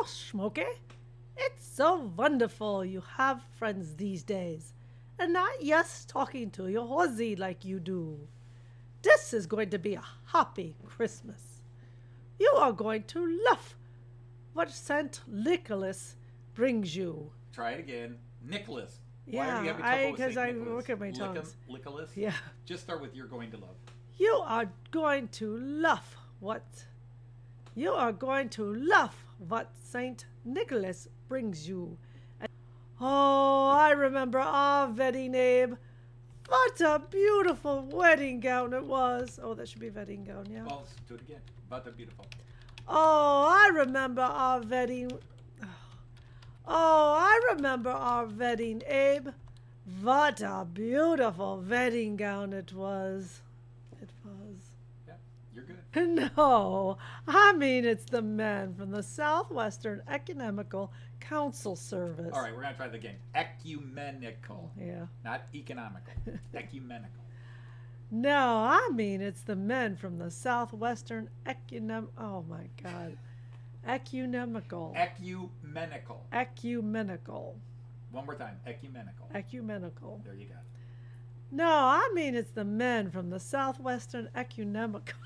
Oh, Smokey, it's so wonderful you have friends these days, and not just talking to your horsey like you do. This is going to be a happy Christmas. You are going to love what Saint Nicholas brings you. Try it again. Nicholas. Why Yeah, are you having trouble with because St. I Nicholas? look at my tongues. Nicholas? Yeah. Just start with you're going to love. You are going to love what you are going to love what Saint Nicholas brings you. Oh, I remember our wedding, Abe. What a beautiful wedding gown it was. Oh, that should be wedding gown, yeah. Well, do it again. But they're beautiful. Oh, I remember our wedding. Oh, I remember our wedding, Abe. What a beautiful wedding gown it was. It was. Yeah, you're good. No, I mean it's the men from the Southwestern Economical Council Service. All right, we're going to try that again. Ecumenical. Yeah. Not economical. Ecumenical. No, I mean it's the men from the Southwestern Oh my God. Ecumenical. Ecumenical. Ecumenical. One more time. Ecumenical. Ecumenical. There you go. No, I mean it's the men from the Southwestern Ecumenical.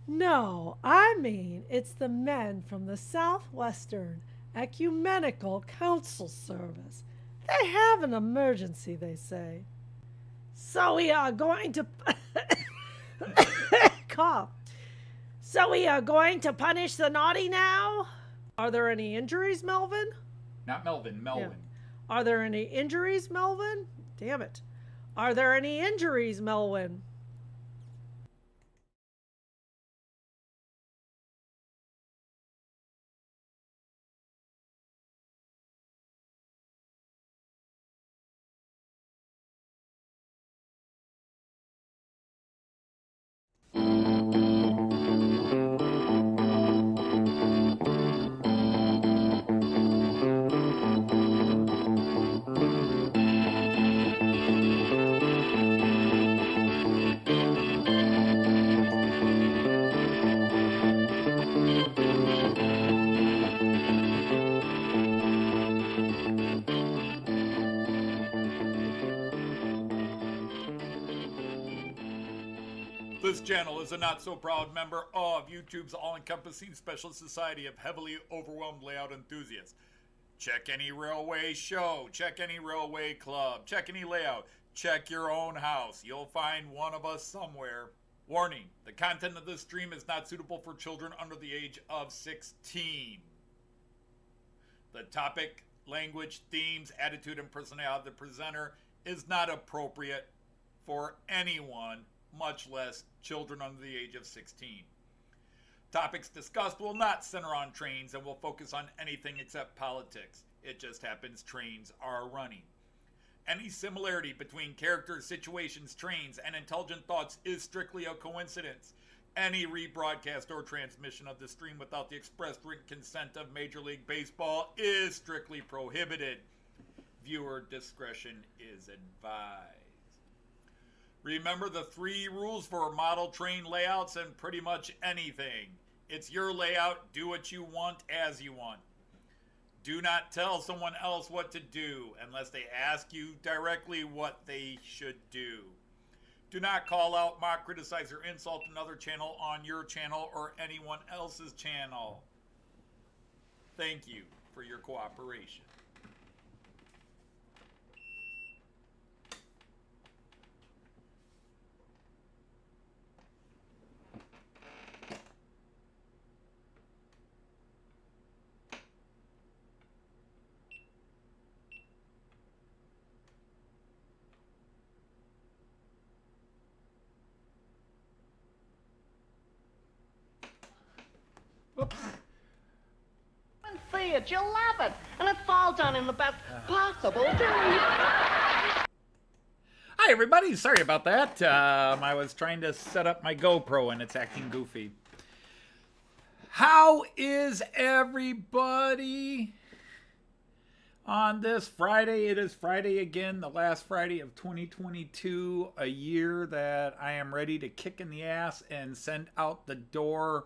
No, I mean it's the men from the Southwestern Ecumenical Council Service. They have an emergency, they say. So we are going to cough. So we are going to punish the naughty now? Are there any injuries, Melvin? Not Melvin. Melvin. Yeah. Are there any injuries, Melvin? Damn it. Are there any injuries, Melvin? This channel is a not-so-proud member of YouTube's all-encompassing special society of heavily overwhelmed layout enthusiasts. Check any railway show, check any railway club, check any layout, check your own house. You'll find one of us somewhere. Warning, the content of this stream is not suitable for children under the age of 16. The topic, language, themes, attitude, and personality of the presenter is not appropriate for anyone, much less children under the age of 16. Topics discussed will not center on trains and will focus on anything except politics. It just happens trains are running. Any similarity between characters, situations, trains, and intelligent thoughts is strictly a coincidence. Any rebroadcast or transmission of the stream without the express written consent of Major League Baseball is strictly prohibited. Viewer discretion is advised. Remember the 3 rules for model train layouts and pretty much anything. It's your layout, do what you want as you want. Do not tell someone else what to do unless they ask you directly what they should do. Do not call out, mock, criticize, or insult another channel on your channel or anyone else's channel. Thank you for your cooperation. Oops. And see it, you'll love it. And it's all done in the best possible way. Hi, everybody. Sorry about that. I was trying to set up my GoPro and it's acting goofy. How is everybody? on this Friday. It is Friday again, the last Friday of 2022, a year that I am ready to kick in the ass and send out the door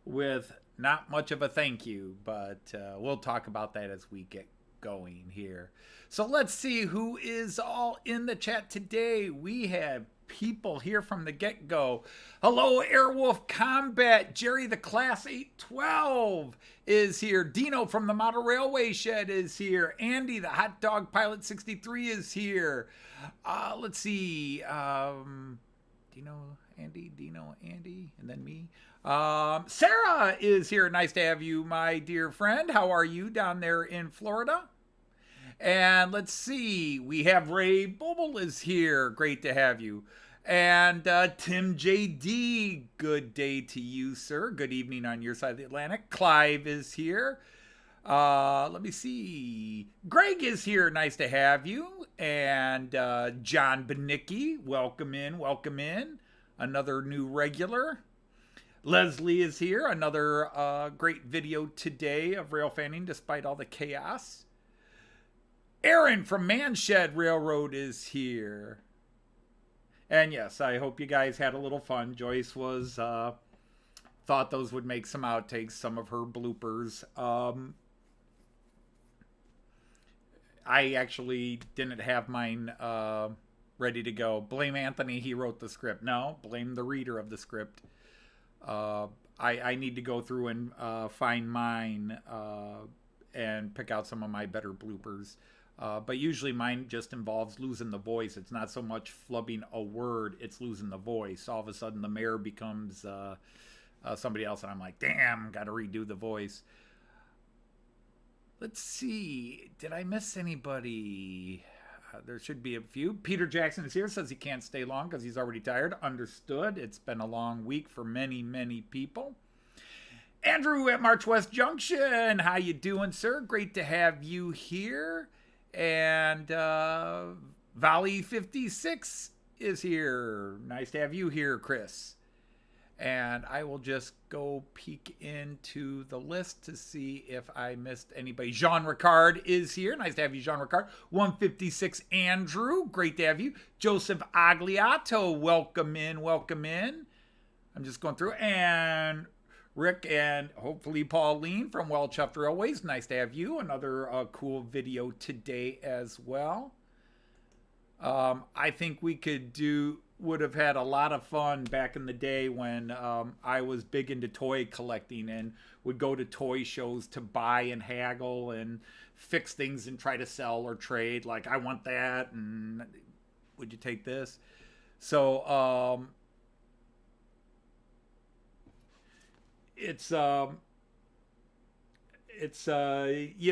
with not much of a thank you, but we'll talk about that as we get going here. So let's see who is all in the chat today. We have people here from the get-go. Hello, Airwolf Combat. Jerry the Class 812 is here. Dino from the Model Railway Shed is here. Andy the Hot Dog Pilot 63 is here. Let's see. Dino, Andy, and then me. Sarah is here. Nice to have you, my dear friend. How are you down there in Florida? And let's see, we have Ray Bobel is here. Great to have you. And Tim JD, good day to you, sir. Good evening on your side of the Atlantic. Clive is here. Let me see. Greg is here. Nice to have you. And John Benicki, welcome in, welcome in. Another new regular. Leslie is here. Another great video today of rail fanning despite all the chaos. Aaron from Manshed Railroad is here. And yes, I hope you guys had a little fun. Joyce was thought those would make some outtakes, some of her bloopers. I actually didn't have mine ready to go. Blame Anthony, he wrote the script. No, blame the reader of the script. I need to go through and find mine and pick out some of my better bloopers. But usually mine just involves losing the voice. It's not so much flubbing a word, it's losing the voice. All of a sudden the mayor becomes somebody else, and I'm like, damn, got to redo the voice. Let's see. Did I miss anybody? There should be a few. Peter Jackson is here, says he can't stay long because he's already tired. Understood. It's been a long week for many, many people. Andrew at March West Junction. How you doing, sir? Great to have you here. And Valley 56 is here. Nice to have you here, Chris. And I will just go peek into the list to see if I missed anybody. Jean Ricard is here. Nice to have you, Jean Ricard. 156 Andrew. Great to have you. Joseph Agliato. Welcome in. Welcome in. I'm just going through. And Rick and hopefully Pauline from Well Chuffed Railways. Nice to have you. Another cool video today as well. I think we would have had a lot of fun back in the day when I was big into toy collecting and would go to toy shows to buy and haggle and fix things and try to sell or trade. Like, I want that, and would you take this? So, it's you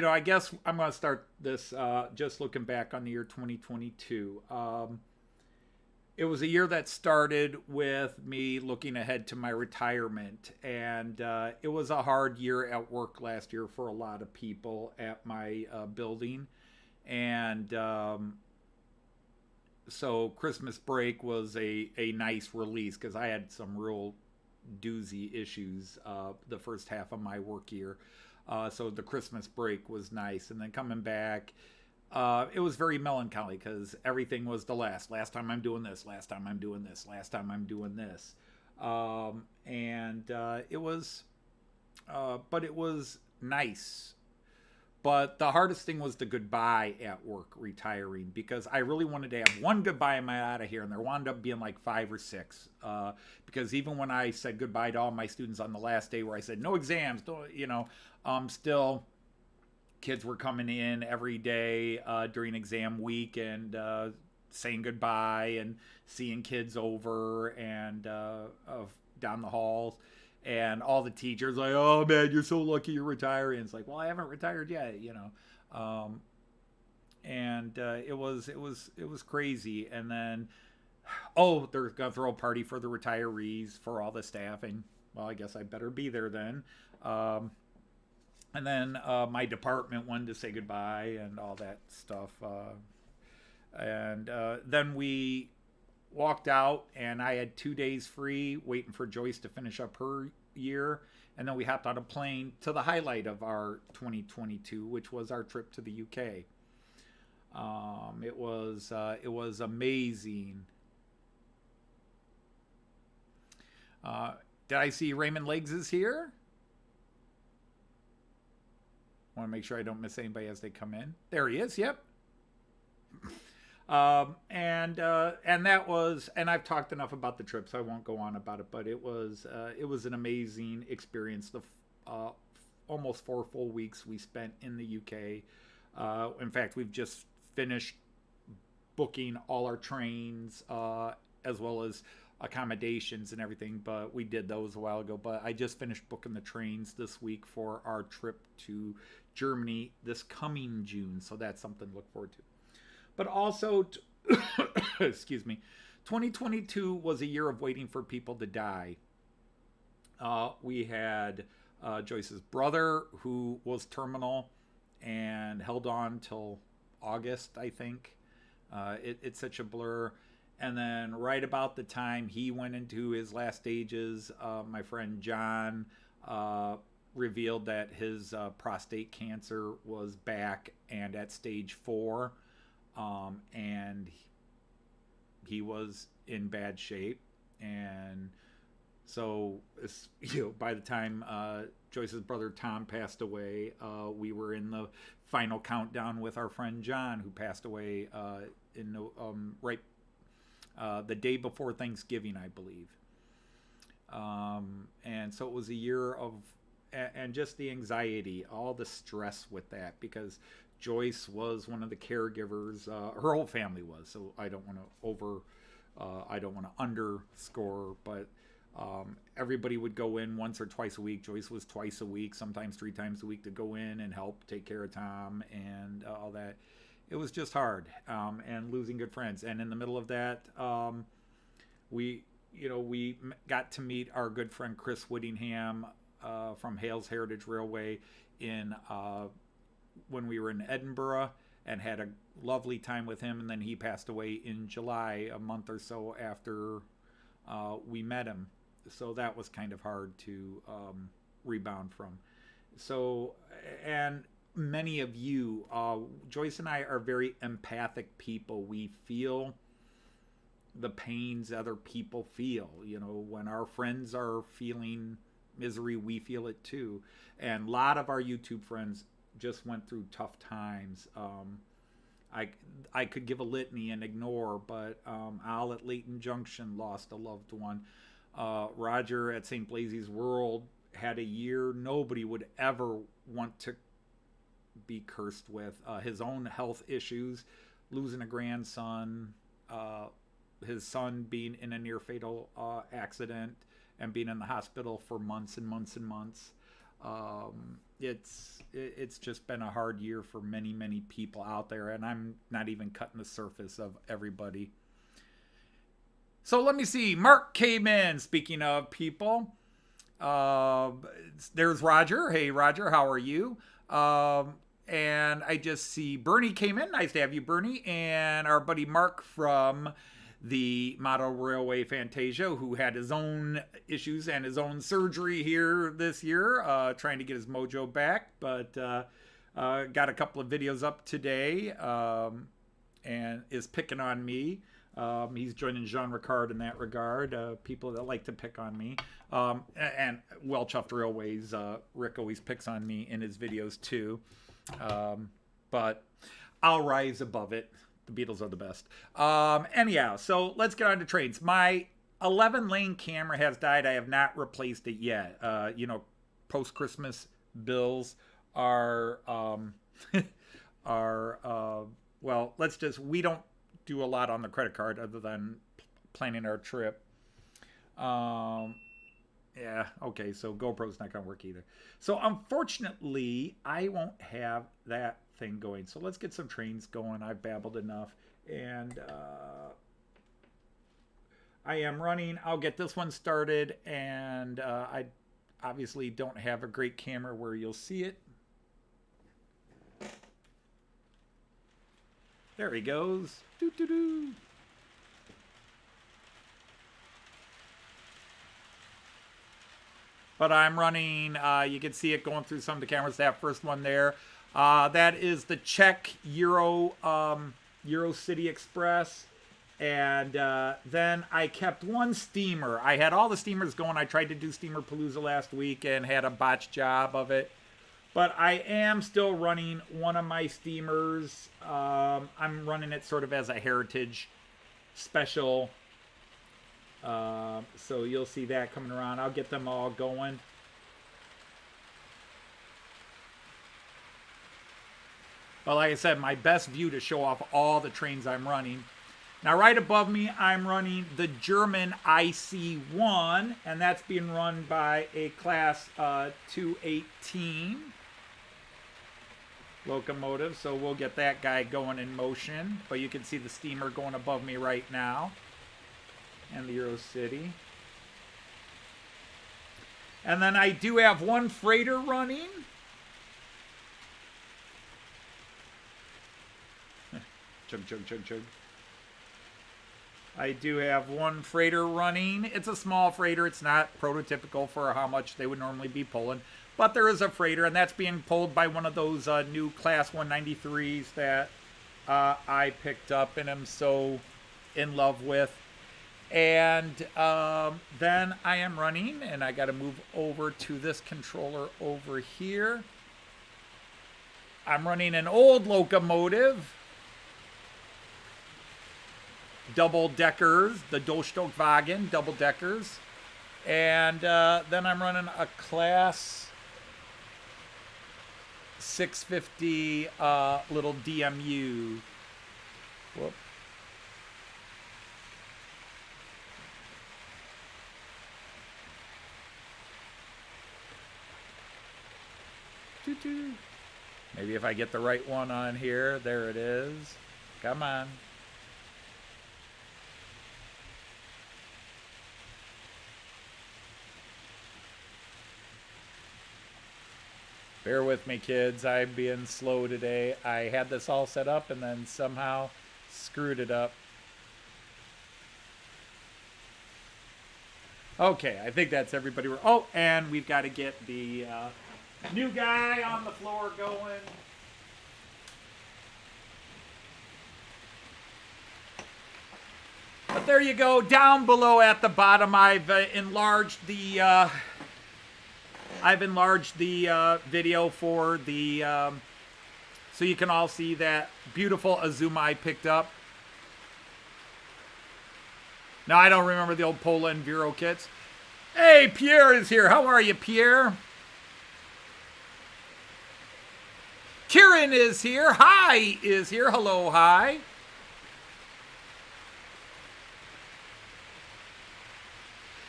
know, I guess I'm going to start this just looking back on the year 2022. It was a year that started with me looking ahead to my retirement, and it was a hard year at work last year for a lot of people at my building. And so Christmas break was a nice release because I had some real doozy issues the first half of my work year. So the Christmas break was nice. And then coming back, it was very melancholy because everything was the last time I'm doing this, last time I'm doing this, last time I'm doing this. It was, but it was nice. But the hardest thing was the goodbye at work, retiring, because I really wanted to have one goodbye and I'm out of here, and there wound up being like 5 or 6. Because even when I said goodbye to all my students on the last day where I said no exams, still kids were coming in every day during exam week and saying goodbye and seeing kids over and down the halls. And all the teachers like, oh man, you're so lucky you're retiring. It's like, well, I haven't retired yet, it was crazy. And then, they're gonna throw a party for the retirees for all the staff, and well, I guess I better be there then. And then my department wanted to say goodbye and all that stuff. Then we walked out, and I had 2 days free waiting for Joyce to finish up her year, And then we hopped on a plane to the highlight of our 2022, which was our trip to the UK. It was amazing. Did I see Raymond Legs is here? Want to make sure I don't miss anybody as they come in. There he is. Yep. And that was, and I've talked enough about the trip, so I won't go on about it. But it was an amazing experience. The almost 4 full weeks we spent in the UK. In fact, we've just finished booking all our trains, as well as accommodations and everything, but we did those a while ago. But I just finished booking the trains this week for our trip to Germany this coming June, so that's something to look forward to. But also, excuse me, 2022 was a year of waiting for people to die. We had Joyce's brother, who was terminal and held on till August, I think. It's such a blur. And then right about the time he went into his last stages, my friend John revealed that his prostate cancer was back and at stage 4. And he was in bad shape. And so, by the time Joyce's brother Tom passed away, we were in the final countdown with our friend John, who passed away right the day before Thanksgiving, I believe. And so it was a year of, and just the anxiety, all the stress with that, because Joyce was one of the caregivers. Her whole family was, so I don't want to underscore, but everybody would go in once or twice a week. Joyce was twice a week, sometimes 3 times a week, to go in and help take care of Tom and all that. It was just hard, and losing good friends. And in the middle of that, we got to meet our good friend Chris Whittingham from Hales Heritage Railway when we were in Edinburgh, and had a lovely time with him. And then he passed away in July, a month or so after we met him. So that was kind of hard to rebound from. So, and many of you, Joyce and I are very empathic people. We feel the pains other people feel. When our friends are feeling misery, we feel it too. And a lot of our YouTube friends just went through tough times. I could give a litany and ignore, but Al at Leighton Junction lost a loved one. Roger at St. Blazey's World had a year nobody would ever want to be cursed with. His own health issues, losing a grandson, his son being in a near fatal accident and being in the hospital for months and months and months. It's just been a hard year for many, many people out there, and I'm not even cutting the surface of everybody. So let me see. Mark came in. Speaking of people, there's Roger. Hey, Roger, how are you? And I just see Bernie came in. Nice to have you, Bernie. And our buddy Mark from the Model Railway Fantasia, who had his own issues and his own surgery here this year, trying to get his mojo back, but got a couple of videos up today, and is picking on me. He's joining Jean Ricard in that regard, people that like to pick on me. And Well Chuffed Railways, Rick always picks on me in his videos too. But I'll rise above it. The Beatles are the best. Anyhow, so let's get on to trains. My 11-lane camera has died. I have not replaced it yet. Post-Christmas bills are, well, we don't do a lot on the credit card other than planning our trip. Yeah, okay, so GoPro's not going to work either. So unfortunately, I won't have that thing going. So let's get some trains going. I've babbled enough. And I am running. I'll get this one started. And I obviously don't have a great camera where you'll see it. There he goes. Doo-doo-doo. But I'm running, you can see it going through some of the cameras, that first one there. That is the Czech Euro City Express. And then I kept one steamer. I had all the steamers going. I tried to do Steamer Palooza last week and had a botched job of it. But I am still running one of my steamers. I'm running it sort of as a heritage special. So you'll see that coming around. I'll get them all going. But like I said, my best view to show off all the trains I'm running. Now right above me, I'm running the German IC1, and that's being run by a class 218 locomotive. So we'll get that guy going in motion. But you can see the steamer going above me right now. And the Euro City. And then I do have one freighter running. Chug, chug, chug, chug. I do have one freighter running. It's a small freighter. It's not prototypical for how much they would normally be pulling. But there is a freighter, and that's being pulled by one of those new Class 193s that I picked up and am so in love with. And then I am running, and I got to move over to this controller over here. I'm running an old locomotive. Double-deckers, the Durchstockwagen double-deckers. And then I'm running a Class 650 little DMU. Whoop. Maybe if I get the right one on here. There it is. Come on. Bear with me, kids. I'm being slow today. I had this all set up and then somehow screwed it up. Okay, I think that's everybody. Oh, and we've got to get the new guy on the floor going. But there you go. Down below at the bottom, I've enlarged the video for the so you can all see that beautiful Azuma I picked up. Now I don't remember the old Pola and Vero kits. Hey, Pierre is here. How are you, Pierre? Kieran is here. Hi is here. Hello, hi.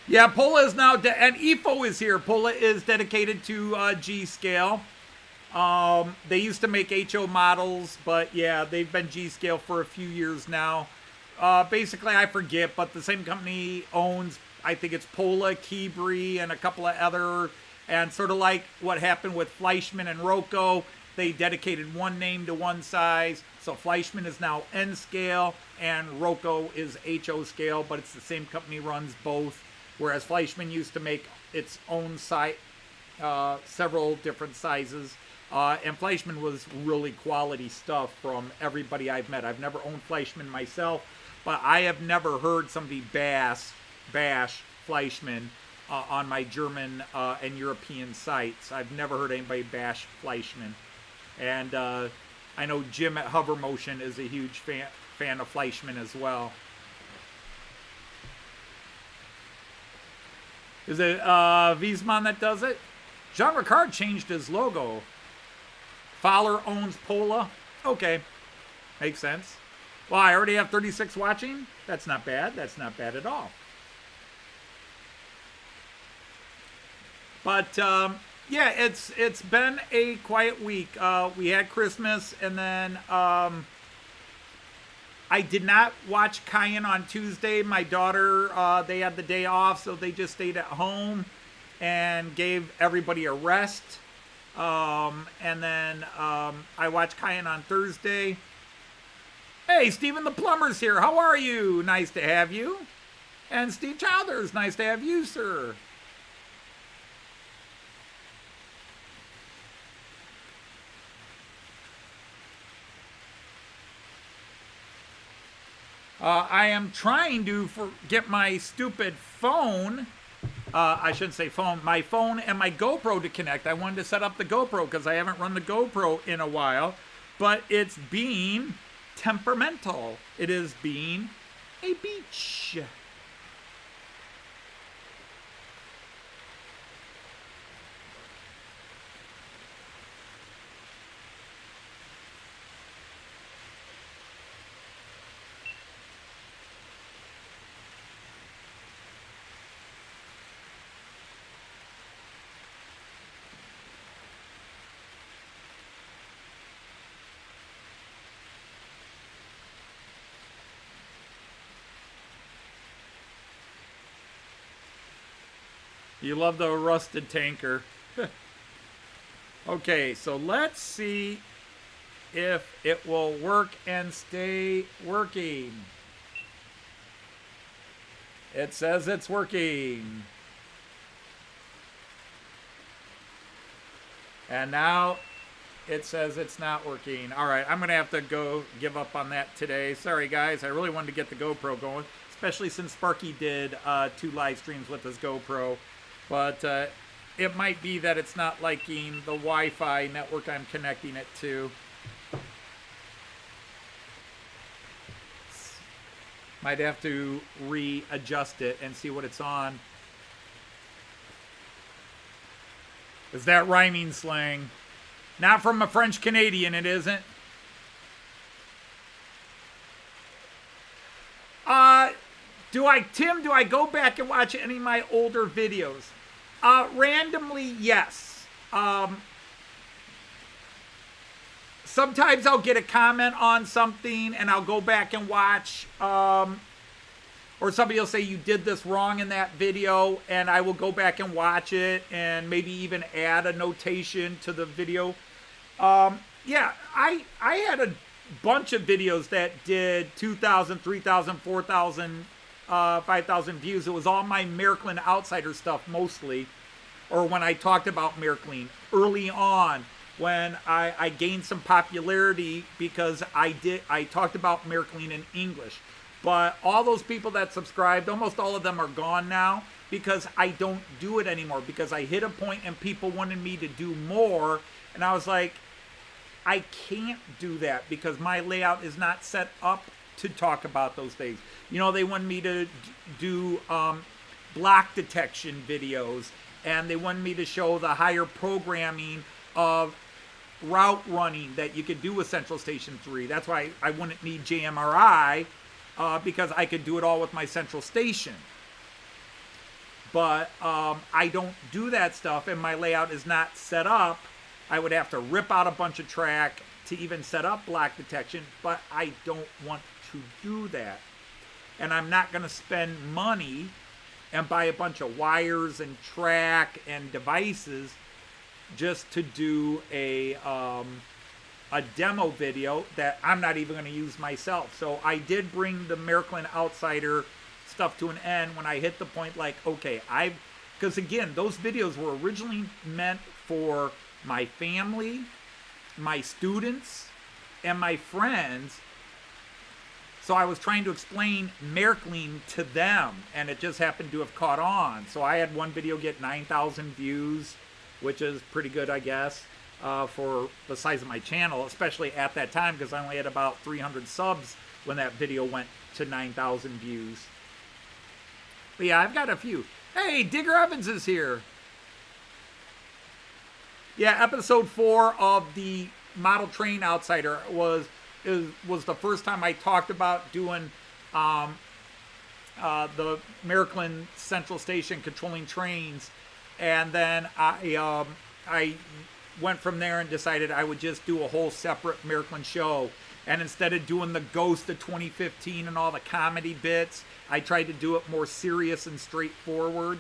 Yeah, Pola is now, and EFO is here. Pola is dedicated to G-Scale. They used to make HO models, but yeah, they've been G-Scale for a few years now. Basically, I forget, but the same company owns, I think it's Pola, Keebri, and a couple of other, and sort of like what happened with Fleischmann and Rocco, they dedicated one name to one size. So Fleischmann is now N-Scale, and Rocco is HO scale, but it's the same company runs both. Whereas Fleischmann used to make its own several different sizes. And Fleischmann was really quality stuff from everybody I've met. I've never owned Fleischmann myself, but I have never heard somebody bash Fleischmann on my German and European sites. I've never heard anybody bash Fleischmann. And I know Jim at Hover Motion is a huge fan of Fleischmann as well. Is it Wiesmann that does it? Jean Ricard changed his logo. Fowler owns Pola. Okay. Makes sense. Well, I already have 36 watching. That's not bad. That's not bad at all. But, yeah, it's been a quiet week. We had Christmas, and then I did not watch Cayenne on Tuesday. My daughter, they had the day off, so they just stayed at home and gave everybody a rest. And then I watched Cayenne on Thursday. Hey, Stephen the Plumber's here. How are you? Nice to have you. And Steve Childers, nice to have you, sir. I am trying to get my stupid phone. I shouldn't say phone. My phone and my GoPro to connect. I wanted to set up the GoPro because I haven't run the GoPro in a while. But it's being temperamental. It is being a beach. You love the rusted tanker. Okay, so let's see if it will work and stay working. It says it's working. And now it says it's not working. All right, I'm going to have to go give up on that today. Sorry, guys. I really wanted to get the GoPro going, especially since Sparky did 2 live streams with his GoPro. But it might be that it's not liking the Wi-Fi network I'm connecting it to. Might have to readjust it and see what it's on. Is that rhyming slang? Not from a French Canadian, it isn't. Tim, do I go back and watch any of my older videos? Randomly, yes. Sometimes I'll get a comment on something and I'll go back and watch, or somebody will say you did this wrong in that video, and I will go back and watch it and maybe even add a notation to the video. Yeah, I had a bunch of videos that did 2,000, 3,000, 4,000, 5,000 views. It was all my Miracle Outsider stuff mostly, or when I talked about Miracle early on, when I gained some popularity because I talked about Miracle in English. But all those people that subscribed, almost all of them are gone now because I don't do it anymore, because I hit a point and people wanted me to do more, and I was like, I can't do that because my layout is not set up to talk about those things. You know, they wanted me to do block detection videos, and they wanted me to show the higher programming of route running that you could do with Central Station 3. That's why I wouldn't need JMRI, because I could do it all with my Central Station. But I don't do that stuff, and my layout is not set up. I would have to rip out a bunch of track to even set up block detection, but I don't want to do that. And I'm not going to spend money and buy a bunch of wires and track and devices just to do a demo video that I'm not even going to use myself. So I did bring the Miracle Outsider stuff to an end when I hit the point like, okay, because again, those videos were originally meant for my family, my students, and my friends. So I was trying to explain Miracling to them, and it just happened to have caught on. So I had one video get 9,000 views, which is pretty good, I guess, for the size of my channel, especially at that time, because I only had about 300 subs when that video went to 9,000 views. But yeah, I've got a few. Hey, Digger Evans is here. Yeah, episode 4 of the Model Train Outsider was the first time I talked about doing the Miracle Central Station controlling trains, and then I went from there and decided I would just do a whole separate Miracle show. And instead of doing the Ghost of 2015 and all the comedy bits, I tried to do it more serious and straightforward.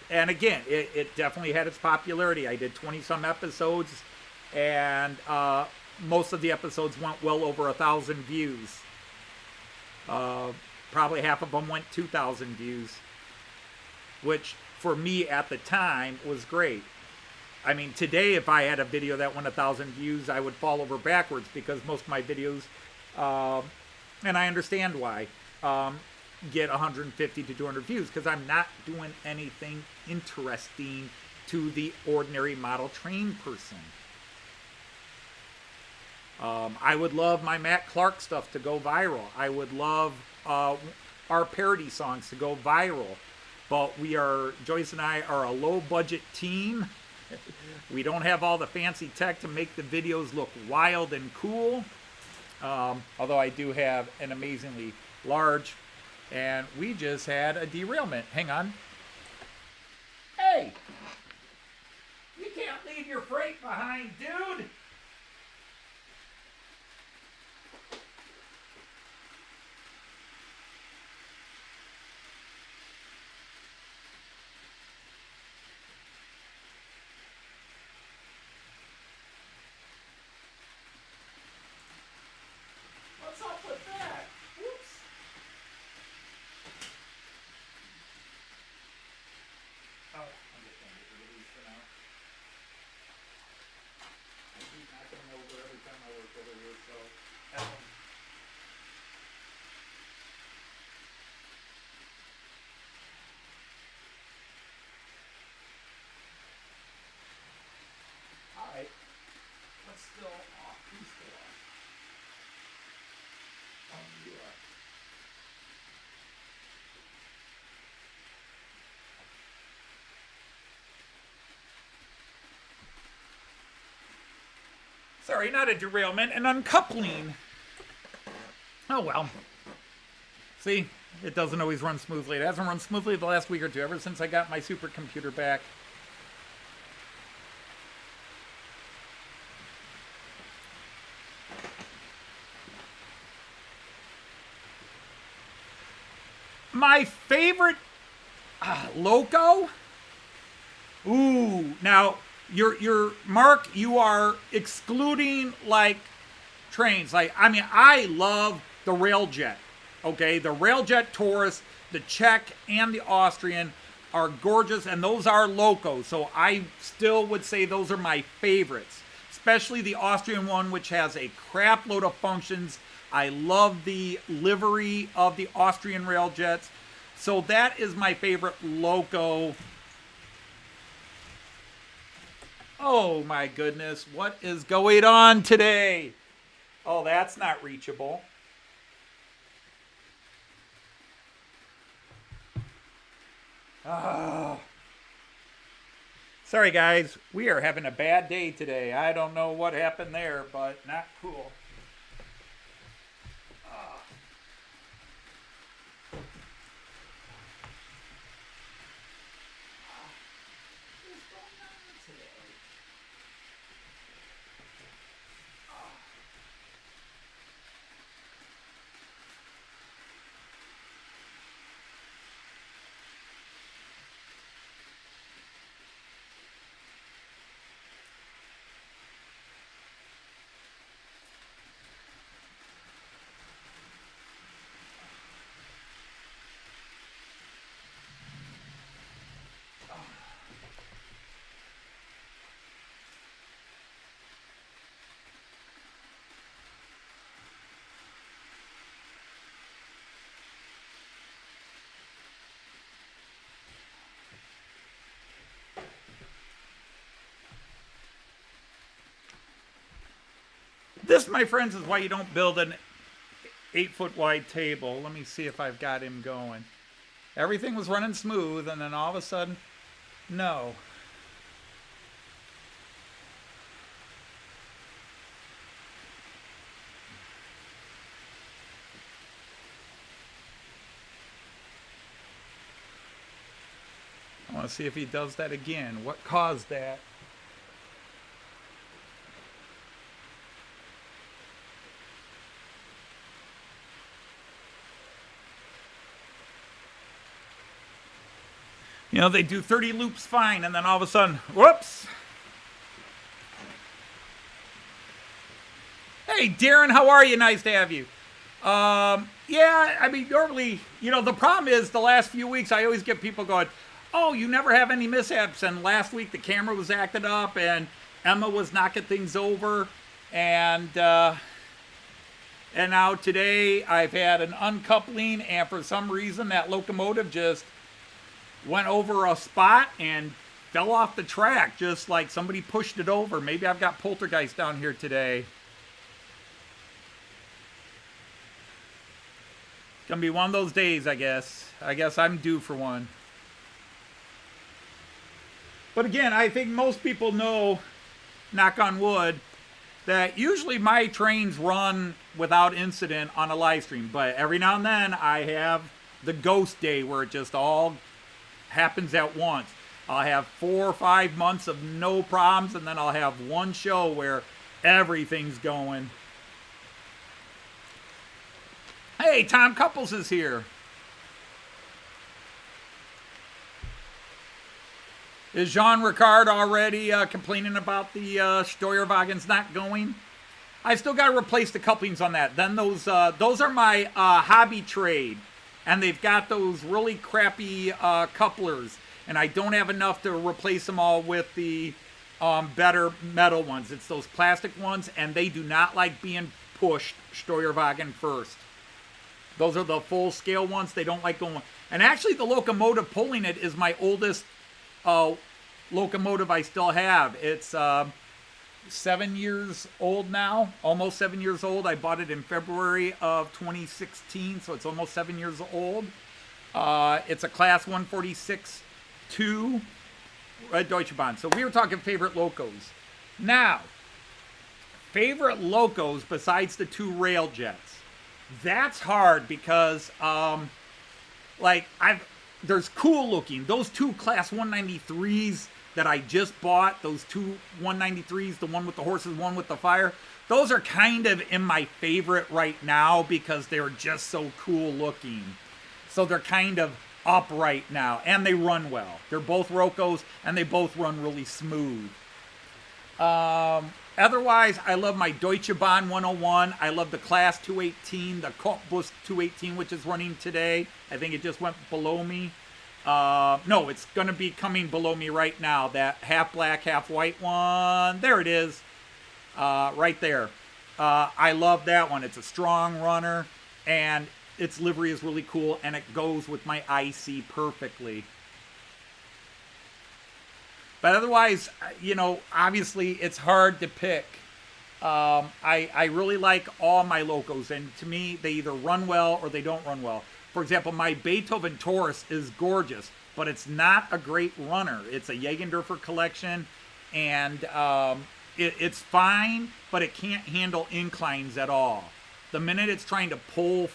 And again, it definitely had its popularity. I did 20-some episodes, and most of the episodes went well over 1,000 views. Probably half of them went 2,000 views, which for me at the time was great. I mean, today if I had a video that went 1,000 views, I would fall over backwards because most of my videos And I understand why, get 150 to 200 views, because I'm not doing anything interesting to the ordinary model train person. I would love my Matt Clark stuff to go viral. I would love our parody songs to go viral. But Joyce and I are a low budget team. We don't have all the fancy tech to make the videos look wild and cool. Although I do have an amazingly large, and we just had a derailment. Hang on. Hey! You can't leave your freight behind, dude! What's up with that? Whoops. Oh, I'm just going to get rid of these for now. I keep knocking them over every time I work over here, so... Alright. What's still off? Who's still off? You are. Sorry, not a derailment, an uncoupling. Oh well. See, it doesn't always run smoothly. It hasn't run smoothly the last week or two, ever since I got my supercomputer back. My favorite loco? Ooh, now you're Mark, you are excluding like trains. Like, I mean, I love the Railjet. Okay, the Railjet Taurus, the Czech and the Austrian are gorgeous, and those are locos. So I still would say those are my favorites, especially the Austrian one, which has a crap load of functions. I love the livery of the Austrian Railjets. So that is my favorite loco. Oh my goodness, what is going on today? Oh, that's not reachable. Oh. Sorry guys, we are having a bad day today. I don't know what happened there, but not cool. This, my friends, is why you don't build an 8-foot wide table. Let me see if I've got him going. Everything was running smooth, and then all of a sudden, no. I want to see if he does that again. What caused that? You know, they do 30 loops fine, and then all of a sudden, whoops. Hey, Darren, how are you? Nice to have you. Yeah, I mean, normally, you know, the problem is the last few weeks I always get people going, oh, you never have any mishaps. And last week the camera was acting up, and Emma was knocking things over. And And now today I've had an uncoupling, and for some reason that locomotive just went over a spot and fell off the track, just like somebody pushed it over. Maybe I've got poltergeist down here today. Gonna be one of those days, I guess. I guess I'm due for one. But again, I think most people know, knock on wood, that usually my trains run without incident on a live stream. But every now and then I have the ghost day where it just all happens at once. I'll have 4 or 5 months of no problems, and then I'll have one show where everything's going. Hey, Tom Couples is here. Is Jean Ricard already complaining about the Steuerwagen's not going? I still got to replace the couplings on that. Then those are my hobby trade, and they've got those really crappy couplers, and I don't have enough to replace them all with the better metal ones. It's those plastic ones, and they do not like being pushed Steuerwagen first. Those are the full scale ones. They don't like going. And actually, the locomotive pulling it is my oldest locomotive I still have. It's 7 years old now, almost 7 years old. I bought it in February of 2016, so it's almost 7 years old. It's a Class 146-2 Deutsche Bahn. So we were talking favorite locos. Now, favorite locos besides the 2 rail jets. That's hard because, there's cool looking. Those 2 Class 193s that I just bought, those 2 193s, the one with the horses, one with the fire, those are kind of in my favorite right now because they're just so cool looking. So they're kind of up right now, and they run well. They're both Rocos, and they both run really smooth. Otherwise, I love my Deutsche Bahn 101. I love the Class 218, the Cottbus 218, which is running today. I think it just went below me. No, it's going to be coming below me right now. That half black, half white one. There it is. Right there. I love that one. It's a strong runner, and its livery is really cool, and it goes with my IC perfectly. But otherwise, obviously it's hard to pick. I really like all my locos, and to me, they either run well or they don't run well. For example, my Beethoven Taurus is gorgeous, but it's not a great runner. It's a Jägendorfer collection, and it's fine, but it can't handle inclines at all. The minute it's trying to pull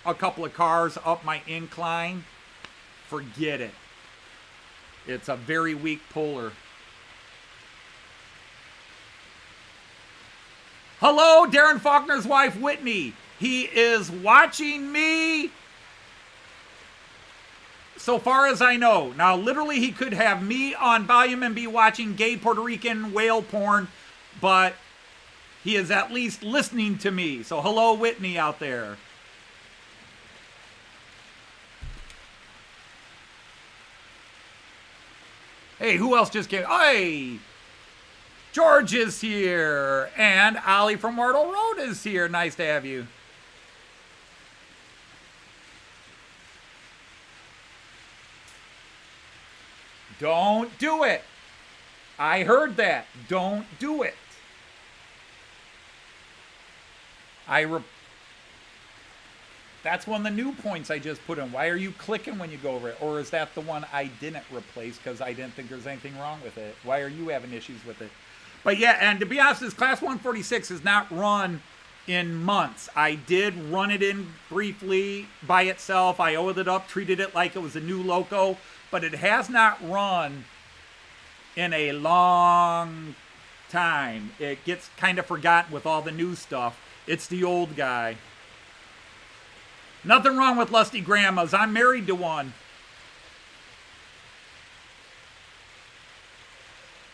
a couple of cars up my incline, forget it. It's a very weak puller. Hello, Darren Faulkner's wife, Whitney. He is watching me so far as I know. Now, literally, he could have me on volume and be watching gay Puerto Rican whale porn, but he is at least listening to me. So hello, Whitney out there. Hey, who else just came? Hey, George is here. And Ollie from Myrtle Road is here. Nice to have you. Don't do it. I heard that. Don't do it. That's one of the new points I just put in. Why are you clicking when you go over it? Or is that the one I didn't replace because I didn't think there's anything wrong with it? Why are you having issues with it? But yeah, and to be honest, this Class 146 is not run in months. I did run it in briefly by itself. I oiled it up, treated it like it was a new loco, but it has not run in a long time. It gets kind of forgotten with all the new stuff. It's the old guy. Nothing wrong with lusty grandmas. I'm married to one.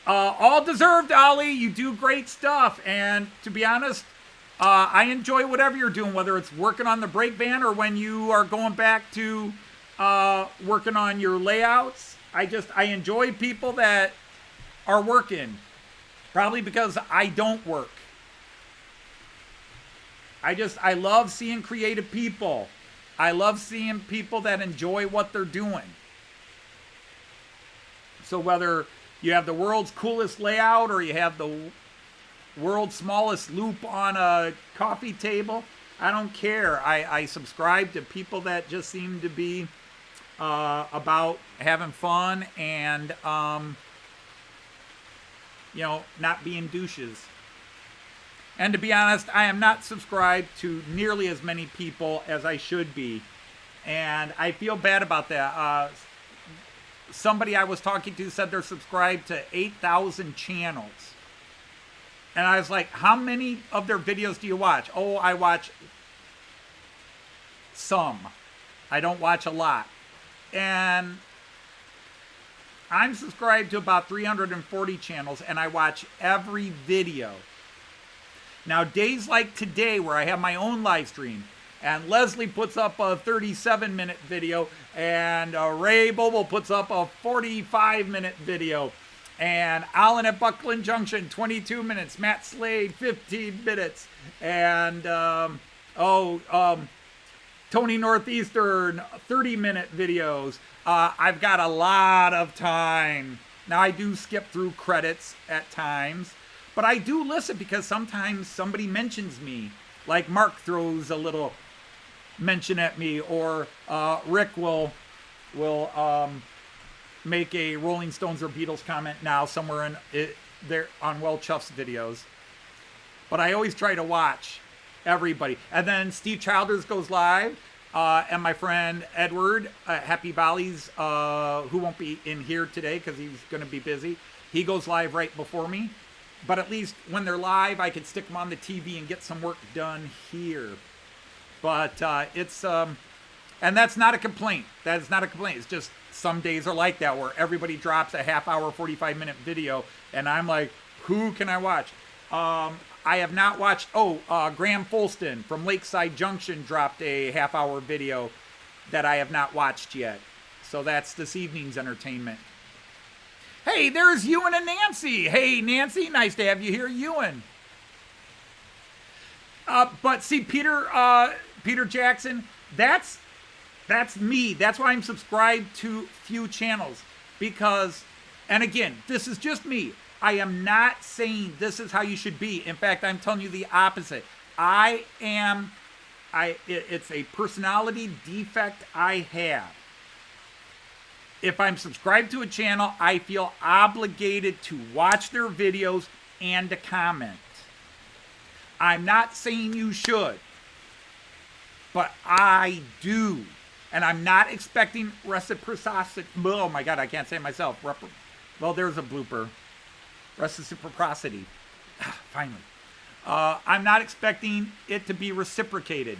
All deserved, Ollie. You do great stuff. And to be honest, I enjoy whatever you're doing, whether it's working on the brake van or when you are going back to working on your layouts. I enjoy people that are working. Probably because I don't work. I love seeing creative people. I love seeing people that enjoy what they're doing. So whether you have the world's coolest layout or you have the world's smallest loop on a coffee table, I don't care. I subscribe to people that just seem to be about having fun and, not being douches. And to be honest, I am not subscribed to nearly as many people as I should be. And I feel bad about that. Somebody I was talking to said they're subscribed to 8,000 channels. And I was like, how many of their videos do you watch? Oh, I watch some. I don't watch a lot. And I'm subscribed to about 340 channels, and I watch every video. Now, days like today where I have my own live stream, and Leslie puts up a 37-minute video, and Ray Boble puts up a 45-minute video, and Alan at Buckland Junction, 22 minutes, Matt Slade, 15 minutes, and Tony Northeastern, 30-minute videos. I've got a lot of time. Now, I do skip through credits at times, but I do listen because sometimes somebody mentions me. Like Mark throws a little mention at me, or Rick will make a Rolling Stones or Beatles comment now somewhere there on Well Chuff's videos. But I always try to watch everybody. And then Steve Childers goes live, and my friend Edward, Happy Valleys, who won't be in here today because he's going to be busy. He goes live right before me. But at least when they're live, I can stick them on the TV and get some work done here. But and that's not a complaint. That is not a complaint. It's just some days are like that where everybody drops a half-hour, 45-minute video, and I'm like, who can I watch? I have not watched, Graham Folston from Lakeside Junction dropped a half-hour video that I have not watched yet. So that's this evening's entertainment. Hey, there's Ewan and Nancy. Hey, Nancy, nice to have you here, Ewan. But see, Peter Jackson, that's me. That's why I'm subscribed to few channels. Because, and again, this is just me. I am not saying this is how you should be. In fact, I'm telling you the opposite. It's a personality defect I have. If I'm subscribed to a channel, I feel obligated to watch their videos and to comment. I'm not saying you should, but I do. And I'm not expecting reciprocity. Oh my God, I can't say it myself. Well, there's a blooper. Reciprocity. Finally. I'm not expecting it to be reciprocated.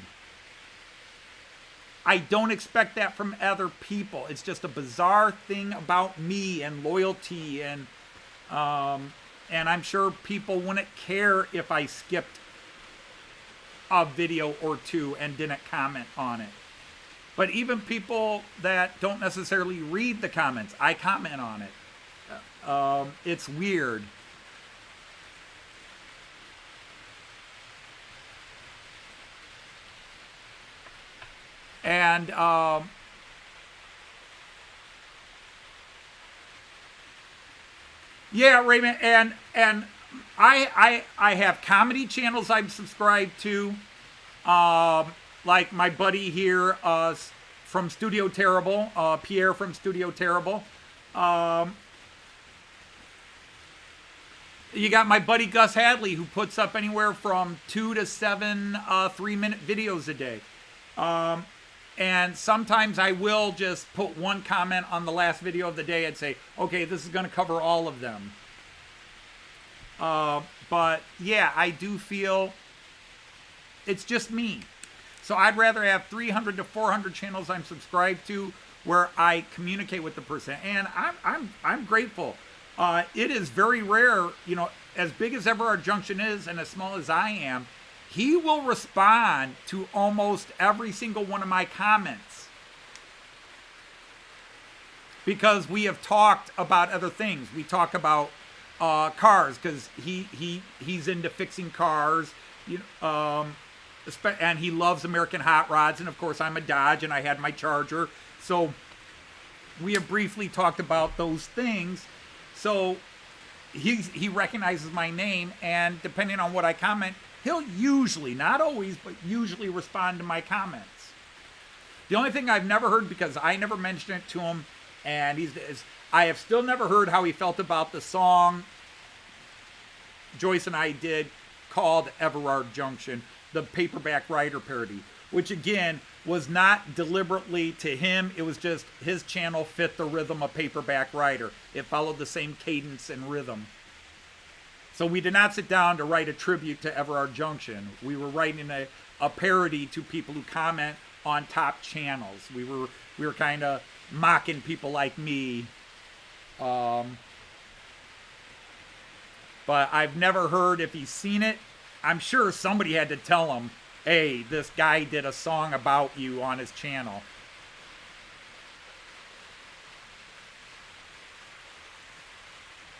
I don't expect that from other people. It's just a bizarre thing about me and loyalty, and I'm sure people wouldn't care if I skipped a video or two and didn't comment on it. But even people that don't necessarily read the comments, I comment on it. It's weird. And yeah, Raymond, and I have comedy channels I'm subscribed to, like my buddy here from Studio Terrible, Pierre from Studio Terrible. You got my buddy Gus Hadley, who puts up anywhere from 2 to 7 3-minute videos a day. And sometimes I will just put one comment on the last video of the day and say, okay, this is going to cover all of them. But yeah, I do feel it's just me. So I'd rather have 300 to 400 channels I'm subscribed to where I communicate with the person. And I'm grateful. It is very rare, as big as Ever Our Junction is and as small as I am, he will respond to almost every single one of my comments. Because we have talked about other things. We talk about cars, because he's into fixing cars. and he loves American hot rods, and of course I'm a Dodge, and I had my Charger. So we have briefly talked about those things. So he recognizes my name, and depending on what I comment, he'll usually, not always, but usually respond to my comments. The only thing I've never heard, because I never mentioned it to him, and I have still never heard how he felt about the song Joyce and I did called Everard Junction, the Paperback Writer parody, which again was not deliberately to him. It was just his channel fit the rhythm of Paperback Writer. It followed the same cadence and rhythm. So we did not sit down to write a tribute to Everard Junction. We were writing a parody to people who comment on top channels. We were kind of mocking people like me. But I've never heard if he's seen it. I'm sure somebody had to tell him, hey, this guy did a song about you on his channel.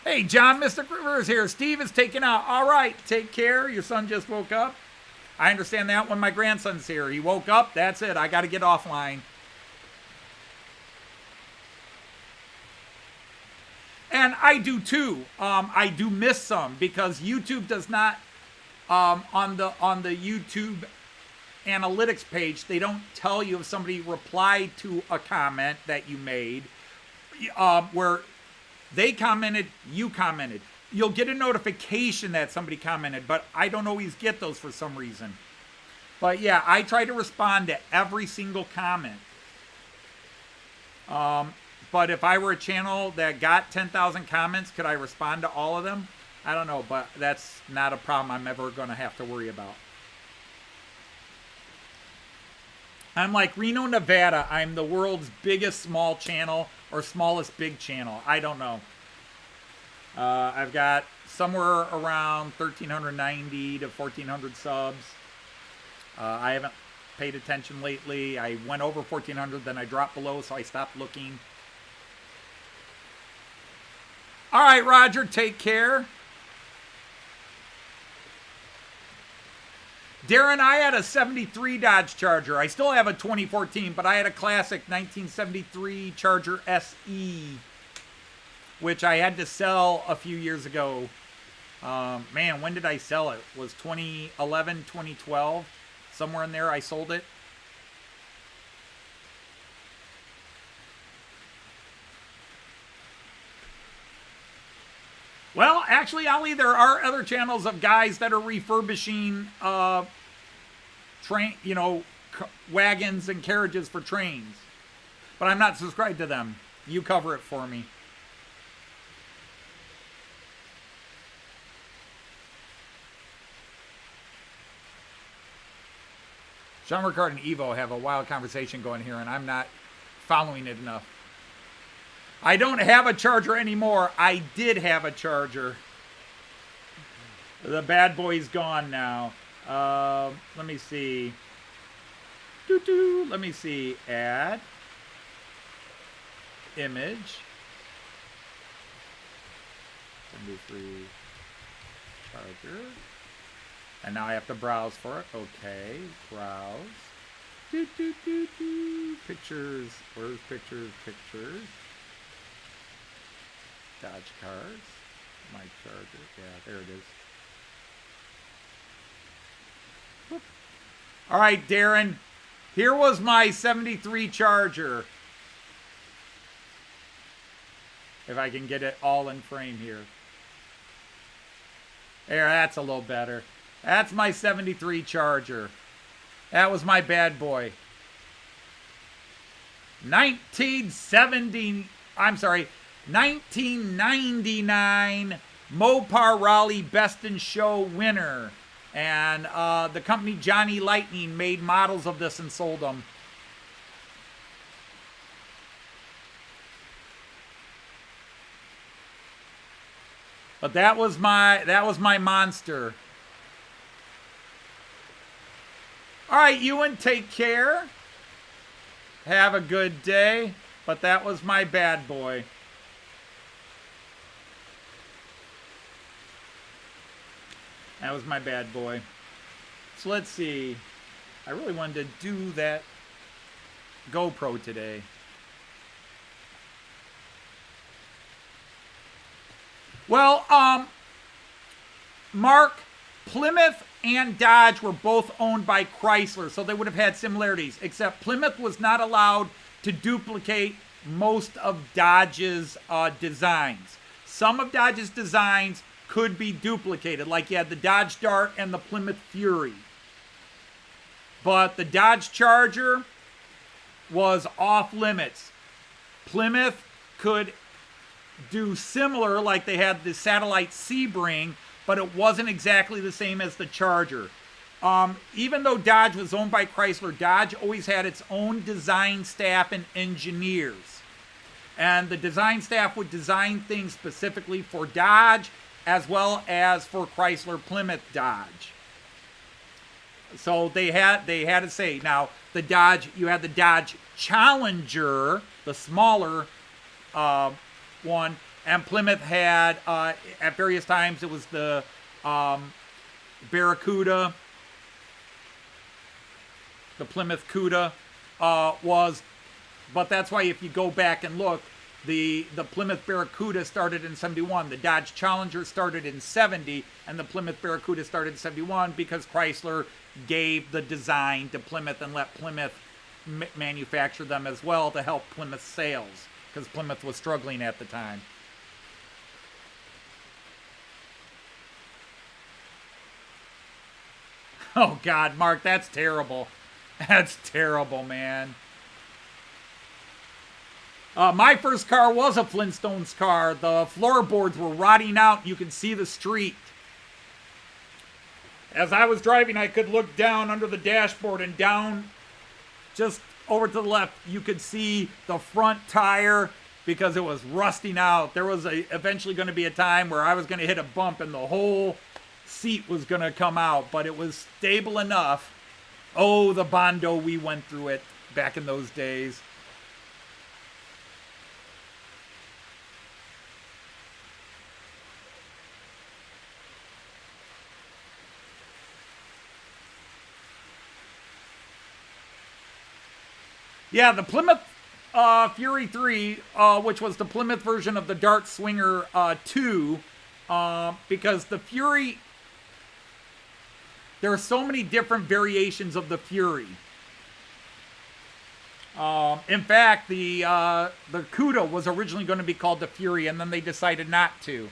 Hey, John, Mr. Rivers here. Steve is taking out. All right, take care. Your son just woke up. I understand that when my grandson's here. He woke up. That's it. I got to get offline. And I do too. I do miss some because YouTube does not, on the YouTube analytics page, they don't tell you if somebody replied to a comment that you made, where they commented, you commented. You'll get a notification that somebody commented, but I don't always get those for some reason. But yeah, I try to respond to every single comment. But if I were a channel that got 10,000 comments, could I respond to all of them? I don't know, but that's not a problem I'm ever going to have to worry about. I'm like Reno, Nevada. I'm the world's biggest small channel or smallest big channel. I don't know. I've got somewhere around 1,390 to 1,400 subs. I haven't paid attention lately. I went over 1,400, then I dropped below, so I stopped looking. All right, Roger, take care. Darren, I had a 73 Dodge Charger. I still have a 2014, but I had a classic 1973 Charger SE, which I had to sell a few years ago. Man, when did I sell it? Was 2011, 2012? Somewhere in there I sold it. Well, actually, Ollie, there are other channels of guys that are refurbishing wagons and carriages for trains. But I'm not subscribed to them. You cover it for me. Sean Ricard and Evo have a wild conversation going here, and I'm not following it enough. I don't have a Charger anymore. I did have a Charger. The bad boy's gone now. Let me see. Let me see. Add. Image. 73 Charger. And now I have to browse for it. Okay. Browse. Pictures. Where's pictures? Pictures. Dodge cars. My Charger. Yeah, there it is. Whoop. All right, Darren. Here was my 73 Charger. If I can get it all in frame here. There, that's a little better. That's my 73 Charger. That was my bad boy. 1999 Mopar Raleigh Best in Show winner. And the company Johnny Lightning made models of this and sold them. But that was my monster. All right, Ewan, take care. Have a good day. But that was my bad boy. That was my bad boy. So let's see. I really wanted to do that GoPro today. Well, Mark, Plymouth and Dodge were both owned by Chrysler, so they would have had similarities, except Plymouth was not allowed to duplicate most of Dodge's designs. Some of Dodge's designs could be duplicated, like you had the Dodge Dart and the Plymouth Fury. But the Dodge Charger was off limits. Plymouth could do similar, like they had the Satellite Sebring, but it wasn't exactly the same as the Charger. Even though Dodge was owned by Chrysler, Dodge always had its own design staff and engineers. And the design staff would design things specifically for Dodge as well as for Chrysler Plymouth Dodge. So they had to say, now the Dodge, you had the Dodge Challenger, the smaller one, and Plymouth had, at various times, it was the Barracuda, the Plymouth Cuda but that's why if you go back and look, the Plymouth Barracuda started in 71, the Dodge Challenger started in 70, and the Plymouth Barracuda started in 71 because Chrysler gave the design to Plymouth and let Plymouth manufacture them as well to help Plymouth sales, because Plymouth was struggling at the time. Oh God, Mark, that's terrible. That's terrible, man. My first car was a Flintstones car. The floorboards were rotting out. You could see the street. As I was driving, I could look down under the dashboard, and down just over to the left, you could see the front tire because it was rusting out. There was eventually going to be a time where I was going to hit a bump and the whole seat was going to come out, but it was stable enough. Oh, the Bondo, we went through it back in those days. Yeah, the Plymouth Fury 3, which was the Plymouth version of the Dart Swinger 2, because the Fury, there are so many different variations of the Fury. In fact, the Cuda was originally going to be called the Fury, and then they decided not to.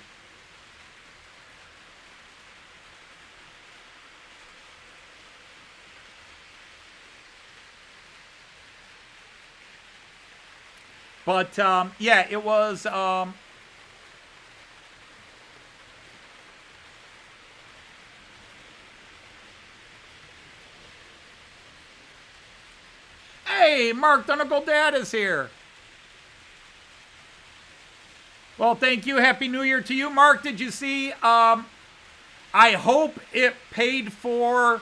But, yeah, it was, Hey, Mark, Uncle Dad is here. Well, thank you. Happy New Year to you. Mark, did you see, I hope it paid for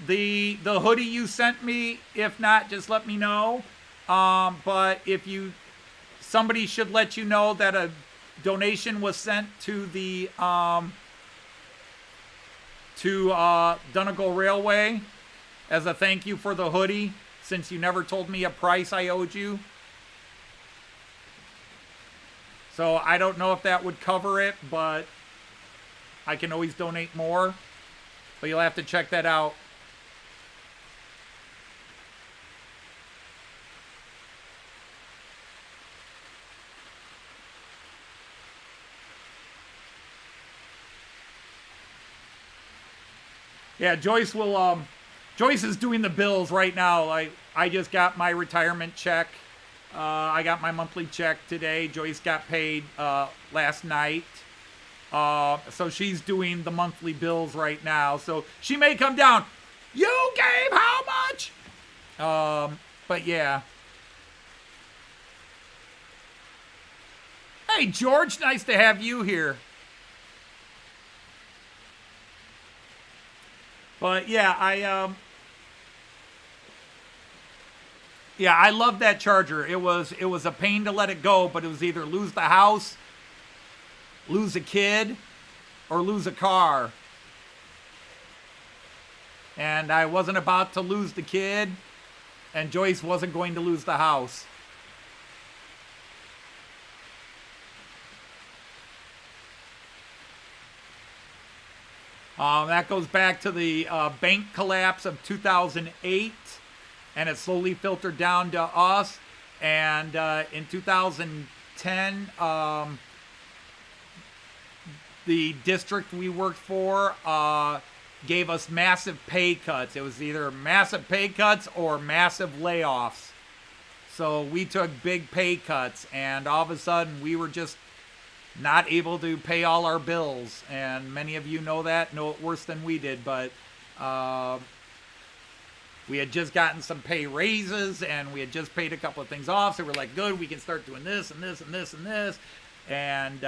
the hoodie you sent me. If not, just let me know. But if you... Somebody should let you know that a donation was sent to the Donegal Railway as a thank you for the hoodie, since you never told me a price I owed you. So I don't know if that would cover it, but I can always donate more. But you'll have to check that out. Yeah, Joyce will, Joyce is doing the bills right now. I just got my retirement check. I got my monthly check today. Joyce got paid last night. So she's doing the monthly bills right now. So she may come down. You gave how much? But yeah. Hey, George, nice to have you here. But yeah, I love that Charger. It was a pain to let it go, but it was either lose the house, lose a kid, or lose a car. And I wasn't about to lose the kid, and Joyce wasn't going to lose the house. That goes back to the bank collapse of 2008, and it slowly filtered down to us. And in 2010, the district we worked for gave us massive pay cuts. It was either massive pay cuts or massive layoffs. So we took big pay cuts, and all of a sudden we were just not able to pay all our bills. And many of you know that, know it worse than we did, but we had just gotten some pay raises, and we had just paid a couple of things off, so we're like, good, we can start doing this and this and this and this. And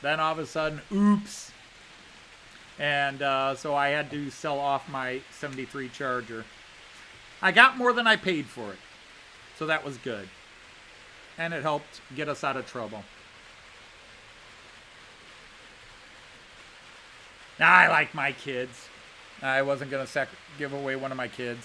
then all of a sudden, oops. And so I had to sell off my 73 Charger. I got more than I paid for it, so that was good. And it helped get us out of trouble. Now, I like my kids. I wasn't going to give away one of my kids.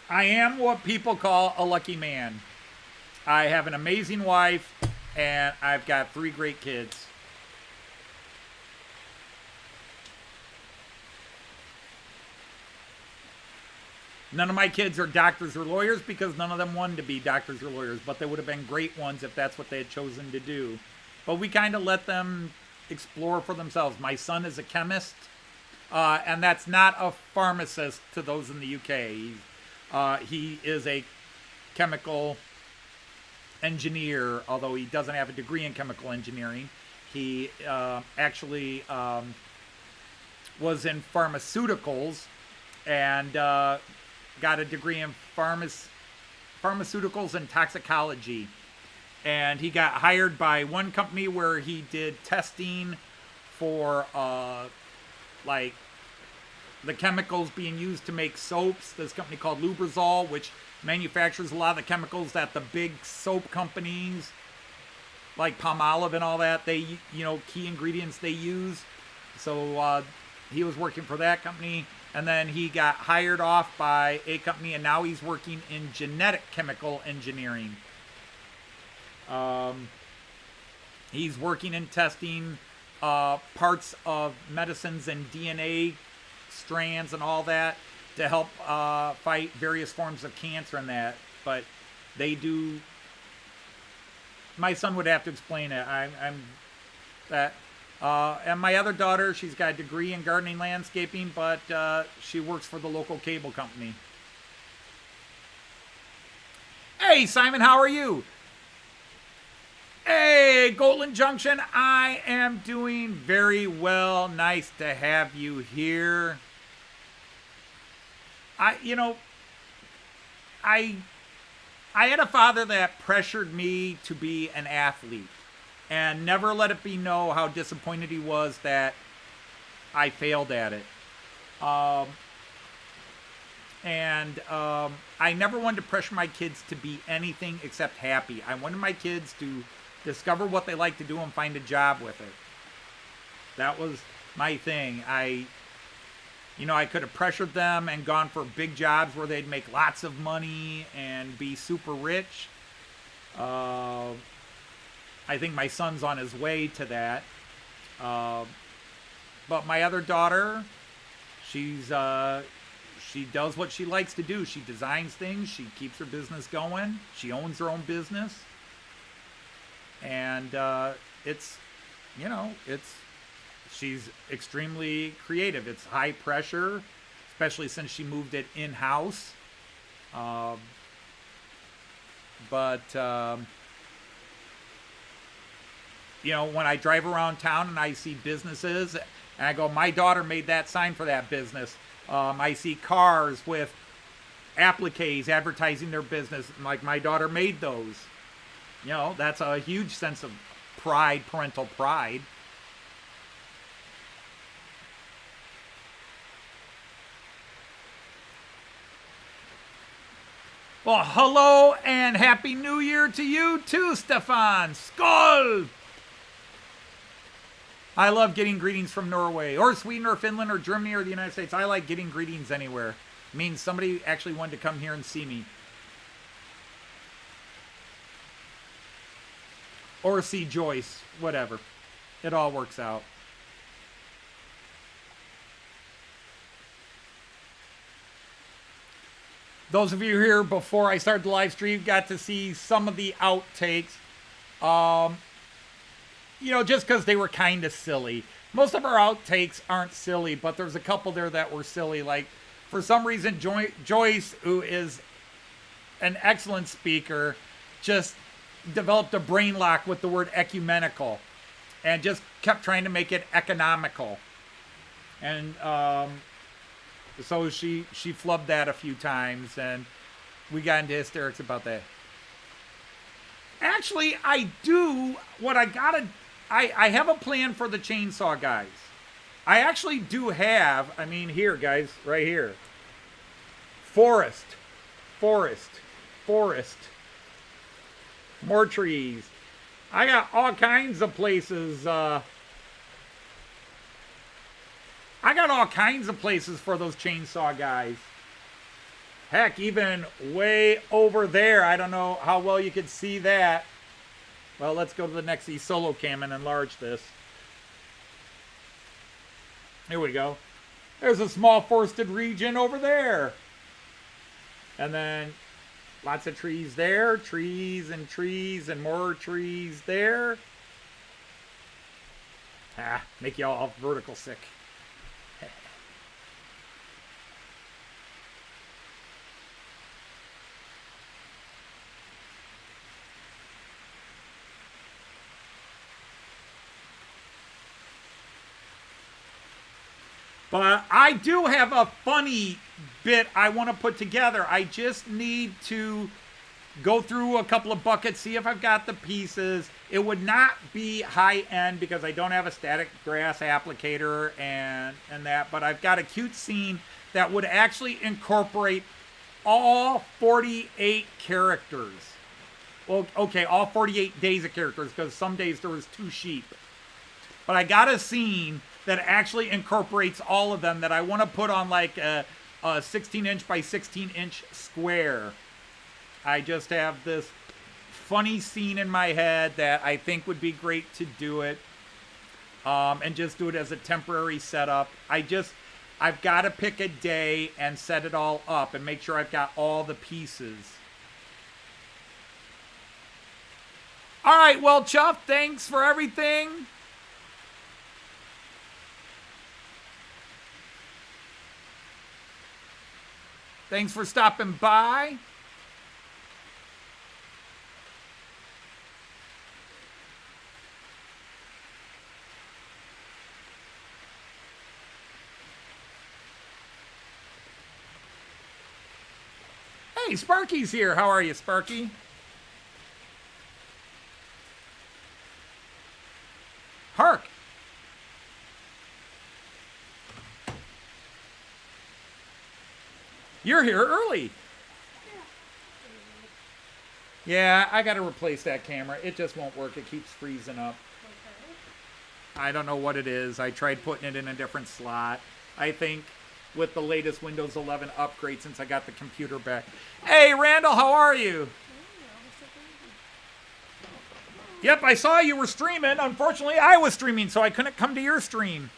I am what people call a lucky man. I have an amazing wife, and I've got 3 great kids. None of my kids are doctors or lawyers because none of them wanted to be doctors or lawyers, but they would have been great ones if that's what they had chosen to do. But we kind of let them explore for themselves. My son is a chemist, and that's not a pharmacist to those in the UK. He is a chemical engineer, although he doesn't have a degree in chemical engineering. He actually was in pharmaceuticals and got a degree in pharmaceuticals and toxicology. And he got hired by one company where he did testing for like the chemicals being used to make soaps. This company called Lubrizol, which manufactures a lot of the chemicals that the big soap companies like Palmolive and all that, they, key ingredients they use. So he was working for that company, and then he got hired off by a company, and now he's working in genetic chemical engineering. He's working in testing parts of medicines and DNA strands and all that to help fight various forms of cancer and that. But they do. My son would have to explain it. I'm that. And my other daughter, she's got a degree in gardening landscaping, but she works for the local cable company. Hey, Simon, how are you? Hey, Golden Junction, I am doing very well. Nice to have you here. I had a father that pressured me to be an athlete and never let it be known how disappointed he was that I failed at it. I never wanted to pressure my kids to be anything except happy. I wanted my kids to discover what they like to do and find a job with it. That was my thing. I could have pressured them and gone for big jobs where they'd make lots of money and be super rich. I think my son's on his way to that. But my other daughter, she does what she likes to do. She designs things. She keeps her business going. She owns her own business. And she's extremely creative. It's high pressure, especially since she moved it in-house. When I drive around town and I see businesses, and I go, my daughter made that sign for that business. I see cars with appliques advertising their business, like my daughter made those. That's a huge sense of pride, parental pride. Well, hello and Happy New Year to you too, Stefan. Skål! I love getting greetings from Norway or Sweden or Finland or Germany or the United States. I like getting greetings anywhere. It means somebody actually wanted to come here and see me. Or see Joyce, whatever. It all works out. Those of you here before I started the live stream got to see some of the outtakes. You know, just because they were kind of silly. Most of our outtakes aren't silly, but there's a couple there that were silly. Like, for some reason, Joyce, who is an excellent speaker, just developed a brain lock with the word ecumenical and just kept trying to make it economical. And so she flubbed that a few times, and we got into hysterics about that. Actually, I have a plan for the chainsaw guys. I actually do have, I mean, here, guys, right here. Forest. More trees. I got all kinds of places. I got all kinds of places for those chainsaw guys. Heck, even way over there. I don't know how well you could see that. Well, let's go to the next solo cam and enlarge this. Here we go. There's a small forested region over there. And then lots of trees there. Trees and more trees there. Make you all vertical sick. But I do have a funny bit I want to put together. I just need to go through a couple of buckets, see if I've got the pieces. It would not be high end because I don't have a static grass applicator and that, but I've got a cute scene that would actually incorporate all 48 characters. Well, okay, all 48 days of characters, because some days there was 2 sheep. But I got a scene that actually incorporates all of them that I want to put on like a 16-inch by 16-inch square. I just have this funny scene in my head that I think would be great to do it, and just do it as a temporary setup. I've got to pick a day and set it all up and make sure I've got all the pieces. All right, well, Chuff, thanks for everything. Thanks for stopping by. Hey, Sparky's here. How are you, Sparky? Hark. You're here early. Yeah, I got to replace that camera. It just won't work. It keeps freezing up. I don't know what it is. I tried putting it in a different slot. I think with the latest Windows 11 upgrade since I got the computer back. Hey, Randall, how are you? Yep, I saw you were streaming. Unfortunately, I was streaming, so I couldn't come to your stream.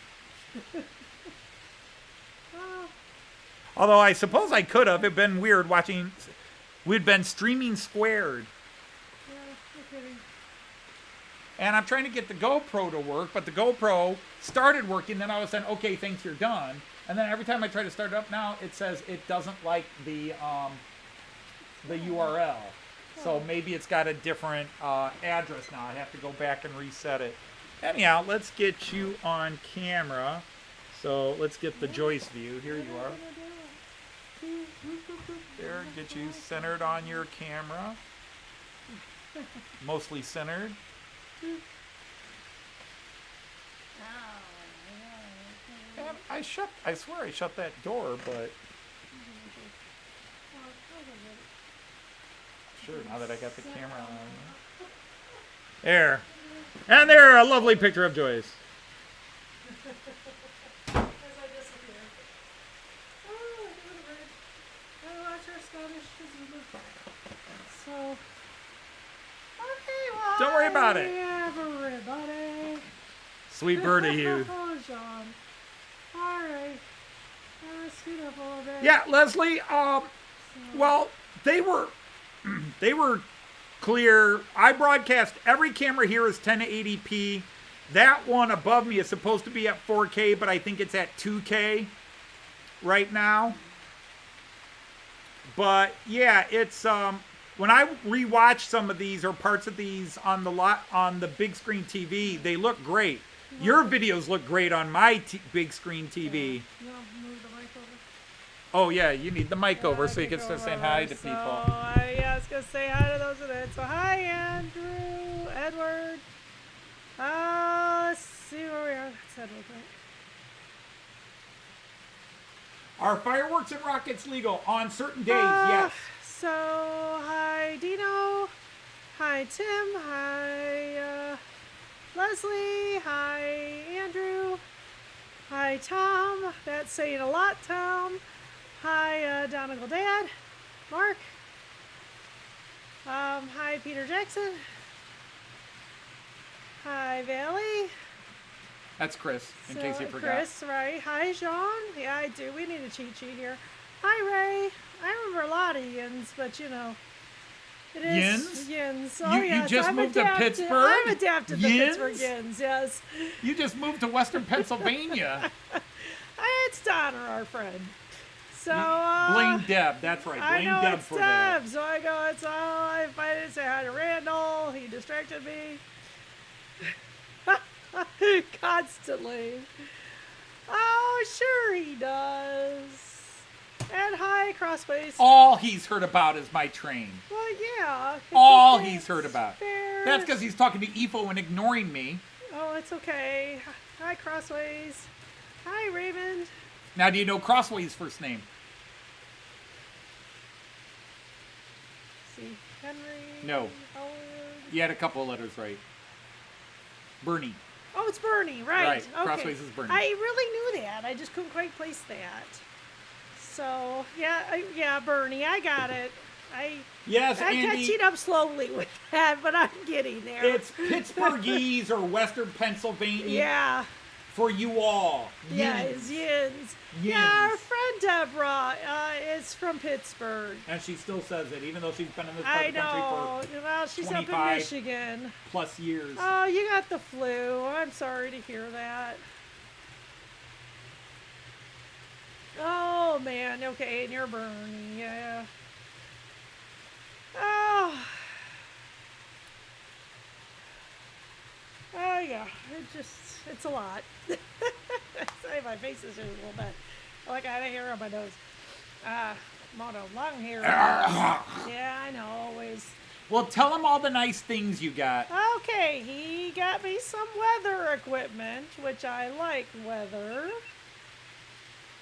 Although I suppose I could have. It'd been weird watching. We'd been streaming squared. Yeah, no kidding. And I'm trying to get the GoPro to work, but the GoPro started working. Then I was saying, okay, thanks, you're done. And then every time I try to start it up now, it says it doesn't like the URL. So maybe it's got a different address now. I have to go back and reset it. Anyhow, let's get you on camera. So let's get the Joyce view. Here you are. There, get you centered on your camera. Mostly centered. And I swear I shut that door, but Sure, now that I got the camera on. There. And there, a lovely picture of Joyce. As I disappear. Oh, I watch our Scottish Zulu. So, okay, well, Don't worry about it. everybody. Sweet bird of you. Oh, John. All right. Scoot up a little bit. Yeah, Leslie, well, they were clear. I broadcast, every camera here is 1080p. That one above me is supposed to be at 4K, but I think it's at 2K right now. But yeah, it's when I rewatch some of these or parts of these on the big screen TV, they look great. Your videos look great on my big screen TV. You want to move the mic over? Oh yeah, you need the mic over so you can go start saying over. hi to So, people. I was going to say hi to those in it. So, hi, Andrew, Edward. Let's see where we are. That's Edward, right? Are fireworks and rockets legal on certain days? Yes. So, hi, Dino. Hi, Tim. Hi, Leslie. Hi, Andrew. Hi, Tom. That's saying a lot, Tom. Hi, Donegal Dad. Mark. Hi, Peter Jackson. Hi, Valley. That's Chris, in case you forgot. Chris, right. Hi, Sean. Yeah, I do. We need a cheat sheet here. Hi, Ray. I remember a lot of yins, but you know. It is Yins. Oh, You yes. just I'm moved to adapted. Pittsburgh? I'm adapted to Yins? Pittsburgh Yins, yes. You just moved to Western Pennsylvania. It's Donner, our friend. So, Blame Deb. That's right. I Blame know Deb it's for that. Deb, so I go, it's all, if I didn't say hi to Randall, he distracted me. Constantly. Oh, sure he does. And hi, Crossways. All he's heard about is my train. Well, yeah. it's All okay, he's heard it's about. fair. That's because he's talking to Efo and ignoring me. Oh, it's okay. Hi, Crossways. Hi, Raymond. Now, do you know Crossway's first name? See, Henry. No. Howard. You had a couple of letters right. Bernie. Oh, it's Bernie, right. Right, Okay. Crossways is Bernie. I really knew that. I just couldn't quite place that. So, yeah, Bernie, I got it. Yes, I'm Andy. catching up slowly with that, but I'm getting there. It's Pittsburghese or Western Pennsylvania Yeah. for you all. Yeah, Yins. it's Yins. Yins. Yeah, our friend Deborah is from Pittsburgh. And she still says it, even though she's been in this part I of the country know. for Well, she's up in 25 Michigan. plus years. Oh, you got the flu. I'm sorry to hear that. Oh, man. Okay, and you're burning. Yeah. Oh. Oh, yeah. It's a lot. Sorry, my face is just a little bit. Like I had hair on my nose. Mono, long hair. Yeah, I know, always. Well, tell him all the nice things you got. Okay, he got me some weather equipment, which I like weather.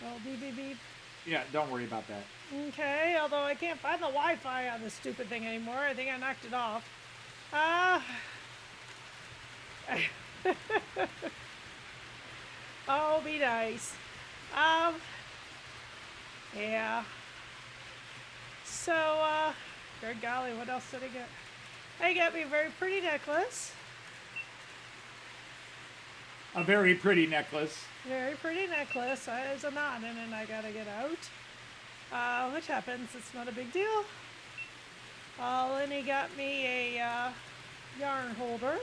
Oh, beep, beep, beep. Yeah, don't worry about that. Okay, although I can't find the Wi-Fi on this stupid thing anymore. I think I knocked it off. Oh, be nice. Yeah. So, good golly, what else did I get? I got me a very pretty necklace. A very pretty necklace. Very pretty necklace. There's a knot in it and I gotta get out. Which happens, it's not a big deal. Then he got me a yarn holder,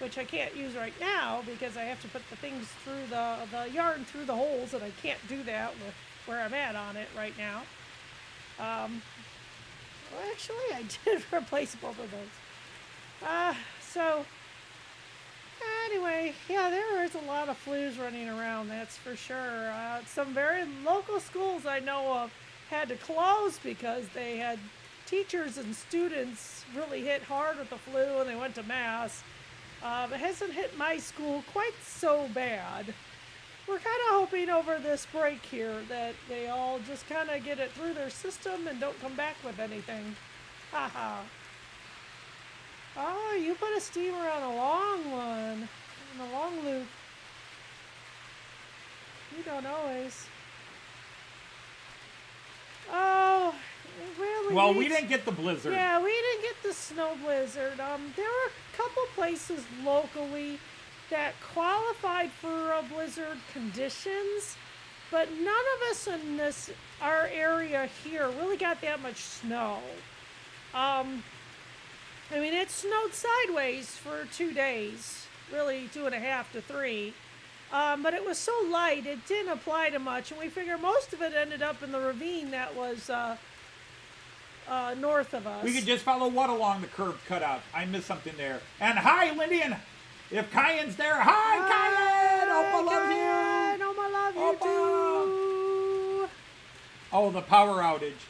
which I can't use right now because I have to put the things through the yarn through the holes, and I can't do that with where I'm at on it right now. Well, actually, I did replace both of those. So, anyway, yeah, there is a lot of flus running around, that's for sure. Some very local schools I know of had to close because they had teachers and students really hit hard with the flu and they went to mass. It hasn't hit my school quite so bad. We're kind of hoping over this break here that they all just kind of get it through their system and don't come back with anything. Oh, you put a steamer on a long one. On a long loop. You don't always. Oh, really? Well, we didn't get the blizzard. Yeah, we didn't get the snow blizzard. There were a couple places locally that qualified for blizzard conditions, but none of us in our area here really got that much snow. I mean, it snowed sideways for 2 days, really 2.5 to 3. But it was so light, it didn't apply to much, and we figure most of it ended up in the ravine that was north of us. We could just follow what along the curb cutout. I missed something there. And hi, Lindy, and if Cayenne's there, hi, Cayenne! Opa loves you! Opa love you too! Oh, the power outage.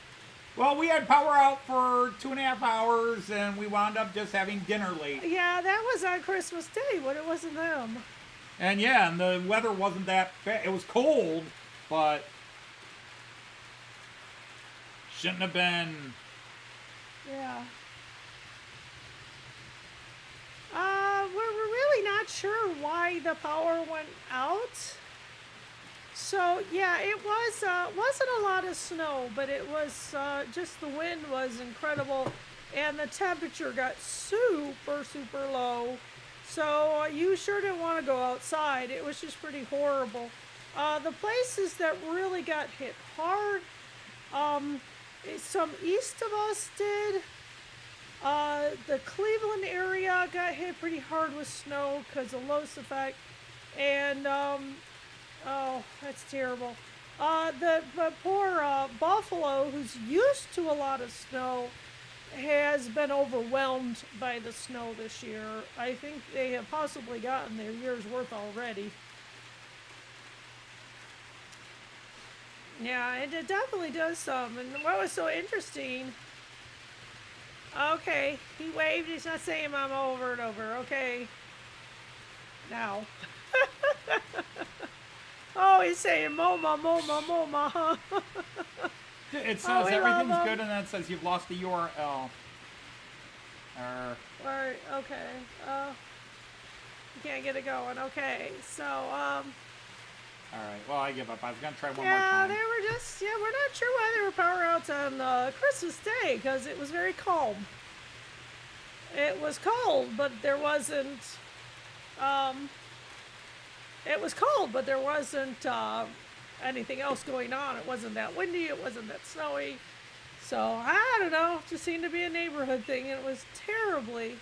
Well, we had power out for 2.5 hours, and we wound up just having dinner late. Yeah, that was on Christmas Day, but it wasn't them. And yeah, and the weather wasn't that bad. It was cold, but shouldn't have been. Yeah. We're really not sure why the power went out. So yeah, it was wasn't a lot of snow, but it was just the wind was incredible, and the temperature got super low. So you sure didn't want to go outside. It was just pretty horrible. The places that really got hit hard, some east of us did. The Cleveland area got hit pretty hard with snow because of Los effect, and oh, that's terrible. The poor Buffalo, who's used to a lot of snow, has been overwhelmed by the snow this year. I think they have possibly gotten their year's worth already. Yeah, it definitely does some. And what was so interesting... Okay, he waved. He's not saying I'm over and over. Okay. Now. Oh, he's saying MoMA, MoMA, MoMA. It says everything's good, and then it says you've lost the URL. Right, okay. You can't get it going. Okay, so, Alright, well, I give up. I was going to try one more yeah, time. they were just, we're not sure why there were power outs on Christmas Day, because it was very calm. It was cold, but there wasn't, it was cold, but there wasn't anything else going on. It wasn't that windy, it wasn't that snowy. So, I don't know, it just seemed to be a neighborhood thing, and it was terribly...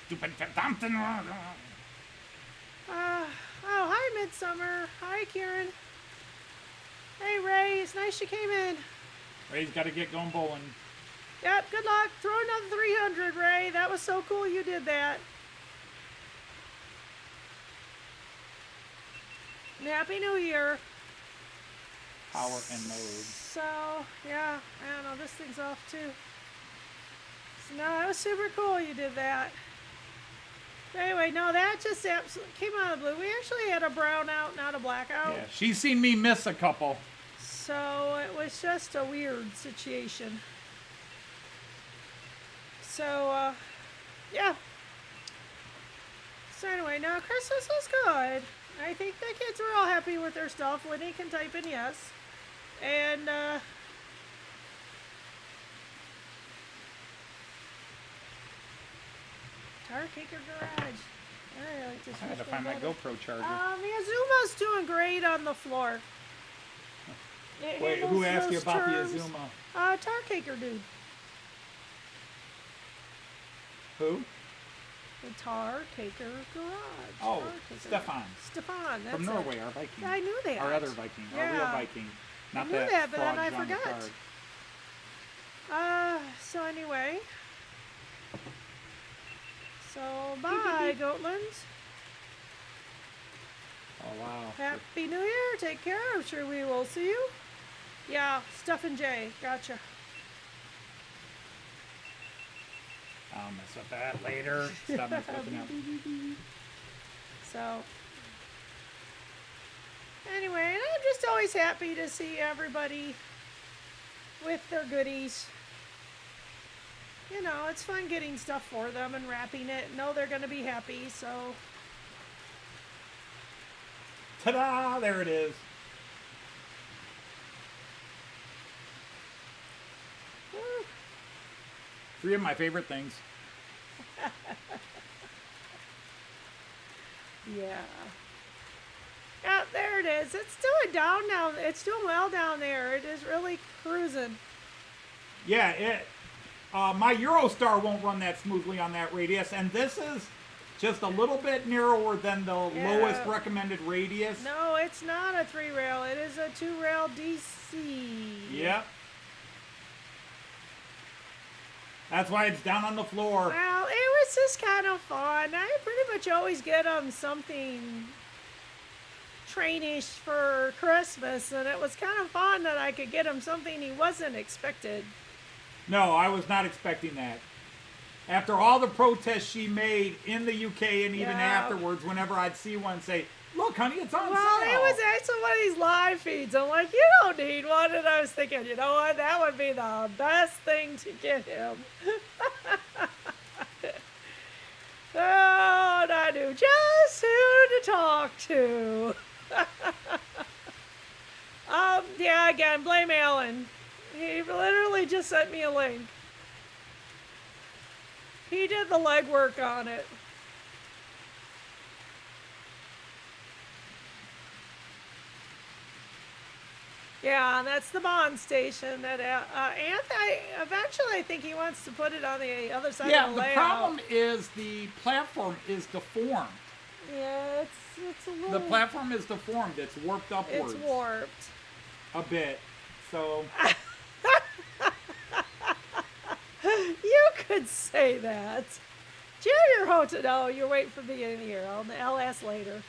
Stupid Thompson. Oh, hi, Midsummer. Hi, Kieran. Hey, Ray, it's nice you came in. Ray's got to get going bowling. Yep, good luck. Throw another 300, Ray. That was so cool you did that. Happy New Year. Power and mode. So, yeah, I don't know, this thing's off too. So, no, that was super cool you did that. But anyway, no, that just absolutely came out of the blue. We actually had a brownout, not a blackout. Yeah, she's seen me miss a couple. So it was just a weird situation. So, yeah. So anyway, now Christmas was good. I think the kids were all happy with their stuff. Winnie can type in yes. And, Tarkaker Garage. I like this. I had to find my GoPro charger. The Azuma's doing great on the floor. Wait, who asked you about the Azuma? Tarkaker dude. Who? The Tarkaker Garage. Oh, Tarkaker. Stefan. Stefan, that's From it. Norway, our Viking. Yeah, I knew that. Our other Viking, our real Yeah. Viking. Not I knew that, but then fraud I on the forgot. card. So anyway. So, bye, Goatlands. Oh, wow. Happy New Year. Take care. I'm sure we will see you. Yeah, Stuff and Jay. Gotcha. I'll mess with that later. Stop messing with it now. So, anyway, and I'm just always happy to see everybody with their goodies. You know, it's fun getting stuff for them and wrapping it. Know they're going to be happy, so. Ta-da! There it is. Woo. 3 of my favorite things. Yeah. Yeah, there it is. It's doing down now. It's doing well down there. It is really cruising. Yeah, my Eurostar won't run that smoothly on that radius, and this is just a little bit narrower than the lowest recommended radius. No, it's not a 3-rail. It is a 2-rail DC. Yep. That's why it's down on the floor. Well, it was just kind of fun. I pretty much always get him something trainish for Christmas, and it was kind of fun that I could get him something he wasn't expected. No, I was not expecting that. After all the protests she made in the UK and even afterwards, whenever I'd see one, say, "Look, honey, it's on sale." Well, it was actually one of these live feeds. I'm like, you don't need one. And I was thinking, you know what? That would be the best thing to get him. Oh, and I knew just who to talk to. Yeah, again, blame Alan. He literally just sent me a link. He did the legwork on it. Yeah, and that's the Bond station that eventually I think he wants to put it on the other side of the layout. Yeah, the problem is the platform is deformed. Yeah, it's a little... The platform is deformed. It's warped upwards. It's warped. A bit. So... You could say that. Junior Hotel. No, you're waiting for me in here. I'll ask later.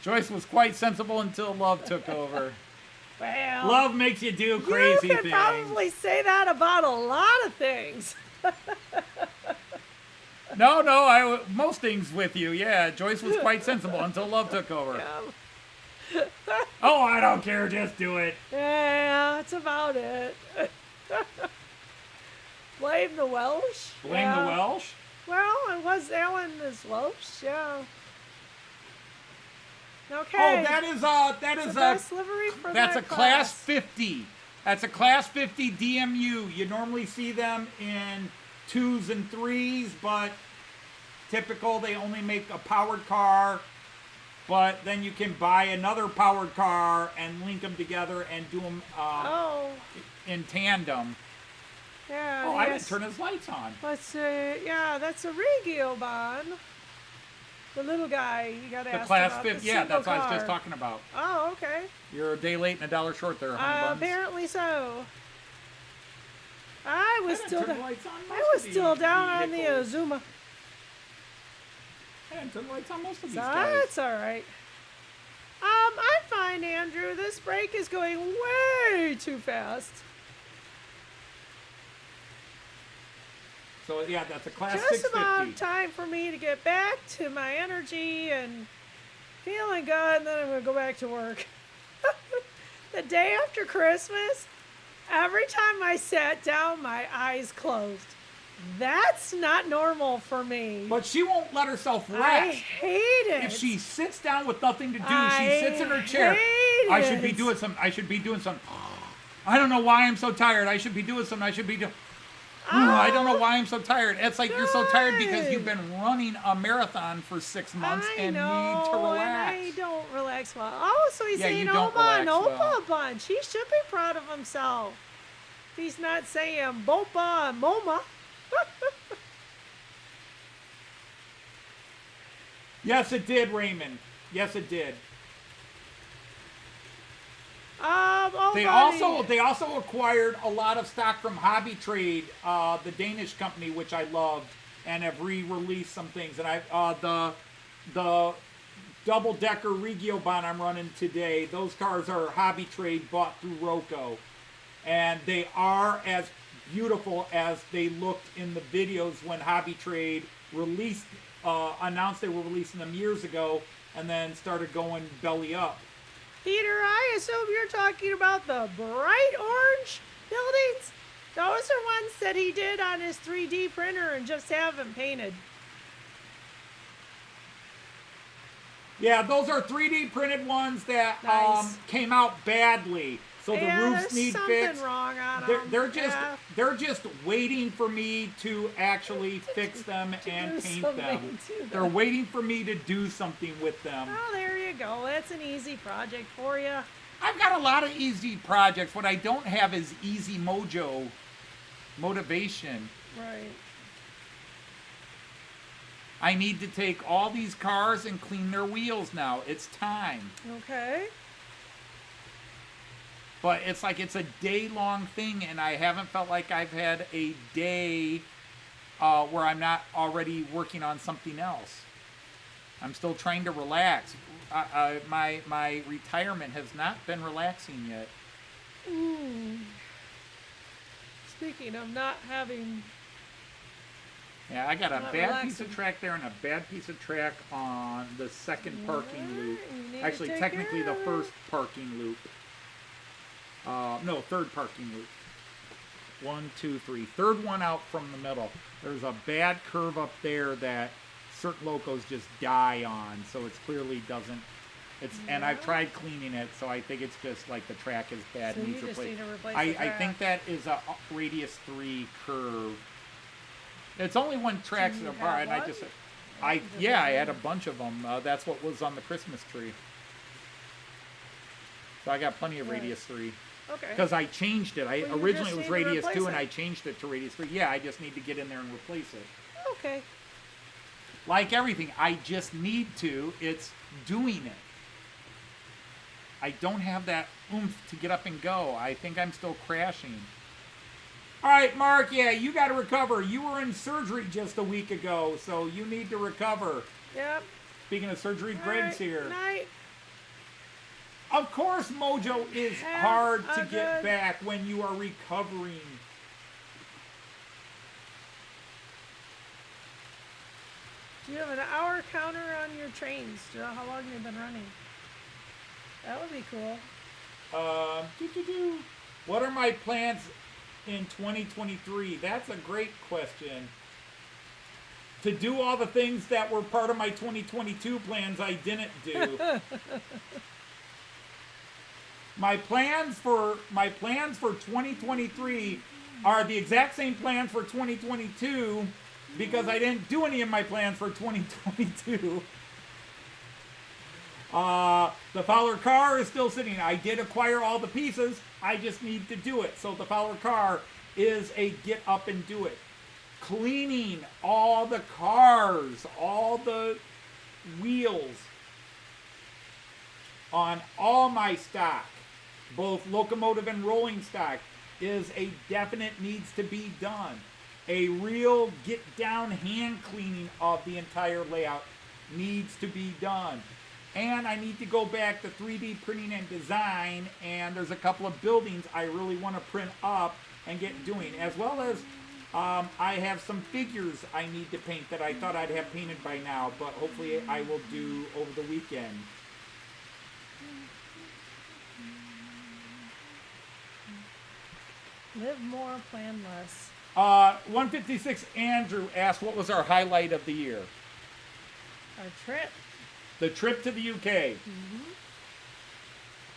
Joyce was quite sensible until love took over. Well, Love makes you do crazy things. You could probably say that about a lot of things. No, most things with you. Yeah, Joyce was quite sensible until love took over. Yeah. Oh, I don't care. Just do it. Yeah, that's about it. Blame the Welsh. Blame the Welsh? Well, it was Alan is Welsh, yeah. Okay. Oh, that is best livery for that's that a class 50. That's a class 50 DMU. You normally see them in 2s and 3s, but typical they only make a powered car. But then you can buy another powered car and link them together and do them in tandem. Yeah. Oh, I didn't turn his lights on. Let's see. Yeah, that's a Regio Bond. The little guy you got to ask class about. 50. Yeah, that's what I was just talking about. Oh, okay. You're a day late and $1 short there, honey buns. Apparently so. I was still down on the Azuma. I didn't turn the lights on most of these So guys. that's all right. I'm fine, Andrew. This break is going way too fast. So yeah, that's a class Just 650. about time for me to get back to my energy and feeling good, and then I'm going to go back to work. The day after Christmas, every time I sat down, my eyes closed. That's not normal for me. But she won't let herself rest. I hate it. If she sits down with nothing to do, she sits in her chair. I should be doing some. I don't know why I'm so tired. I should be doing something. I don't know why I'm so tired. It's like you're so tired because you've been running a marathon for 6 months and need to relax. And I don't relax well. Oh, so he's saying Opa and Opa a bunch. He should be proud of himself. He's not saying Bopa and Moma. Yes, it did, Raymond. Yes, it did. They also acquired a lot of stock from Hobby Trade, the Danish company, which I loved, and have re-released some things. And the double-decker Regio Bond I'm running today, those cars are Hobby Trade bought through Roco, and they are as beautiful as they looked in the videos when Hobby Trade released, announced they were releasing them years ago, and then started going belly up. Peter, I assume you're talking about the bright orange buildings? Those are ones that he did on his 3D printer and just haven't painted. Yeah, those are 3D printed ones that Nice. came out badly. So the roofs need something fixed. Wrong on They're them. just Yeah. they're just waiting for me to actually fix them and do paint something them. to them. They're waiting for me to do something with them. Oh, there you go. That's an easy project for you. I've got a lot of easy projects. What I don't have is easy motivation. Right. I need to take all these cars and clean their wheels now. It's time. Okay. But it's like it's a day-long thing, and I haven't felt like I've had a day where I'm not already working on something else. I'm still trying to relax. My retirement has not been relaxing yet. Speaking of not having... Yeah, I got a Not bad piece relaxing. of track there and a bad piece of track on the second parking loop. You need to Actually, take technically care the of first parking loop. No, third parking loop. 1, 2, 3. Third one out from the middle. There's a bad curve up there that certain locos just die on, so it clearly doesn't. And I've tried cleaning it, so I think it's just like the track is bad. So and you needs just replaced. need to replace I the track. think that is a radius 3 curve. It's only one track's Do you apart, have and I one? just, I had a bunch of them. That's what was on the Christmas tree. So I got plenty of Right. radius 3. Okay. Because I changed it. Well, you Originally just it was need to radius replace 2, and it. I changed it to radius 3. Yeah, I just need to get in there and replace it. Okay. Like everything, I just need to. It's doing it. I don't have that oomph to get up and go. I think I'm still crashing. All right, Mark, yeah, you got to recover. You were in surgery just a week ago, so you need to recover. Yep. Speaking of surgery, All Greg's right. here. Night. Of course, Mojo is Have hard to a get good- back when you are recovering. Do you have an hour counter on your trains? Do you know how long they've been running? That would be cool. What are my plans in 2023? That's a great question. To do all the things that were part of my 2022 plans I didn't do. My plans for 2023 are the exact same plans for 2022 because I didn't do any of my plans for 2022. The Fowler car is still sitting. I did acquire all the pieces. I just need to do it. So the Fowler car is a get up and do it. Cleaning all the cars, all the wheels on all my stock, both locomotive and rolling stock, is a definite needs to be done. A real get down hand cleaning of the entire layout needs to be done. And I need to go back to 3D printing and design, and there's a couple of buildings I really want to print up and get doing, as well as I have some figures I need to paint that I thought I'd have painted by now, but hopefully I will do over the weekend. Live more, plan less. 156 Andrew asked, what was our highlight of the year? Our trip. The trip to the UK.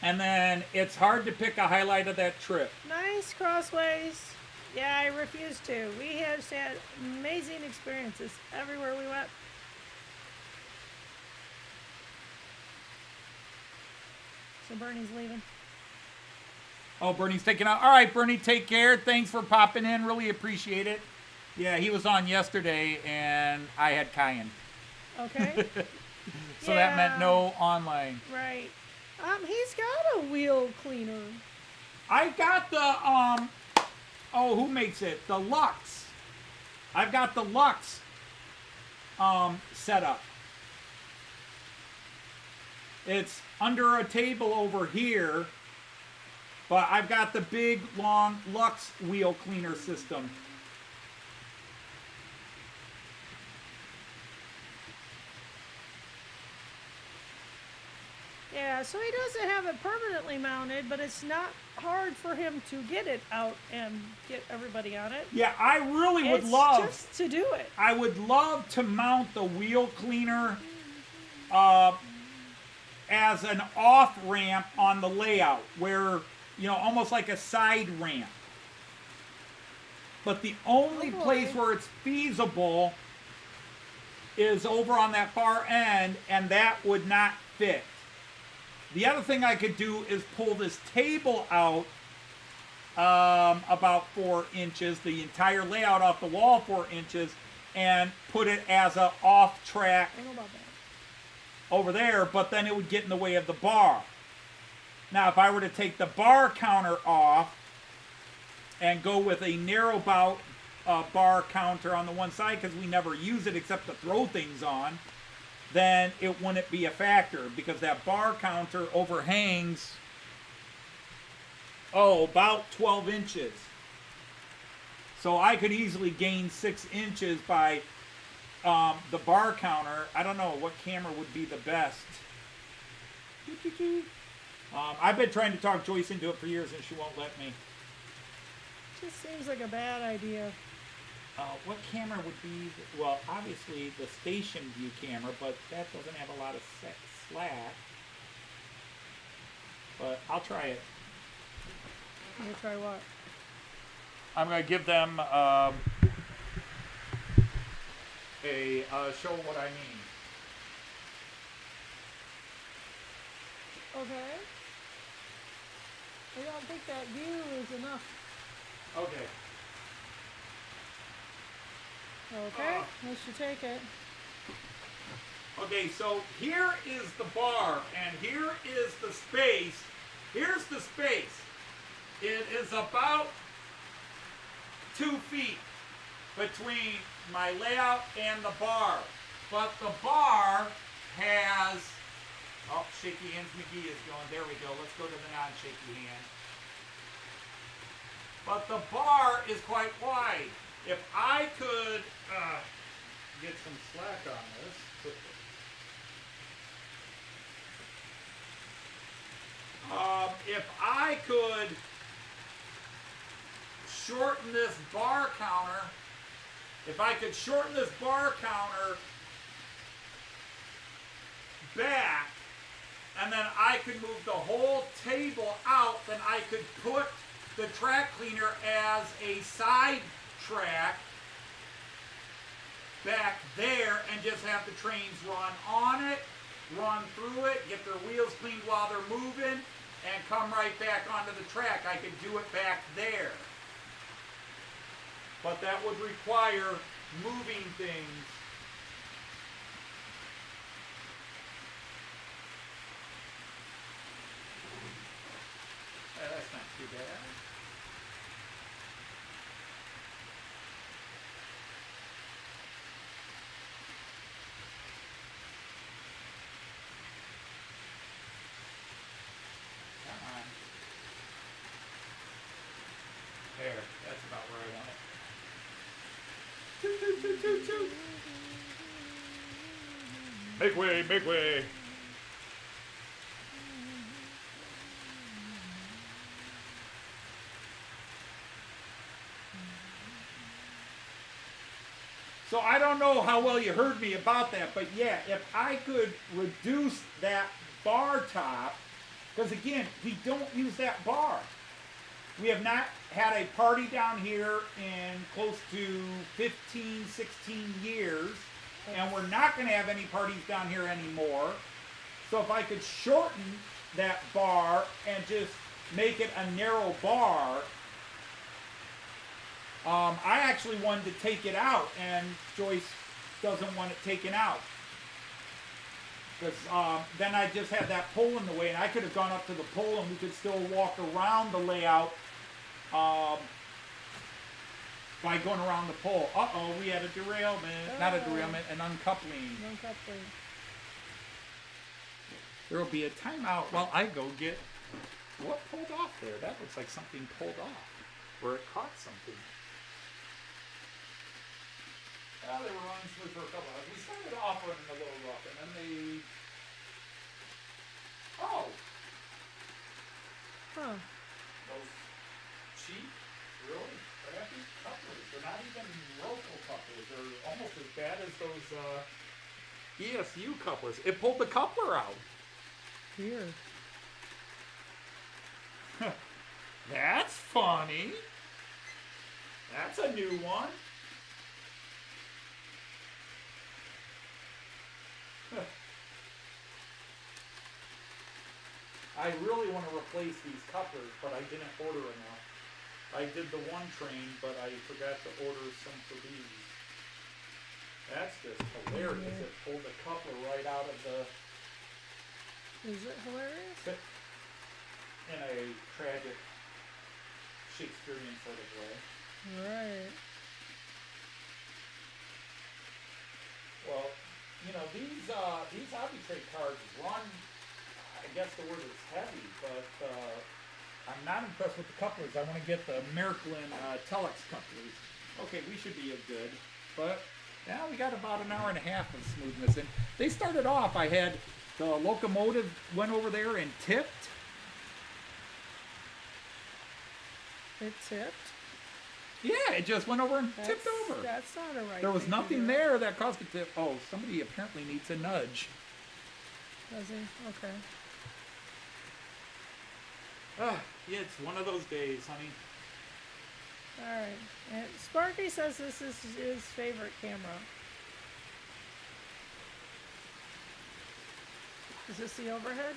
And then it's hard to pick a highlight of that trip. Nice crossways. Yeah, I refuse to. We have had amazing experiences everywhere we went. So Bernie's leaving. Oh, Bernie's taking out. All right, Bernie, take care. Thanks for popping in. Really appreciate it. Yeah, he was on yesterday, and I had Cayenne. Okay. So that meant no online. Right. He's got a wheel cleaner. I got the, who makes it? The Lux. I've got the Lux set up. It's under a table over here. But I've got the big, long Lux wheel cleaner system. Yeah, so he doesn't have it permanently mounted, but it's not hard for him to get it out and get everybody on it. Yeah, I really would It's love... just to do it. I would love to mount the wheel cleaner as an off ramp on the layout where, you know, almost like a side ramp. But the only place where it's feasible is over on that far end, and that would not fit. The other thing I could do is pull this table out about 4 inches, the entire layout off the wall 4 inches, and put it as a off track over there, but then it would get in the way of the bar. Now, if I were to take the bar counter off and go with a narrow bout bar counter on the one side, because we never use it except to throw things on, then it wouldn't be a factor, because that bar counter overhangs, about 12 inches. So I could easily gain 6 inches by the bar counter. I don't know what camera would be the best. I've been trying to talk Joyce into it for years and she won't let me. Just seems like a bad idea. What camera would be, well, obviously the station view camera, but that doesn't have a lot of slack. But I'll try it. You gonna try what? I'm going to give them a show what I mean. Okay. I don't think that view is enough. Okay. Okay, let's you take it. Okay, so here is the bar, and here is the space. Here's the space. It is about 2 feet between my layout and the bar. But the bar has... Oh, Shaky Hands McGee is going. There we go. Let's go to the non-shaky hand. But the bar is quite wide. If I could get some slack on this. If I could shorten this bar counter, back, and then I could move the whole table out, then I could put the track cleaner as a side track back there and just have the trains run on it, run through it, get their wheels cleaned while they're moving, and come right back onto the track. I could do it back there. But that would require moving things. That's not too bad. There, that's about where I want it. Choo, choo, choo, choo, choo. Make way, make way. So I don't know how well you heard me about that, but yeah, if I could reduce that bar top, because again, we don't use that bar. We have not had a party down here in close to 15, 16 years, and we're not going to have any parties down here anymore. So if I could shorten that bar and just make it a narrow bar, I actually wanted to take it out, and Joyce doesn't want it taken out. Because then I just had that pole in the way, and I could have gone up to the pole and we could still walk around the layout by going around the pole. Uh-oh, we had a derailment. Not a derailment, an uncoupling. Uncoupling. There will be a timeout while I go get What pulled off there? That looks like something pulled off. Or it caught something. Well, they were running smooth for a couple hours. We started off running a little rough, and then they... Oh! Huh. Those cheap, really crappy couplers. They're not even local couplers. They're almost as bad as those ESU couplers. It pulled the coupler out. Weird. That's funny. That's a new one. I really want to replace these couplers, but I didn't order enough. I did the one train, but I forgot to order some for these. That's just hilarious. Yeah. It pulled the coupler right out of the... Is it hilarious? In a tragic Shakespearean sort of way. Right. Well, you know, these arbitrate cards run, I guess the word is heavy, but I'm not impressed with the couplers. I want to get the Miraklin Telex couplers. Okay, we should be good, but yeah, we got about an hour and a half of smoothness. And they started off, I had the locomotive went over there and tipped. It tipped. Yeah, it just went over and tipped over. That's not a right. There was thing to nothing do. there that caused it to. Oh, somebody apparently needs a nudge. Does he? Okay. Yeah, it's one of those days, honey. All right. And Sparky says this is his favorite camera. Is this the overhead?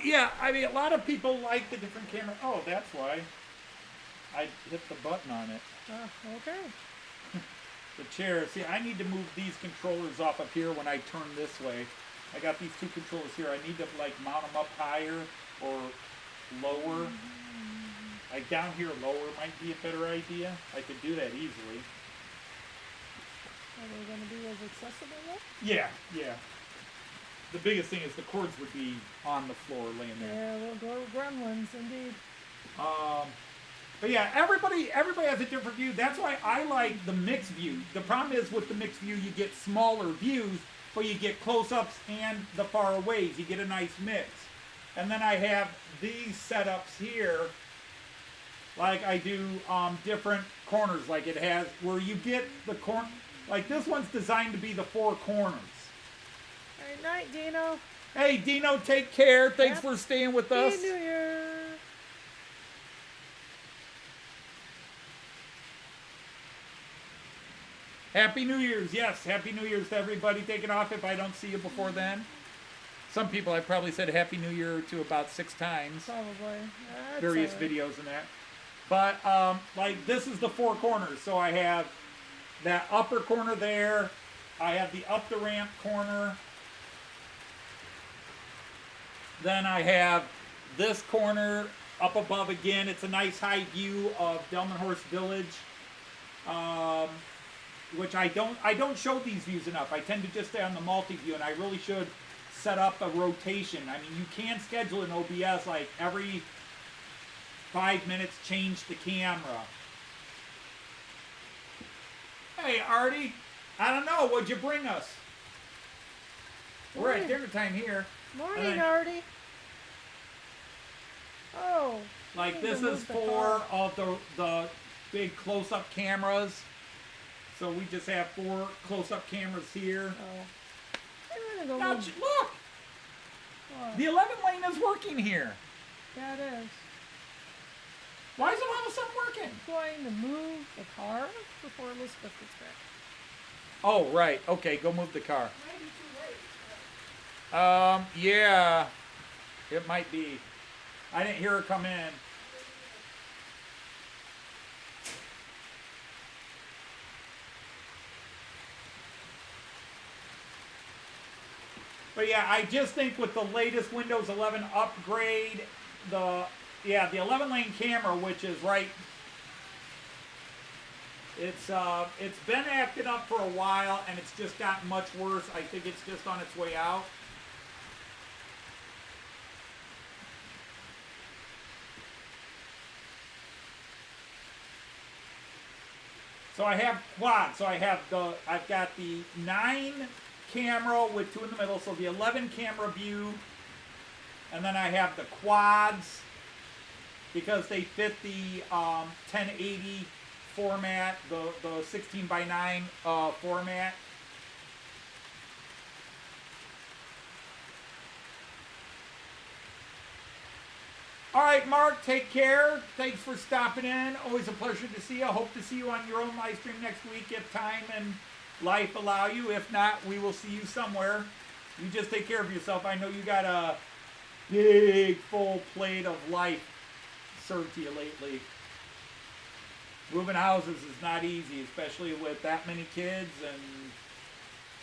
Yeah, I mean, a lot of people like the different camera. Oh, that's why I hit the button on it. Okay. The chair. See, I need to move these controllers off up here when I turn this way. I got these two controllers here. I need to, like, mount them up higher or lower. Like, down here, lower might be a better idea. I could do that easily. Are they going to be as accessible though? Yeah, yeah. The biggest thing is the cords would be on the floor laying there. Yeah, we'll go gremlins indeed. But yeah, everybody has a different view. That's why I like the mixed view. The problem is with the mixed view, you get smaller views, but you get close-ups and the far aways. You get a nice mix. And then I have these setups here, like I do different corners. Like it has where you get the corner. Like this one's designed to be the four corners. All right, night, Dino. Hey, Dino, take care. Thanks for staying with us. Happy New Year. Happy New Year's. Yes, Happy New Year's to everybody taking off if I don't see you before then. Some people I probably said Happy New Year to about 6 times. Probably. That's Various all right. videos and that. But, like, this is the four corners. So I have that upper corner there. I have the up the ramp corner. Then I have this corner up above again. It's a nice high view of Delmenhorst Village. Which I don't show these views enough. I tend to just stay on the multi-view, and I really should set up a rotation. I mean, you can schedule an OBS, like every 5 minutes, change the camera. Hey, Artie. I don't know. What'd you bring us? We're at dinner time here. Morning, Artie. Oh. Like, I need to this is move the four car. of the big close-up cameras. So we just have 4 close-up cameras here. Oh. I'm gonna go Now, move. look! What? The 11 lane is working here. Yeah, it is. Why is it all of a sudden working? Going to move the car before Elizabeth gets back. Oh, right. Okay, go move the car. Might be too late. Yeah. It might be. I didn't hear her come in. But yeah, I just think with the latest Windows 11 upgrade, the 11 lane camera, which is right, it's been acting up for a while, and it's just gotten much worse. I think it's just on its way out. So I have quad. So I've got the 9 camera with 2 in the middle, so the 11 camera view, and then I have the quads because they fit the 1080 format, the 16 by 9 format. All right, Mark, take care. Thanks for stopping in. Always a pleasure to see you. I hope to see you on your own live stream next week if time and life allow you. If not, we will see you somewhere. You just take care of yourself. I know you got a big, full plate of life served to you lately. Moving houses is not easy, especially with that many kids and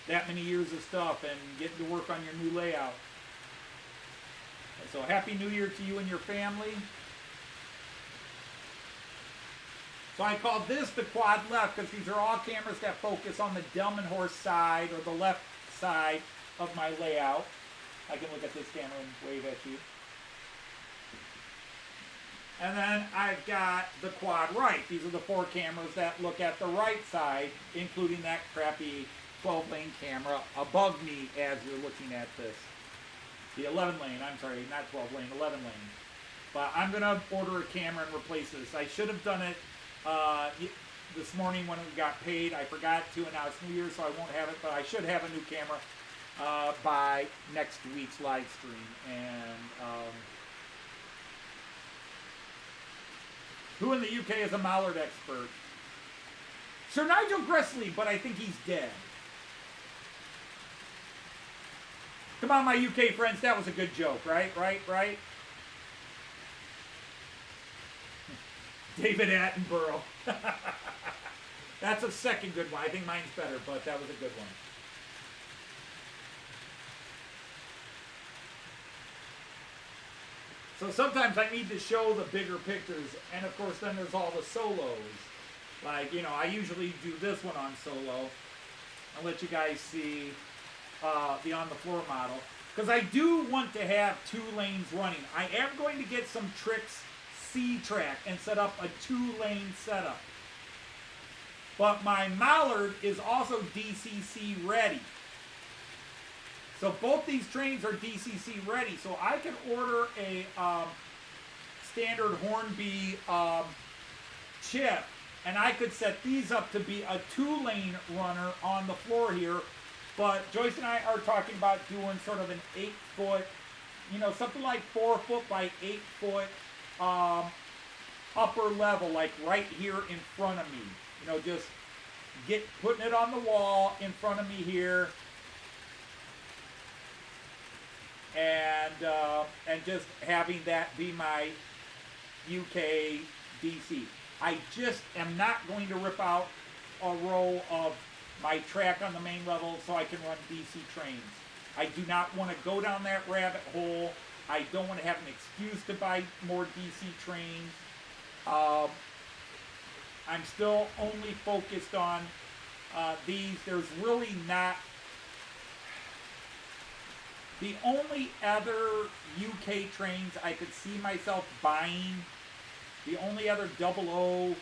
that many years of stuff and getting to work on your new layout. So Happy New Year to you and your family. So I call this the quad left because these are all cameras that focus on the Delmenhorst side or the left side of my layout. I can look at this camera and wave at you. And then I've got the quad right. These are the 4 cameras that look at the right side, including that crappy 12-lane camera above me as you're looking at this. The 11 lane, I'm sorry, not 12 lane, 11 lane. But I'm going to order a camera and replace this. I should have done it this morning when we got paid. I forgot to, and now it's New Year's, so I won't have it. But I should have a new camera by next week's live stream. And who in the UK is a Mallard expert? Sir Nigel Gressley, but I think he's dead. Come on, my UK friends, that was a good joke, right? David Attenborough. That's a second good one. I think mine's better, but that was a good one. So sometimes I need to show the bigger pictures, and of course then there's all the solos. Like, you know, I usually do this one on solo. I'll let you guys see the on-the-floor model, because I do want to have 2 lanes running. I am going to get some Tricks C-Track and set up a 2-lane setup. But my Mallard is also DCC ready. So both these trains are DCC ready. So I can order a standard Hornby chip, and I could set these up to be a 2-lane runner on the floor here. But Joyce and I are talking about doing sort of an 8-foot, you know, something like 4 foot by 8 foot upper level, like right here in front of me. You know, just putting it on the wall in front of me here, and just having that be my UK DC. I just am not going to rip out a row of my track on the main level so I can run DC trains. I do not want to go down that rabbit hole. I don't want to have an excuse to buy more DC trains. I'm still only focused on these. There's really not... The only other UK trains I could see myself buying, the only other 00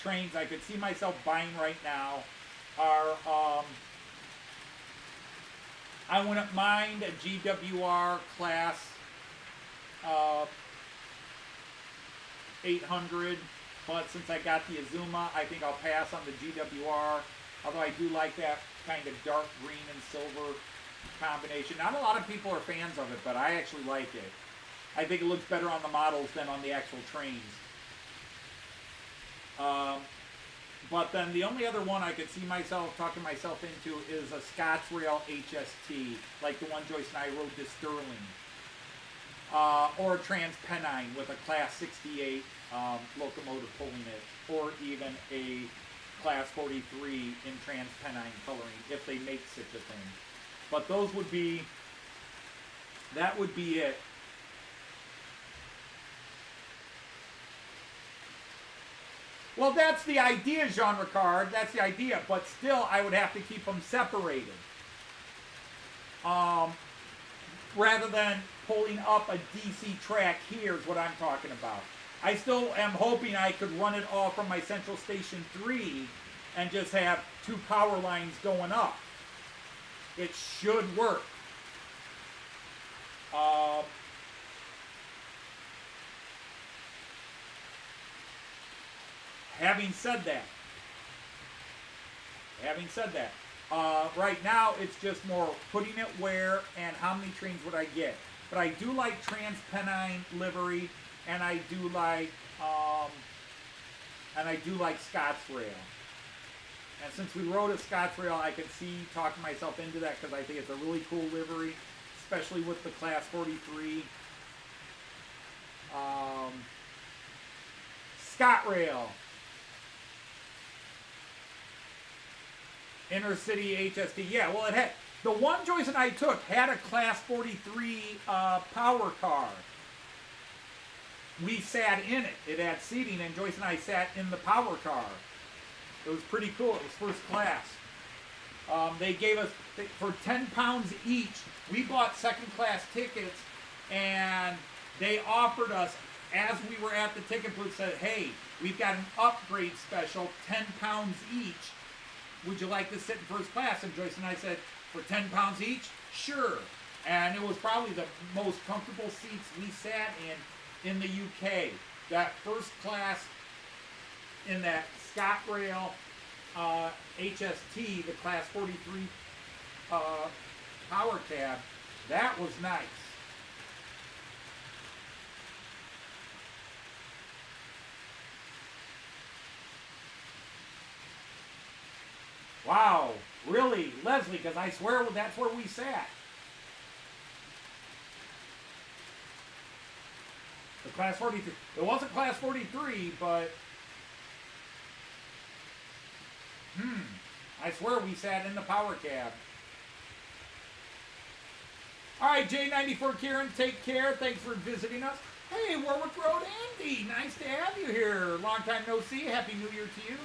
trains I could see myself buying right now are, I wouldn't mind a GWR class 800, but since I got the Azuma, I think I'll pass on the GWR, although I do like that kind of dark green and silver combination. Not a lot of people are fans of it, but I actually like it. I think it looks better on the models than on the actual trains. But then the only other one I could see myself talking myself into is a Scotsrail HST, like the one Joyce and I rode to Stirling. Or a Transpennine with a Class 68 locomotive pulling it, or even a Class 43 in Transpennine coloring, if they make such a thing. But those would be, that would be it. Well, that's the idea, Jean Ricard. That's the idea. But still, I would have to keep them separated. Rather than pulling up a DC track here is what I'm talking about. I still am hoping I could run it all from my Central Station 3 and just have 2 power lines going up. It should work. Having said that, right now it's just more putting it where and how many trains would I get. But I do like TransPennine livery, and I do like ScottsRail. And since we rode a ScottsRail, I can talk myself into that because I think it's a really cool livery, especially with the Class 43. ScotRail. Intercity HST. Yeah, well, it had, the one Joyce and I took had a Class 43 power car. We sat in it. It had seating, and Joyce and I sat in the power car. It was pretty cool. It was first class. They gave us, for 10 pounds each, we bought second class tickets, and they offered us, as we were at the ticket booth, said, hey, we've got an upgrade special, 10 pounds each. Would you like to sit in first class? And Joyce and I said, for 10 pounds each? Sure. And it was probably the most comfortable seats we sat in the UK. That first class in that ScotRail HST, the Class 43 power cab, that was nice. Wow, really, Leslie, because I swear that's where we sat. The Class 43. It wasn't Class 43, but I swear we sat in the power cab. All right, J94 Karen, take care. Thanks for visiting us. Hey, Warwick Road Andy, nice to have you here. Long time no see. Happy New Year to you.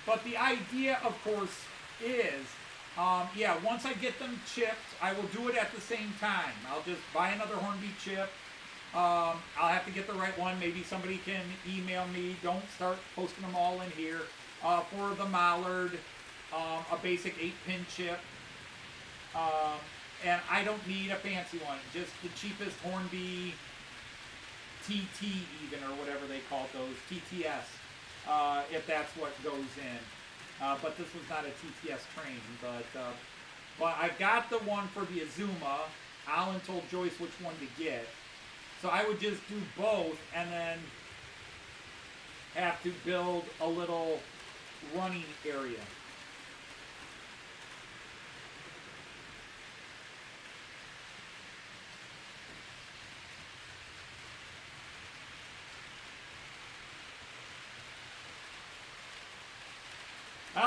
But the idea, of course, is, yeah, once I get them chipped, I will do it at the same time. I'll just buy another Hornby chip. I'll have to get the right one. Maybe somebody can email me. Don't start posting them all in here. For the Mallard, a basic 8-pin chip. And I don't need a fancy one. Just the cheapest Hornby TT even, or whatever they call those, TTS, if that's what goes in. But this was not a TTS train, but I've got the one for the Azuma. Alan told Joyce which one to get. So I would just do both and then have to build a little running area.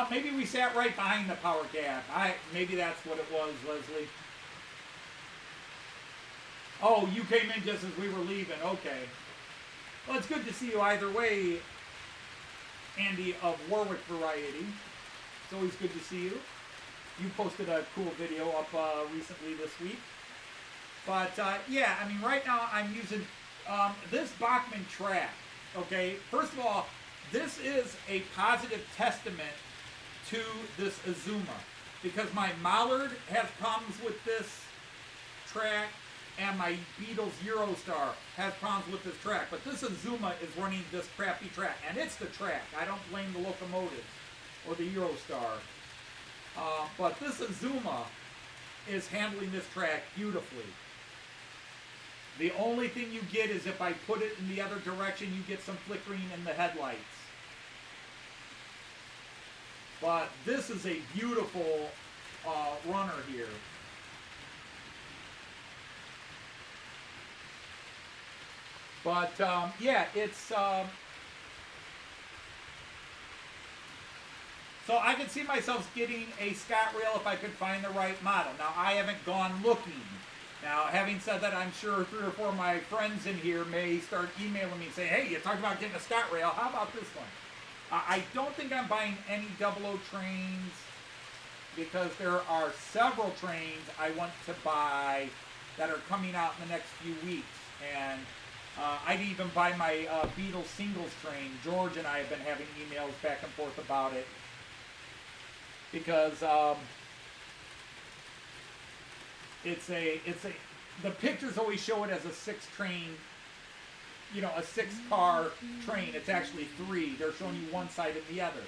Maybe we sat right behind the power cab. Maybe that's what it was, Leslie. Oh, you came in just as we were leaving. Okay. Well, it's good to see you either way, Andy of Warwick Variety. It's always good to see you. You posted a cool video up recently this week. But, yeah, I mean, right now I'm using this Bachmann track. Okay, first of all, this is a positive testament to this Azuma, because my Mallard has problems with this track and my Beetle's Eurostar has problems with this track, but this Azuma is running this crappy track, and it's the track. I don't blame the locomotives or the Eurostar, but this Azuma is handling this track beautifully. The only thing you get is if I put it in the other direction, you get some flickering in the headlights. But this is a beautiful runner here. But yeah, it's so I could see myself getting a ScotRail if I could find the right model. Now I haven't gone looking. Now, having said that, I'm sure 3 or 4 of my friends in here may start emailing me and say, hey, you talked about getting a ScotRail. How about this one? I don't think I'm buying any 00 trains. because there are several trains I want to buy that are coming out in the next few weeks. And I'd even buy my Beetle singles train. George and I have been having emails back and forth about it. Because the pictures always show it as a 6-train, a 6-car train. It's actually 3. They're showing you one side and the other.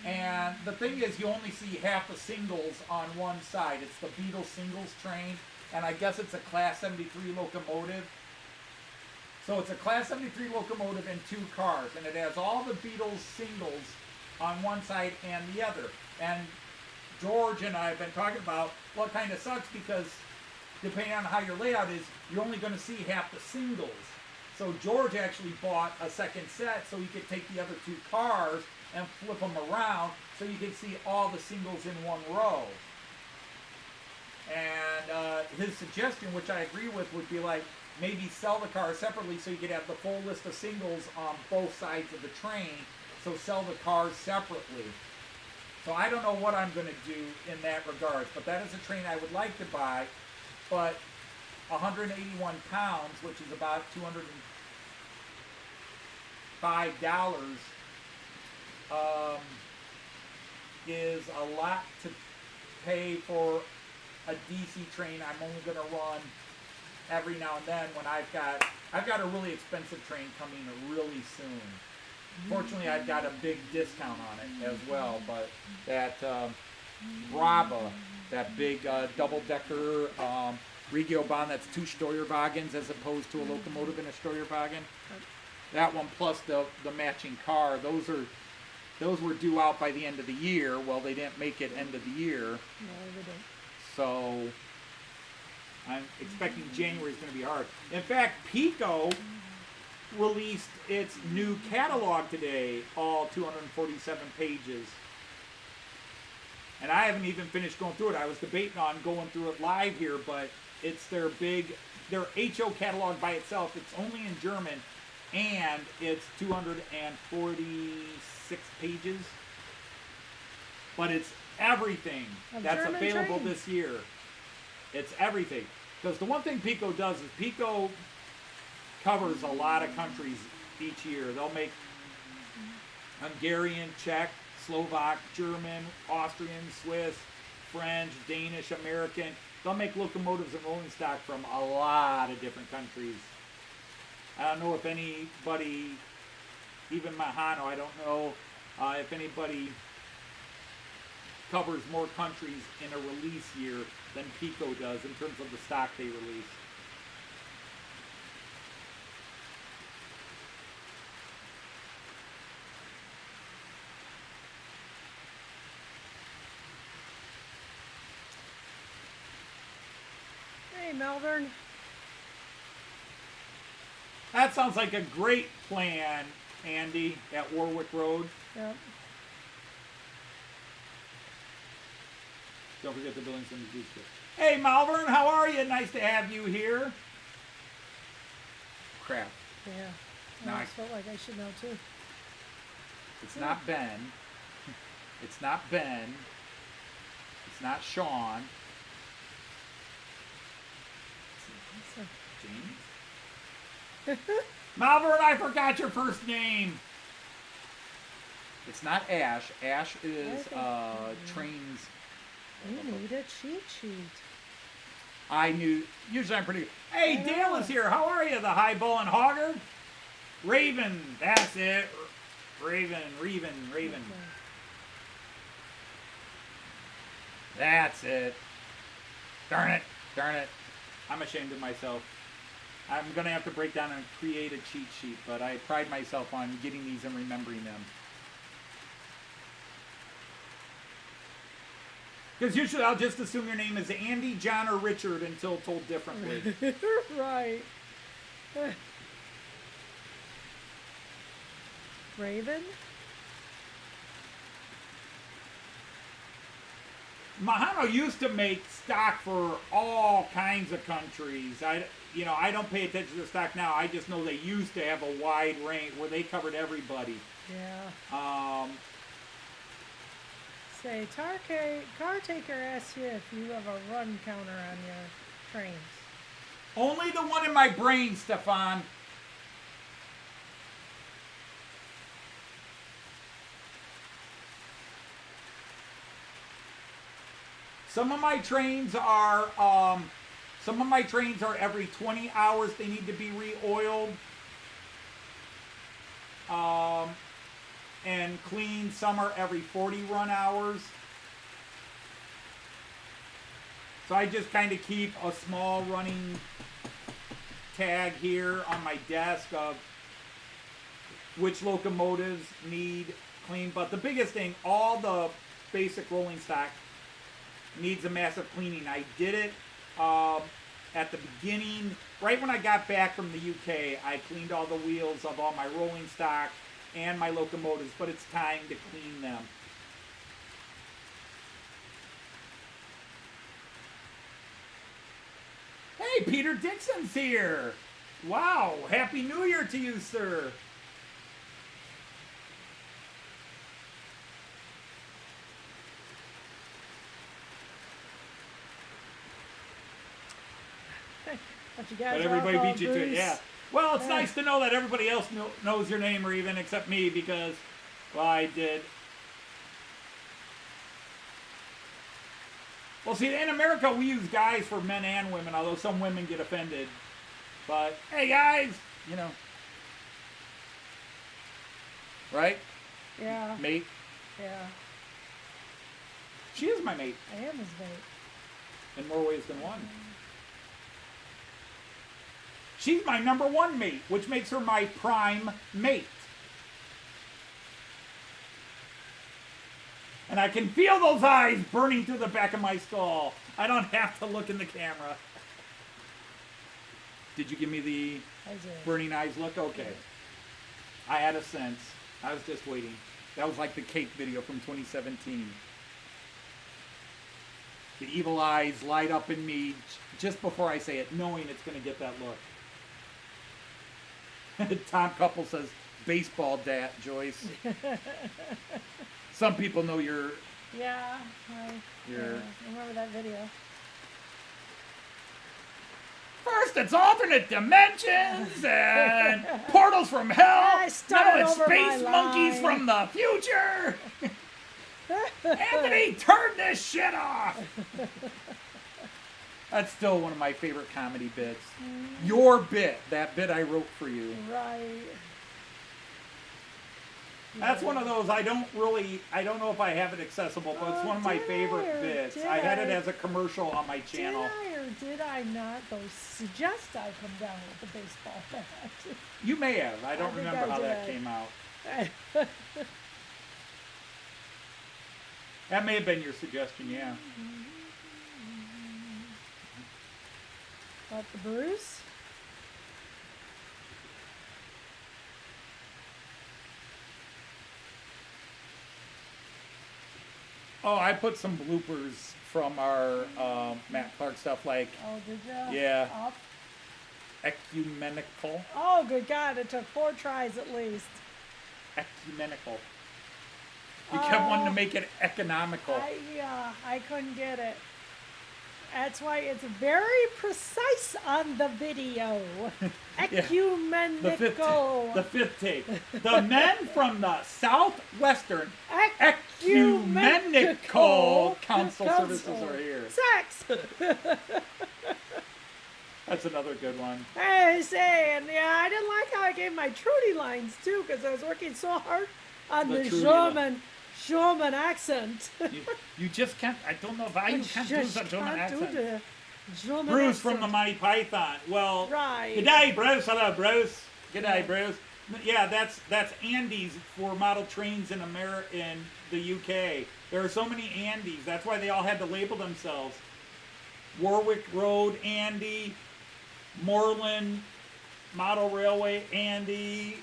And the thing is, you only see half the singles on one side. It's the Beetle singles train, and I guess it's a Class 73 locomotive. So it's a Class 73 locomotive and 2 cars, and it has all the Beatles singles on one side and the other. And George and I have been talking about what kind of sucks, because depending on how your layout is, you're only going to see half the singles. So George actually bought a second set so he could take the other 2 cars and flip them around so you could see all the singles in one row. And his suggestion, which I agree with, would be like, maybe sell the cars separately so you could have the full list of singles on both sides of the train. So sell the cars separately. So I don't know what I'm going to do in that regard, but that is a train I would like to buy. But 181 pounds, which is about $205, is a lot to pay for a DC train I'm only going to run every now and then when I've got a really expensive train coming really soon. Fortunately, I've got a big discount on it as well, but that Brava, that big double-decker Regiobahn, that's 2 Steuerwagens as opposed to a locomotive in a Steuerwagen. That one plus the matching car, those were due out by the end of the year. Well, they didn't make it end of the year. No, they didn't. So I'm expecting January is going to be hard. In fact, Pico released its new catalog today, all 247 pages. And I haven't even finished going through it. I was debating on going through it live here, but it's their HO catalog by itself. It's only in German, and it's 246 pages. But it's everything that's German available train. this year. It's everything. Because the one thing Pico does is Pico covers a lot of countries each year. They'll make Hungarian, Czech, Slovak, German, Austrian, Swiss, French, Danish, American. They'll make locomotives and rolling stock from a lot of different countries. I don't know if anybody, even Mahano, I don't know if anybody covers more countries in a release year than Pico does in terms of the stock they release. Hey, Malvern. That sounds like a great plan, Andy, at Warwick Road. Yep. Don't forget the buildings and the juice. Hey, Malvern, how are you? Nice to have you here. Crap. Yeah. I Nice. always felt like I should know too. It's not Ben. It's not Ben. It's not Sean. James? Malvern, I forgot your first name. It's not Ash. Ash is trains. You need a cheat sheet. I knew. Usually I'm pretty good. Hey, I Dale know. is here. How are you, the high bull and hogger? Raven. That's it. Raven. Okay. That's it. Darn it. I'm ashamed of myself. I'm going to have to break down and create a cheat sheet, but I pride myself on getting these and remembering them. Because usually I'll just assume your name is Andy, John, or Richard until told differently. Right. Raven? Mahano used to make stock for all kinds of countries. I don't pay attention to the stock now. I just know they used to have a wide range where they covered everybody. Yeah. Say, car taker asks you if you have a run counter on your trains. Only the one in my brain, Stefan. Some of my trains are every 20 hours they need to be re-oiled and cleaned. Some are every 40 run hours. So I just kind of keep a small running tag here on my desk of which locomotives need cleaned. But the biggest thing, all the basic rolling stock needs a massive cleaning. I did it at the beginning, right when I got back from the UK. I cleaned all the wheels of all my rolling stock and my locomotives, but it's time to clean them. Hey, Peter Dixon's here. Wow, Happy New Year to you, sir. But you guys But are all everybody called beat you to it, Bruce. yeah. Well, it's nice to know that everybody else knows your name, or even except me, because, well, I did. Well, see, in America, we use guys for men and women, although some women get offended. But, hey, guys, you know. Right? Yeah. Mate. Yeah. She is my mate, I am his mate. in more ways than one. She's my number one mate, which makes her my prime mate. And I can feel those eyes burning through the back of my skull. I don't have to look in the camera. Did you give me the I did. burning eyes look? Okay. I had a sense. I was just waiting. That was like the cake video from 2017. The evil eyes light up in me just before I say it, knowing it's going to get that look. Tom Couple says, baseball dat, Joyce. Some people know your... Yeah, I remember that video. First it's alternate dimensions and portals from hell. I started Now it's over space my monkeys line. from the future. Anthony, turn this shit off. That's still one of my favorite comedy bits. Your bit, that bit I wrote for you. Right. That's one of those I don't know if I have it accessible, but it's one of my favorite bits. I had it as a commercial on my channel. Did I or did I not, though, suggest I come down with the baseball bat? You may have. I don't think remember I how that did. came out. That may have been your suggestion, yeah. What, the Bruce? Oh, I put some bloopers from our Matt Clark stuff, like Oh, did ya? Yeah. Up? ecumenical. Oh, good God, it took 4 tries at least. Ecumenical. You kept wanting to make it economical. I couldn't get it. That's why it's very precise on the video. Ecumenical. The fifth take. The men from the Southwestern Ecumenical Council Services are here. Sex. That's another good one. Hey, say, and yeah, I didn't like how I gave my Trudy lines too, because I was working so hard on The the Trudy German accent. You just can't. I don't know why you can't do the German accent. German Bruce accent. from the Monty Python. Well, Right. G'day, Bruce. Hello, Bruce. G'day, Bruce. Yeah, that's Andes for model trains in the UK. There are so many Andes. That's why they all had to label themselves. Warwick Road, Andy. Moreland Model Railway, Andy.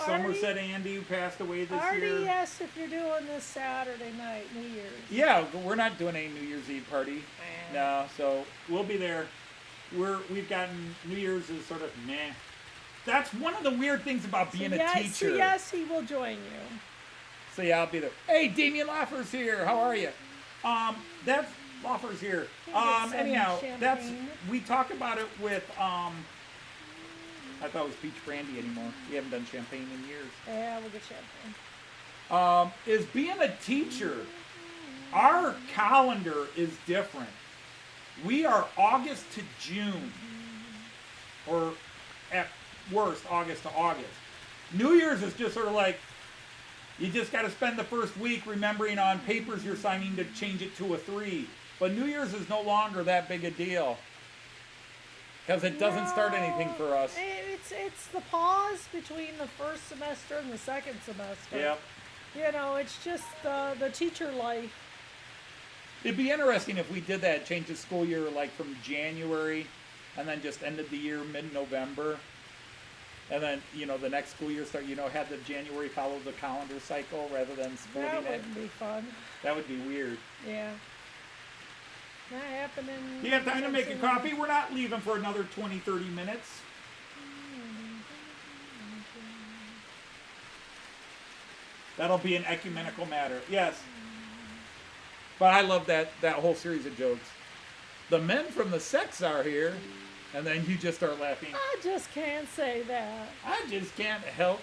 Somerset Andy, who passed away this year. RDS if you're doing this Saturday night, New Year's. Yeah, we're not doing a New Year's Eve party. No, so we'll be there. We've gotten New Year's is sort of meh. That's one of the weird things about being a teacher. Yes, he will join you. So yeah, I'll be there. Hey, Damien Loffer's here. How are you? That's Loffer's here. Anyhow, that's we talk about it with I thought it was peach brandy anymore. We haven't done champagne in years. Yeah, we'll get champagne. Is being a teacher, our calendar is different. We are August to June, or at worst, August to August. New Year's is just sort of like, you just got to spend the first week remembering on papers you're signing to change it to a 3. But New Year's is no longer that big a deal. Because it doesn't start anything for us. It's the pause between the first semester and the second semester. Yep. You know, it's just the teacher life. It'd be interesting if we did that, change the school year like from January and then just ended the year mid-November. And then, the next school year start, have the January follow the calendar cycle rather than splitting it. That wouldn't be fun. That would be weird. Yeah. Not happening. You have time to make a coffee? We're not leaving for another 20, 30 minutes. That'll be an ecumenical matter. Yes. But I love that whole series of jokes. The men from the sex are here. And then you just start laughing. I just can't say that. I just can't help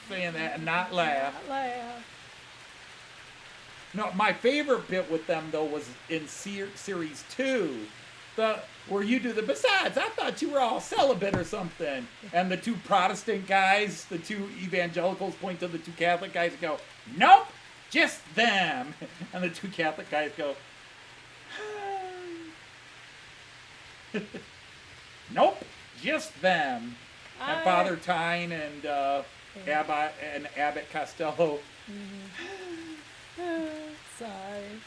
saying that and not laugh. Not laugh. No, my favorite bit with them, though, was in series 2. Where you do besides, I thought you were all celibate or something. And the 2 Protestant guys, the 2 evangelicals point to the 2 Catholic guys and go, nope, just them. And the 2 Catholic guys go, nope, just them. And Father Tyne and Abbot Costello. Sorry.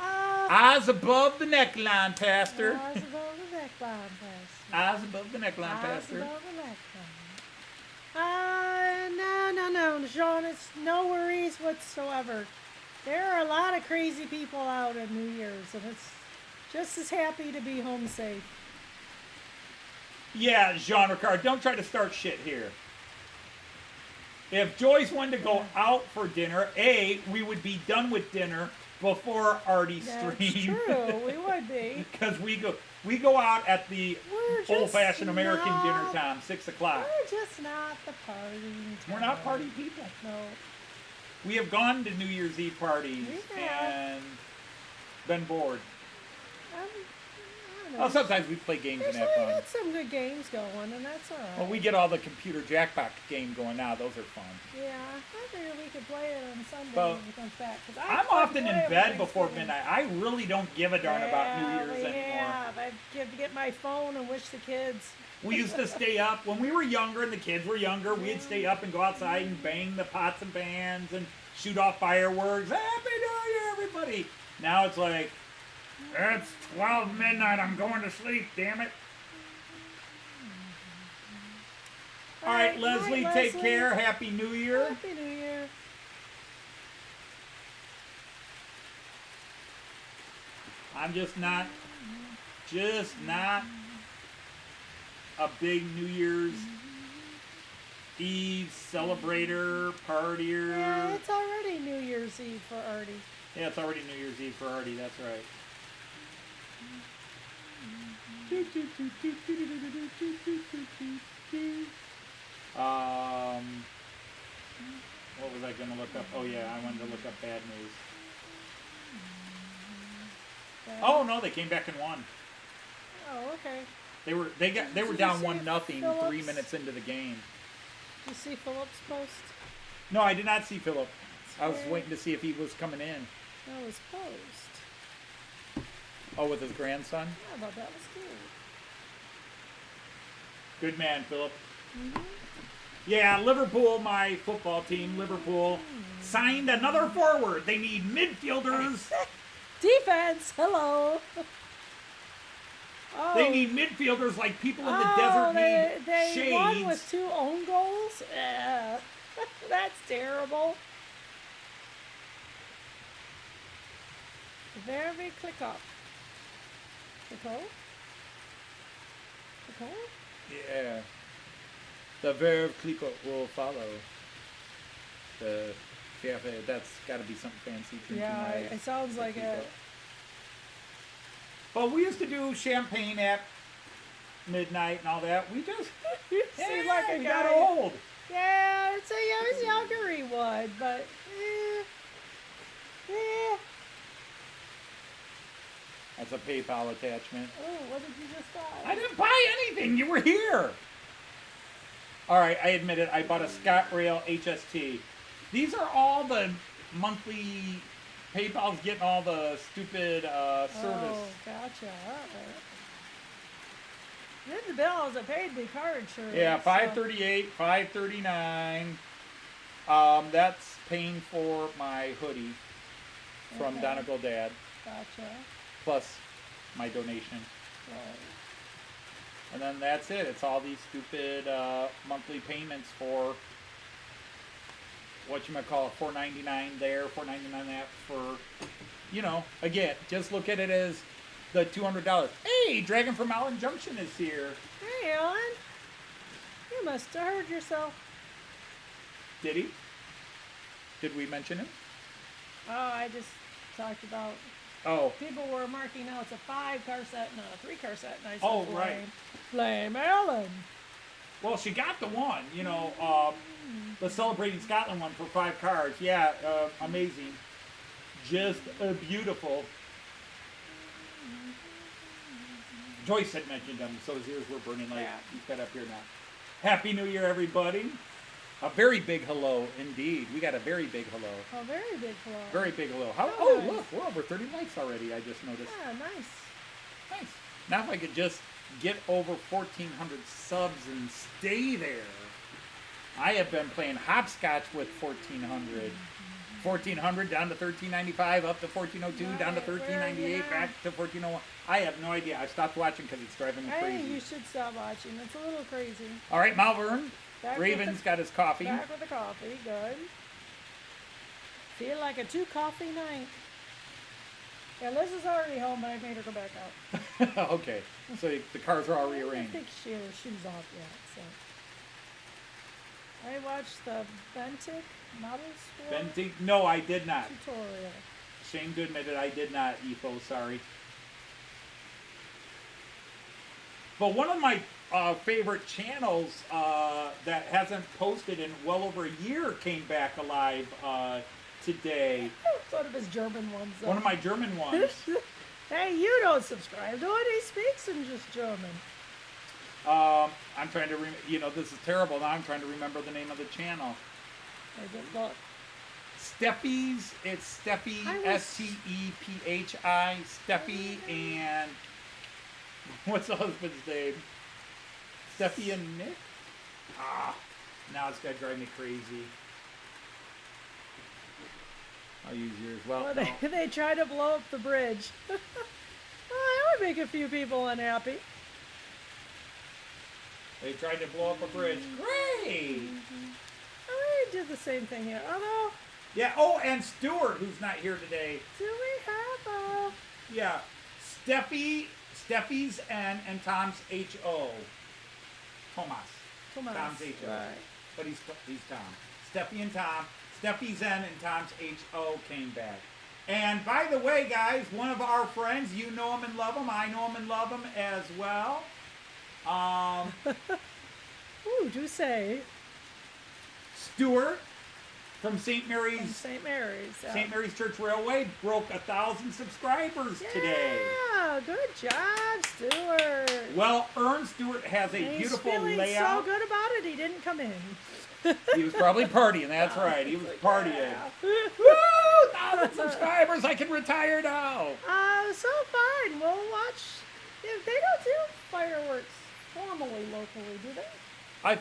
Eyes above the neckline, Pastor. Eyes above the neckline, Pastor. Eyes above the neckline, Pastor. Eyes above the neckline. No, Sean, it's no worries whatsoever. There are a lot of crazy people out at New Year's, and it's just as happy to be home safe. Yeah, Jean Ricard, don't try to start shit here. If Joyce wanted to go out for dinner, we would be done with dinner before Artie's stream. That's true, we would be. Because we go out at the old-fashioned American dinner time, 6 o'clock. We're just not the party time. We're not party people. No. We have gone to New Year's Eve parties and been bored. Well, sometimes we play games and have fun. We got some good games going, and that's all right. Well, we get all the computer jackpot game going now. Those are fun. Yeah, I figured we could play it on Sunday Well, when we come back. I'm often in bed before midnight. I really don't give a darn about New Year's anymore. Yeah, I get my phone and wish the kids. We used to stay up. When we were younger and the kids were younger, we'd stay up and go outside and bang the pots and pans and shoot off fireworks. Happy New Year, everybody. Now it's like, it's 12 midnight. I'm going to sleep, damn it. All right, Leslie, take care. Happy New Year. Happy New Year. I'm just not a big New Year's Eve celebrator, partier. Yeah, it's already New Year's Eve for Artie. Yeah, it's already New Year's Eve for Artie, that's right. What was I going to look up? Oh yeah, I wanted to look up bad news. Oh no, they came back and won. Oh, okay. They were down 1-0 3 minutes into the game. Did you see Phillips' post? No, I did not see Philip. I was waiting to see if he was coming in. That was post. Oh, with his grandson? Yeah, I thought that was good. Good man, Philip. Mm-hmm. Yeah, Liverpool, my football team, Liverpool, signed another forward. They need midfielders. Defense, hello. Oh. They need midfielders like people in the desert need they shades. won with 2 own goals? Yeah. That's terrible. Very click up. Click Yeah. The verb click will follow. The Yeah, that's got to be something fancy. Yeah, it sounds like it. Well, we used to do champagne at midnight and all that. We just Seemed like a we guy. got old. Yeah, so yeah, I was younger he would, but That's a PayPal attachment. Oh, what did you just buy? I didn't buy anything. You were here. All right, I admit it. I bought a ScotRail HST. These are all the monthly PayPal's getting all the stupid service. Oh, gotcha. All right. Then the bills, I paid the car insurance. Yeah, $538, $539. That's paying for my hoodie from Okay. Donegal Dad, Gotcha. plus my donation. Right. And then that's it. It's all these stupid monthly payments for whatchamacallit, $4.99 there, $4.99 that for, again, just look at it as the $200. Hey, Dragon from Allen Junction is here. Hey, Ellen. You must have heard yourself. Did he? Did we mention him? Oh, I just talked about Oh, people were marking out it's a 5-car set, not a 3-car set. And I said, Oh, right. Blame Ellen. well, she got the one, the Celebrating Scotland one for 5 cars. Yeah, amazing. Just beautiful. Joyce had mentioned him, so his ears were burning like Yeah. he's got up here now. Happy New Year, everybody. A very big hello, indeed. We got a very big hello. Oh, very big hello. Very big hello. Oh, nice. Look, we're over 30 likes already, I just noticed. Yeah, nice. Nice. Now if I could just get over 1,400 subs and stay there. I have been playing hopscotch with 1,400. 1,400 down to 1,395, up to 1,402, down to Right, where are you 1,398, now? back to 1,401. I have no idea. I stopped watching because it's driving me I think you crazy. should stop watching. It's a little crazy. All right, Malvern. Back Raven's got his coffee. Back with the coffee. Good. Feel like a 2-coffee night. Yeah, Liz is already home, but I made her go back out. Okay, so the cars are all I don't rearranged. think she has her shoes off yet, so. I watched the Bentic Model Store Benting? No, I did not. tutorial. Shame to admit it, I did not, Etho, sorry. But one of my favorite channels that hasn't posted in well over a year came back alive today. It's one of his German ones, though. One of my German ones. Hey, you don't subscribe to it. He speaks in just German. I'm trying to, this is terrible. Now I'm trying to remember the name of the channel. I didn't look. Steffi's, it's Steffi, I was- Stephi, Steffi, and what's the husband's name? Steffi and Nick? Now it's going to drive me crazy. I'll use yours. Well, Well, no. they try to blow up the bridge. Well, that would make a few people unhappy. They tried to blow up a bridge. Great! I did the same thing here. Although, Yeah, oh, and Stuart, who's not here today. do we have a... Yeah, Steffi's and Tom's H-O. Thomas. Thomas, Tom's H-O. right. But he's Tom. Steffi and Tom. Steffi's N and Tom's H-O came back. And by the way, guys, one of our friends, you know him and love him. I know him and love him as well. Ooh, do say. Stuart from St. From Mary's St. Mary's. Yeah. St. Mary's Church Railway broke 1,000 subscribers today. Yeah, good job, Stuart. Well earned. Stuart has a And beautiful he's feeling layout. so good about it, he didn't come in. He was probably partying. That's right. He was partying. Yeah. Woo! 1,000 subscribers. I can retire now. So fine. We'll watch. If they don't do fireworks formally locally, do they? I Do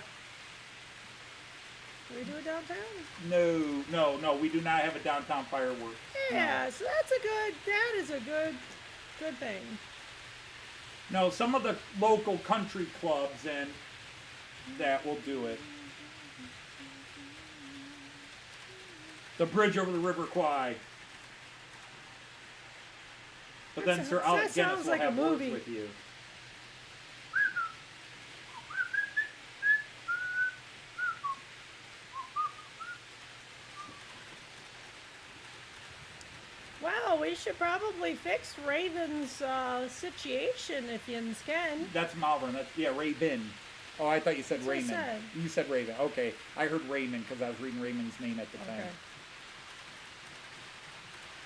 we do it downtown? no. We do not have a downtown fireworks. Yeah, so that is a good thing. No, some of the local country clubs and that will do it. The bridge over the River Kwai. But then Sir Alec that Guinness sounds will like a have words movie. with you. we should probably fix Raven's situation if yins can. That's Malvern. That's, yeah, Raven. Oh, I thought you said That's what I Raymond. said. You said Raven. Okay. I heard Raymond because I was reading Raymond's name at the time. Okay.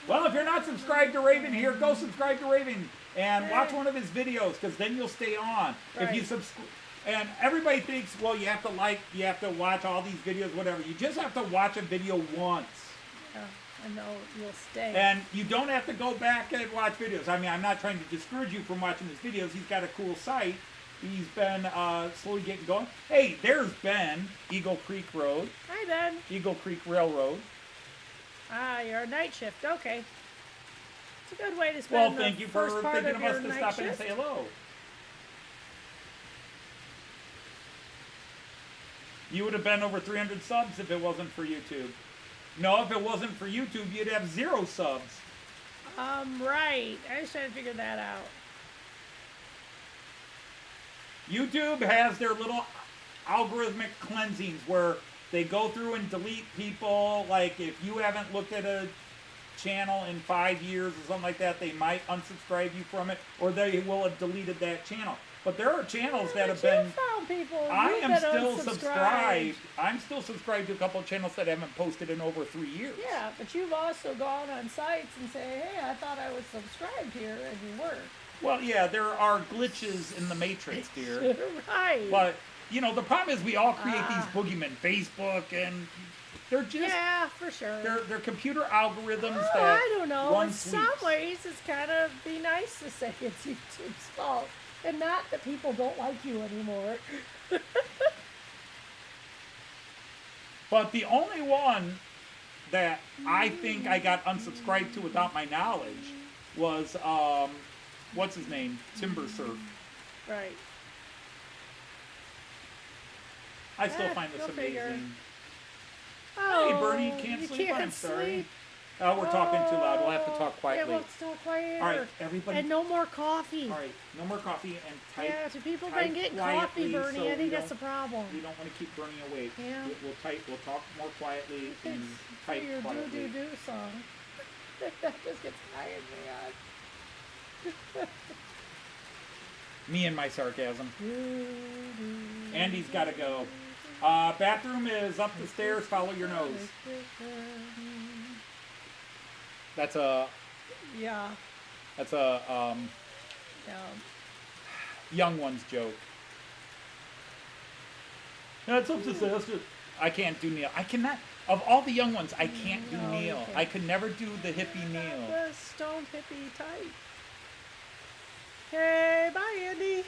Well, if you're not subscribed to Raven here, go subscribe to Raven and watch one of his videos because then you'll stay on. If you Right. subscribe. And everybody thinks, well, you have to like, you have to watch all these videos, whatever. You just have to watch a video once. Yeah, I know you'll stay. And you don't have to go back and watch videos. I mean, I'm not trying to discourage you from watching his videos. He's got a cool site. He's been slowly getting going. Hey, there's Ben, Eagle Creek Road. Hi, Ben. Eagle Creek Railroad. Ah, you're a night shift. Okay. It's a good way to Well, spend thank the you for first part thinking of of your us to night stop in and shift. say hello. You would have been over 300 subs if it wasn't for YouTube. No, if it wasn't for YouTube, you'd have 0 subs. Right. I was trying to figure that out. YouTube has their little algorithmic cleansings where they go through and delete people. Like if you haven't looked at a channel in 5 years or something like that, they might unsubscribe you from it, or they will have deleted that channel. But there are channels that have been. Found people. I You've am been still unsubscribed. subscribed. I'm still subscribed to a couple of channels that haven't posted in over 3 years. Yeah, but you've also gone on sites and say, hey, I thought I was subscribed here, and you weren't. Well, yeah, there are glitches in the matrix, dear. Right. But you know, the problem is we all create these boogeymen, Facebook, and they're just yeah, for sure. they're computer algorithms Oh, that I don't know. run In some sweeps. ways, it's kind of be nice to say it's YouTube's fault, and not that people don't like you anymore. But the only one that I think I got unsubscribed to without my knowledge was what's his name? Timber Surf. Right. I still find this go amazing. figure. Hey Oh, Bernie, you can't you sleep. can't I'm sorry. sleep. Oh, we're talking too loud. We'll have to talk Yeah, quietly. well, it's talk quieter. All right, everybody. And no more coffee. All right, no more coffee and type. Yeah, so people type been getting quietly coffee, Bernie. so I think we that's the don't- problem. We don't want to keep Bernie awake. Yeah. We'll talk more quietly and It's type your quietly. do-do-do song. That just gets tired me on. Me and my sarcasm. Do-do. Andy's got to go. Bathroom is up the stairs. Follow your nose. That's a Yeah. yeah, young one's joke. That's up the stairs. I can't do Neil. I cannot. Of all the young ones, I can't do No, you Neil. can't. I could never do the hippie Neil. The stone hippie type. Okay, bye, Andy.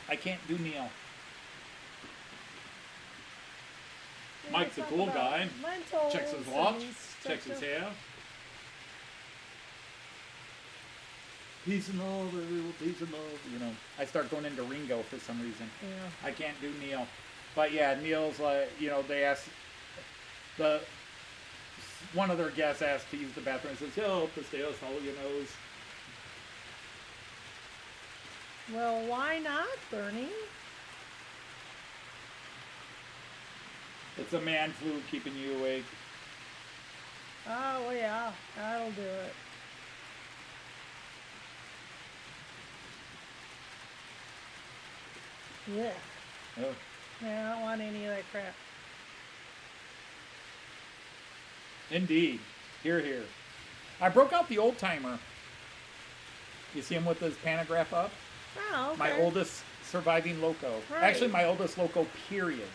I can't do Neil. We're Mike's a gonna cool talk about guy. lentils Checks his and watch. stuff Checks his too. hair. Peace and love, everyone. Peace and love. You know, I start going into Ringo for some reason. Yeah. I can't do Neil. But yeah, Neil's like, you know, they asked one of their guests asked to use the bathroom and says, "Yo, up the stairs, follow your nose." Well, why not, Bernie? It's a man flu keeping you awake. Oh, well, yeah, that'll do it. Yeah. Oh. Yeah, I don't want any of that crap. Indeed. Here, here. I broke out the old timer. You see him with his pantograph up? Oh, okay. My oldest surviving loco. Right. Actually, my oldest loco, period.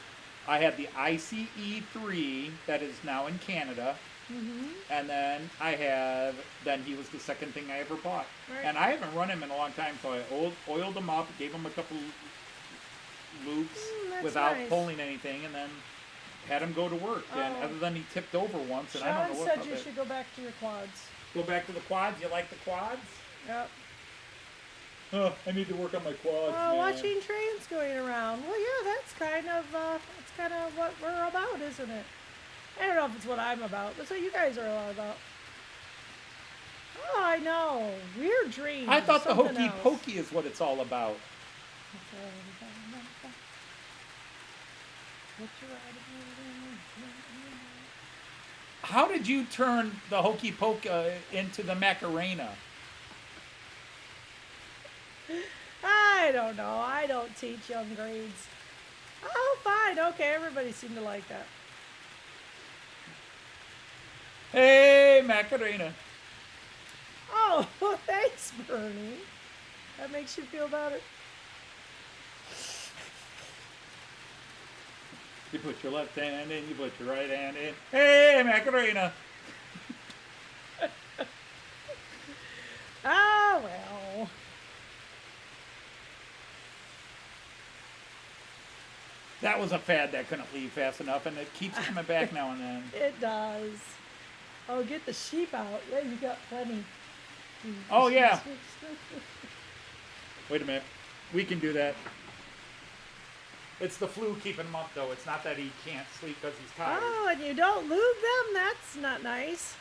I had the ICE3 that is now in Canada. Mm-hmm. And then then he was the second thing I ever bought. Right. And I haven't run him in a long time, so I oiled him up, gave him a couple loops that's without nice. pulling anything, and then had him go to work. And Oh. other than he tipped over once, and I Sean don't know what said of you it. should go back to your quads. Go back to the quads? You like the quads? Yep. Oh, I need to work on my quads, Oh, man. watching trains going around. Well, yeah, that's kind of what we're about, isn't it? I don't know if it's what I'm about. That's what you guys are all about. Oh, I know. Weird dreams. I thought the something hokey else. pokey is what it's all about. How did you turn the hokey poke into the Macarena? I don't know. I don't teach young grades. Oh, fine. Okay, everybody seemed to like that. Hey, Macarena. Oh, well, thanks, Bernie. That makes you feel better. You put your left hand in, you put your right hand in. Hey, Macarena. Oh, well. That was a fad that couldn't leave fast enough, and it keeps coming back now and then. It does. Oh, get the sheep out. Yeah, you got plenty. Oh, yeah. Wait a minute. We can do that. It's the flu keeping him up, though. It's not that he can't sleep because he's tired. Oh, and you don't lube them? That's not nice.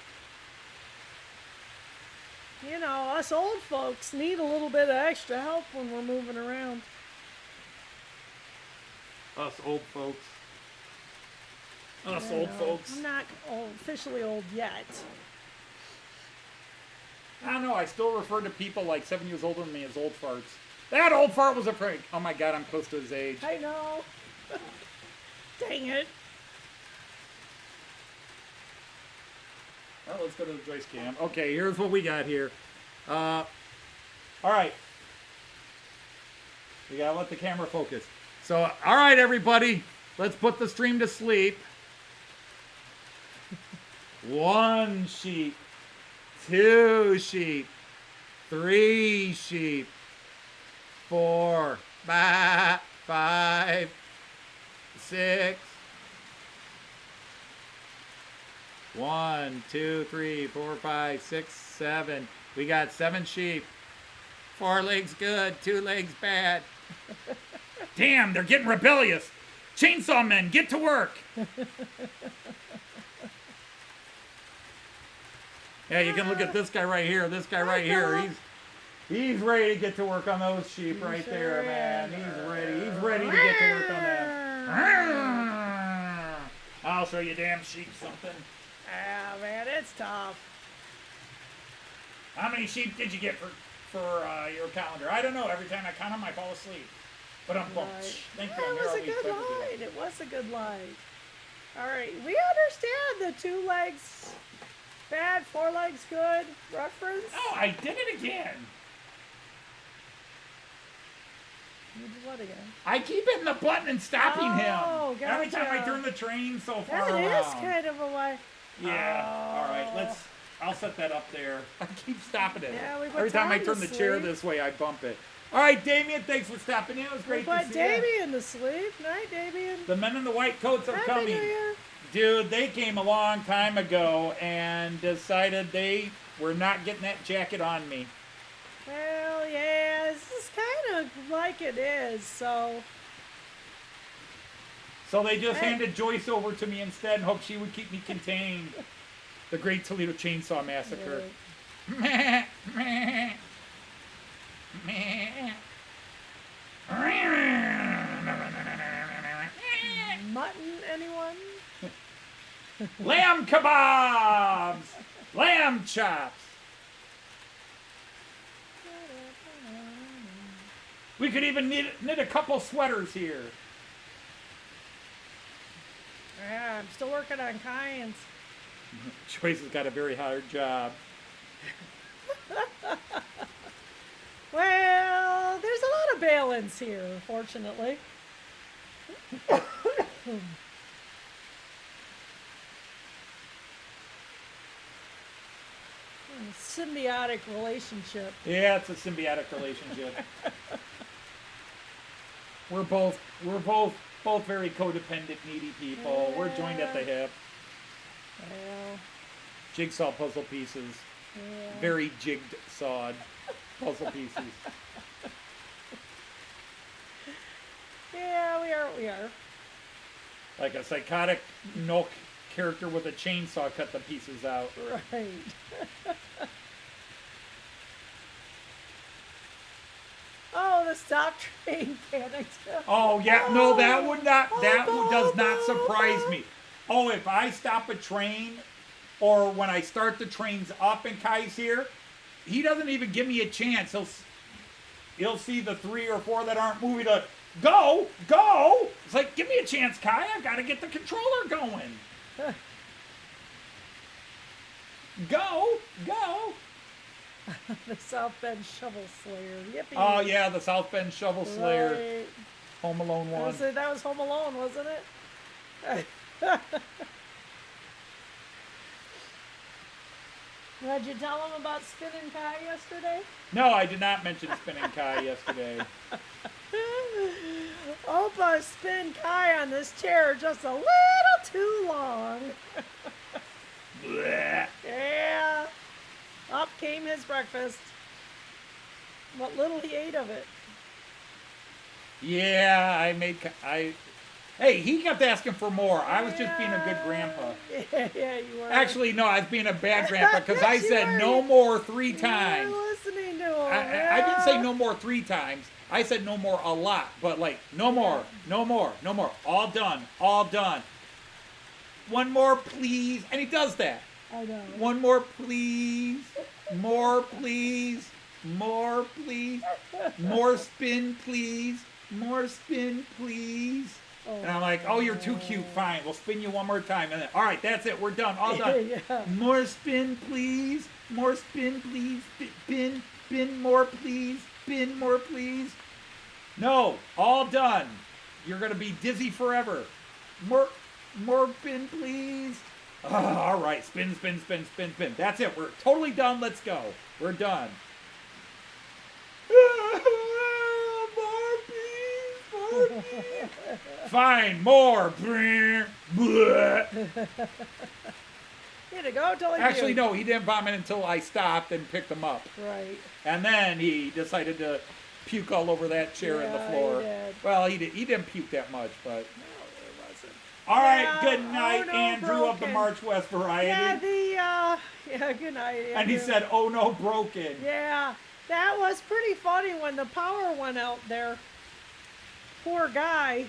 You know, us old folks need a little bit of extra help when we're moving around. Us old folks. Us You old know, folks. I'm not officially old yet. I don't know. I still refer to people like 7 years older than me as old farts. That old fart was a prank. Oh my God, I'm close to his age. I know. Dang it. Well, let's go to the Joyce cam. Okay, here's what we got here. All right. We gotta let the camera focus. So, all right, everybody, let's put the stream to sleep. 1 sheep, 2 sheep, 3 sheep, 4, 5, 6. 1, 2, 3, 4, 5, 6, 7. We got 7 sheep. 4 legs good, 2 legs bad. Damn, they're getting rebellious. Chainsaw men, get to work. Yeah, you can look at this guy right here. This guy right here. He's ready to get to work on those sheep right there, man. He's ready. He's ready to get to work on them. I'll show you damn sheep something. Ah, man, it's tough. How many sheep did you get for your calendar? I don't know. Every time I count them, I fall asleep. But I'm pumped. Right. Thank It you. was a good line. It was a good line. All right, we understand the 2 legs bad, 4 legs good reference. Oh, I did it again. You did what again? I keep hitting the button and stopping him. Gotcha. Every time I turn the train so far That around. is kind of a way. Yeah. Oh. All right. I'll set that up there. I keep stopping it. Yeah, we put Every time I Tom turn to the chair sleep. this way, I bump it. All right, Damien, thanks for stopping in. It was We great to put see you. Damien to sleep. Night, Damien. The men in the white coats are Happy coming. New Year. Dude, they came a long time ago and decided they were not getting that jacket on me. Well, yeah, this is kind of like it is, so. So they just Hey. handed Joyce over to me instead and hoped she would keep me contained. The Great Toledo Chainsaw Massacre. Yeah. Mutton, anyone? Lamb kebabs! Lamb chops! We could even knit a couple sweaters here. Yeah, I'm still working on kinds. Joyce has got a very hard job. Well, there's a lot of balance here, fortunately. Symbiotic relationship. Yeah, it's a symbiotic relationship. We're both very codependent, needy people. We're joined at the hip. Well, Jigsaw puzzle pieces. yeah. Very jigged sawed puzzle pieces. Yeah, we are. Like a psychotic Nook character with a chainsaw cut the pieces out. Right. Oh, the stop train panicked. Oh yeah, no, that would not. That Oh, does not oh, surprise oh. me. Oh, if I stop a train or when I start the trains up and Kai's here, he doesn't even give me a chance. He'll see the 3 or 4 that aren't moving to go. It's like, give me a chance, Kai. I've got to get the controller going. Go. The South Bend Shovel Slayer. Yippee. Oh, yeah, the South Bend Shovel Slayer. Right. Home Alone 1. That was Home Alone, wasn't it? Did you tell him about Spinning Kai yesterday? No, I did not mention Spinning Kai yesterday. Opa spin Kai on this chair just a little too long. Blech. Yeah. Up came his breakfast. What little he ate of it. Yeah, hey, he kept asking for more. I was just being a good grandpa. Yeah, you were. Actually, no, I was being a bad grandpa because I You said were. no more 3 times. You were listening to him. I didn't say no more 3 times. I said no more a lot, but like no more. All done. One more, please. And he does that. I know. One more, please. More, please. More, please. More spin, please. More spin, please. Oh, and I'm like, oh, you're too cute. Fine, we'll spin you one more time. And then, all right, that's it. We're done. All done. Yeah. More spin, please. More spin, please. Spin more, please. Spin more, please. No, all done. You're gonna be dizzy forever. More spin, please. Oh, all right, spin. That's it. We're totally done. Let's go. We're done. More, please. Fine, more. Here to go till he Actually, puked. no, he didn't vomit until I stopped and picked him up. Right. And then he decided to puke all over that chair and the floor. He did. Well, he didn't puke that much, but. No, it wasn't. All right, Yeah, good night, oh no, Andrew of the broken. March West Variety. Yeah, good night, Andrew. And he said, oh no, broken. Yeah, that was pretty funny when the power went out there. Poor guy.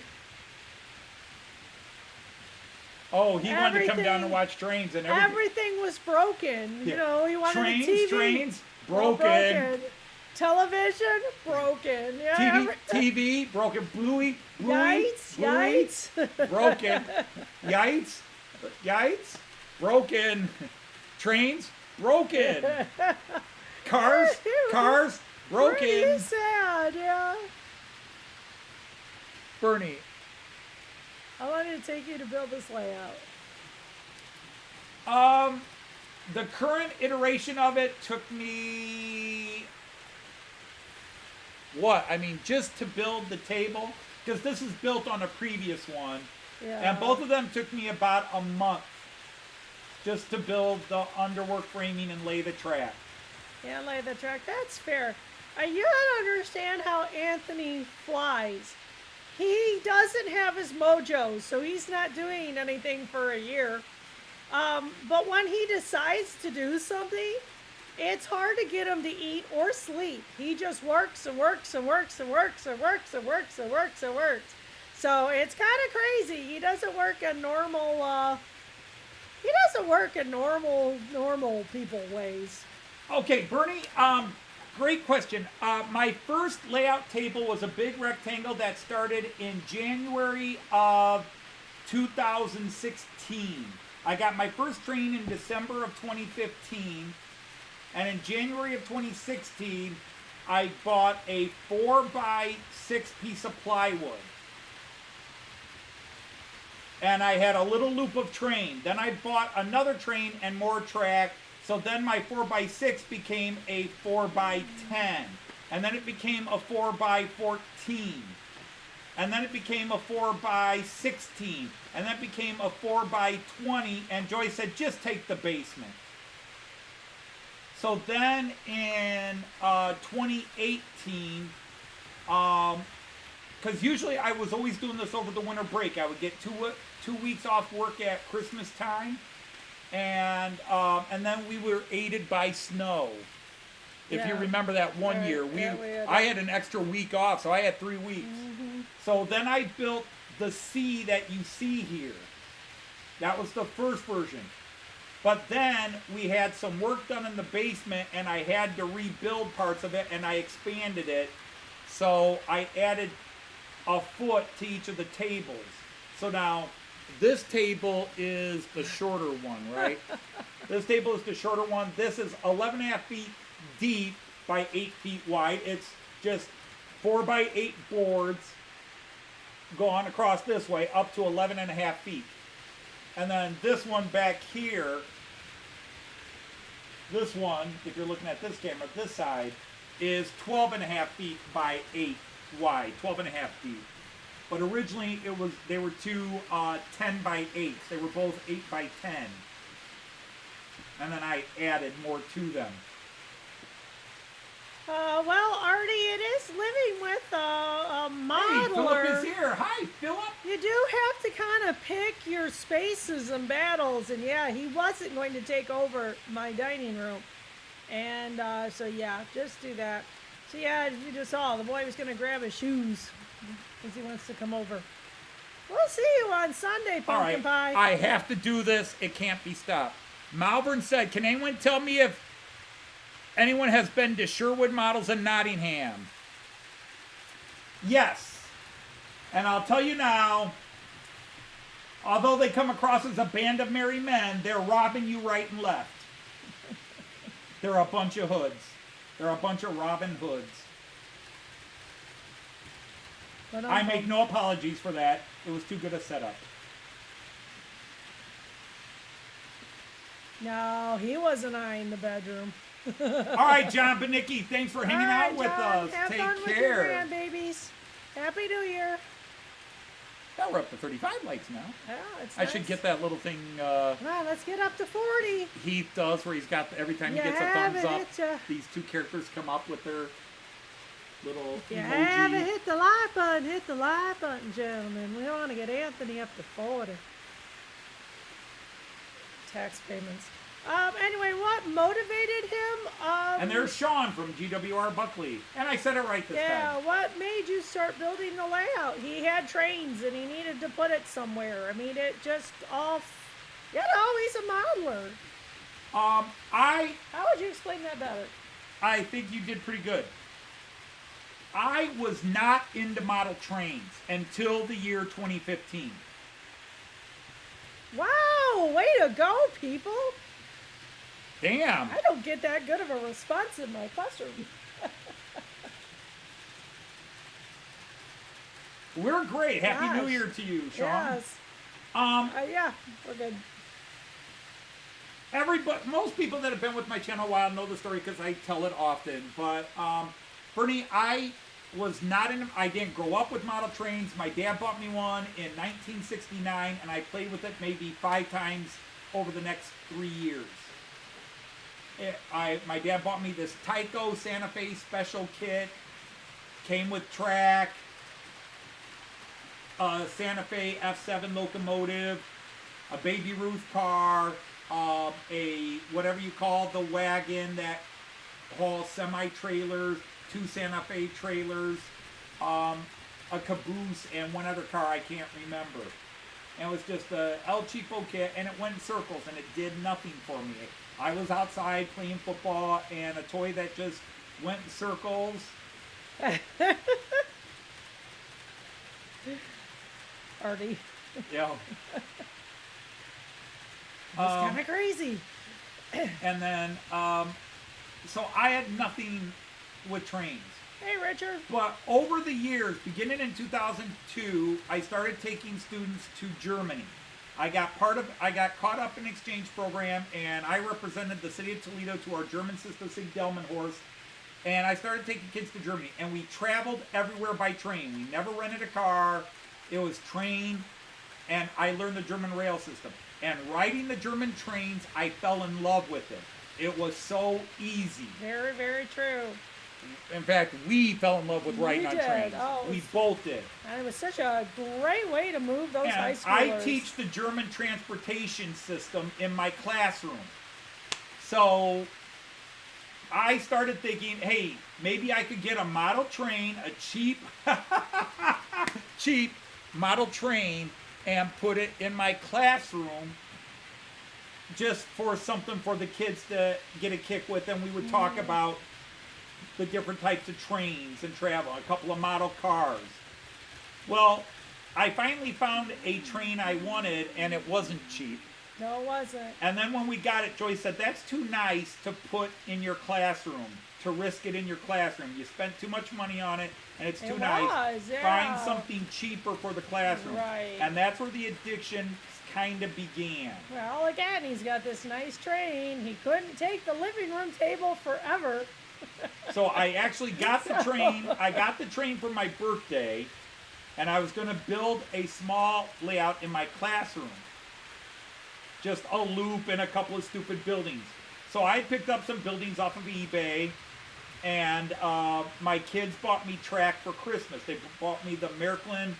Oh, he wanted to come down Everything- and watch trains and Everything was broken. Yeah. You know, he wanted a TV. Trains, Well, broken. Television, broken. Yeah, TV, broken. Bluey, Yites. broken. Yites, broken. Trains, broken. Cars, broken. Pretty sad, yeah. Bernie, I wanted to take you to build this layout. the current iteration of it took me just to build the table, because this is built on a previous one, Yeah. and both of them took me about a month just to build the underwork framing and lay the track. Yeah, lay the track. That's fair. You gotta understand how Anthony flies. He doesn't have his mojo, so he's not doing anything for a year. But when he decides to do something, it's hard to get him to eat or sleep. He just works and works and works and works and works and works and works and works. So it's kind of crazy. He doesn't work in normal. He doesn't work in normal people ways. Okay, Bernie, great question. My first layout table was a big rectangle that started in January of 2016. I got my first train in December of 2015, and in January of 2016, I bought a 4x6 piece of plywood. And I had a little loop of train. Then I bought another train and more track. So then my 4x6 became a 4x10. And then it became a 4x14. And then it became a 4x16. And then it became a 4x20. And Joyce said, just take the basement. So then in 2018, because usually I was always doing this over the winter break. I would get two weeks off work at Christmas time. And then we were aided by snow. If you Yeah. remember that one Right. year, Yeah, I had an extra week off, so I had 3 weeks. Mm-hmm. So then I built the C that you see here. That was the first version. But then we had some work done in the basement, and I had to rebuild parts of it, and I expanded it. So I added a foot to each of the tables. So now this table is the shorter one, right? This table is the shorter one. This is 11 and a half feet deep by 8 feet wide. It's just 4 by 8 boards going across this way up to 11 and a half feet. And then this one back here, this one, if you're looking at this camera, this side, is 12 and a half feet by 8 wide, 12 and a half feet. But originally they were two 10 by 8s. They were both 8 by 10. And then I added more to them. Well, Artie, it is living with a modeler. Hey, Philip is here. Hi, Philip. You do have to kind of pick your spaces and battles, and yeah, he wasn't going to take over my dining room. And so yeah, just do that. So yeah, as you just saw, the boy was going to grab his shoes because he wants to come over. We'll see you on Sunday, Pumpkin Pie. I have to do this. It can't be stopped. Malvern said, can anyone tell me if anyone has been to Sherwood Models in Nottingham? Yes. And I'll tell you now, although they come across as a band of merry men, they're robbing you right and left. They're a bunch of hoods. They're a bunch of Robin Hoods. I make no apologies for that. It was too good a setup. No, he wasn't eyeing the bedroom. All right, John Benicki, thanks for hanging out with us. Have Take fun care. with your grandbabies. Happy New Year. Now we're up to 35 likes now. Yeah, it's I nice. should get that little thing Well, let's get up to 40. Heath does where he's got, every time he You gets a have thumbs it, up, hit ya. these two characters come up with their little You emoji. haven't hit the like button. Hit the like button, gentlemen. We want to get Anthony up to 40. Tax payments. Anyway, what motivated him? And there's Sean from GWR Buckley. And I said it right this time. What made you start building the layout? He had trains and he needed to put it somewhere. I mean, it just all, he's a modeler. How would you explain that better? I think you did pretty good. I was not into model trains until the year 2015. Wow, way to go, people. Damn. I don't get that good of a response in my classroom. We're great. Happy New Year to you, Sean. Yes. Yeah, we're good. Most people that have been with my channel a while know the story because I tell it often. But Bernie, I didn't grow up with model trains. My dad bought me one in 1969, and I played with it maybe 5 times over the next 3 years. My dad bought me this Tyco Santa Fe special kit. Came with track, Santa Fe F7 locomotive, a Baby Ruth car, a whatever you call the wagon that hauls semi-trailers, 2 Santa Fe trailers, a caboose, and one other car I can't remember. And it was just a El Cheapo kit, and it went in circles, and it did nothing for me. I was outside playing football, and a toy that just went in circles. Artie. Yeah. It's kind of crazy. And then, so I had nothing with trains. Hey, Richard. But over the years, beginning in 2002, I started taking students to Germany. I got caught up in an exchange program, and I represented the city of Toledo to our German sister city, Delmenhorst. And I started taking kids to Germany, and we traveled everywhere by train. We never rented a car. It was train, and I learned the German rail system. And riding the German trains, I fell in love with it. It was so easy. Very, very true. In fact, we fell in love with riding on trains. Oh, we both did. And it was such a great way to move those high And schoolers. I teach the German transportation system in my classroom. So I started thinking, hey, maybe I could get a model train, a cheap, cheap model train, and put it in my classroom just for something for the kids to get a kick with, and we would talk about the different types of trains and travel, a couple of model cars. Well, I finally found a train I wanted, and it wasn't cheap. No, it wasn't. And then when we got it, Joyce said, that's too nice to put in your classroom, to risk it in your classroom. You spent too much money on it, and it's too nice. Yeah. Find something cheaper for the classroom. Right. And that's where the addiction kind of began. Well, again, he's got this nice train. He couldn't take the living room table forever. So I actually got the train. I got the train for my birthday, and I was going to build a small layout in my classroom. Just a loop and a couple of stupid buildings. So I picked up some buildings off of eBay, and my kids bought me track for Christmas. They bought me the Merklin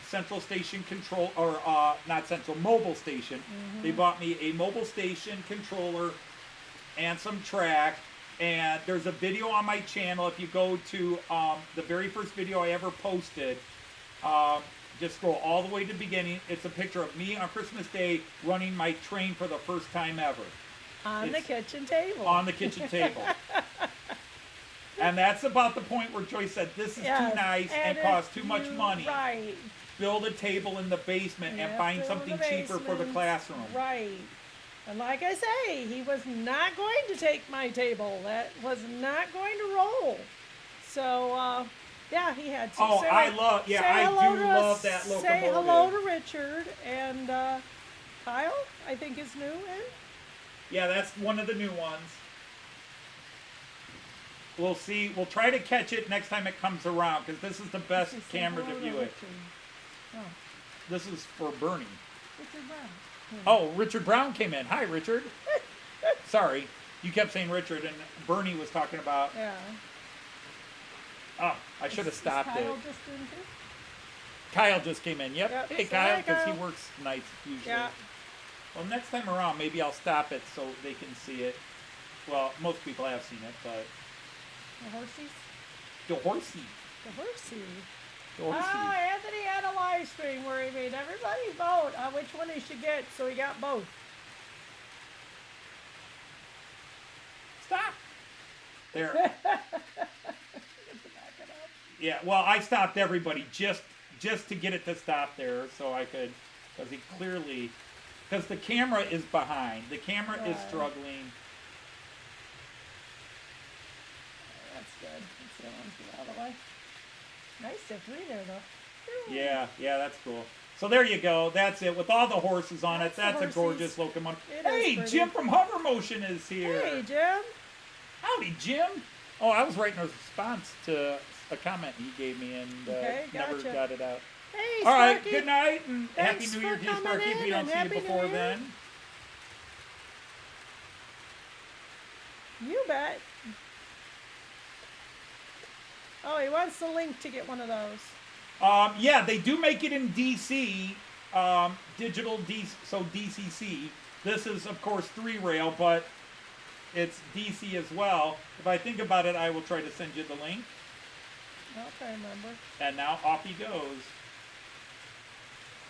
Central Station control, or not Central, Mobile Station. They bought me a Mobile Station controller and some track. And there's a video on my channel. If you go to the very first video I ever posted, just scroll all the way to the beginning. It's a picture of me on Christmas Day running my train for the first time ever. On the kitchen table. On the kitchen table. And that's about the point where Joyce said, this is too nice and costs too much money. Right. Build a table in the basement and find something cheaper for the classroom. Right. And like I say, he was not going to take my table. That was not going to roll. So, yeah, he had to. Oh, say, I love, yeah, I do love that locomotive. Say hello to Richard and Kyle, I think is new. Yeah, that's one of the new ones. We'll see. We'll try to catch it next time it comes around, because this is the best camera to view it. Oh. This is for Bernie. Richard Brown. Oh, Richard Brown came in. Hi, Richard. Sorry. You kept saying Richard, and Bernie was talking about... Yeah. Oh, I should have stopped it. Kyle just in too? Kyle just came in. Yep. Hey, Kyle, because he Kyle. works nights usually. Yeah. Well, next time around, maybe I'll stop it so they can see it. Well, most people have seen it, but... The horsies? The horsey. The horsey. The horsey. Oh, Anthony had a live stream where he made everybody vote on which one he should get, so he got both. Stop. There. Yeah, well, I stopped everybody just to get it to stop there, so I could, because he clearly, because the camera is behind. The camera is struggling. That's good. Let's see that one's get out of the way. Nice victory there, though. Yeah, that's cool. So there you go. That's it. With all the horses on it, that's a gorgeous locomotive. Hey, Jim from Hover Motion is here. Hey, Jim. Howdy, Jim. Oh, I was writing a response to a comment he gave me and never got it out. Hey, all right, Sparky. good night and Thanks Happy New Year to you, for Sparky, coming if we in, don't and see you Happy New before Year. then. You bet. Oh, he wants the link to get one of those. Yeah, they do make it in DC, digital DC, so DCC. This is, of course, 3-rail, but it's DC as well. If I think about it, I will try to send you the link. I'll try to remember. And now off he goes.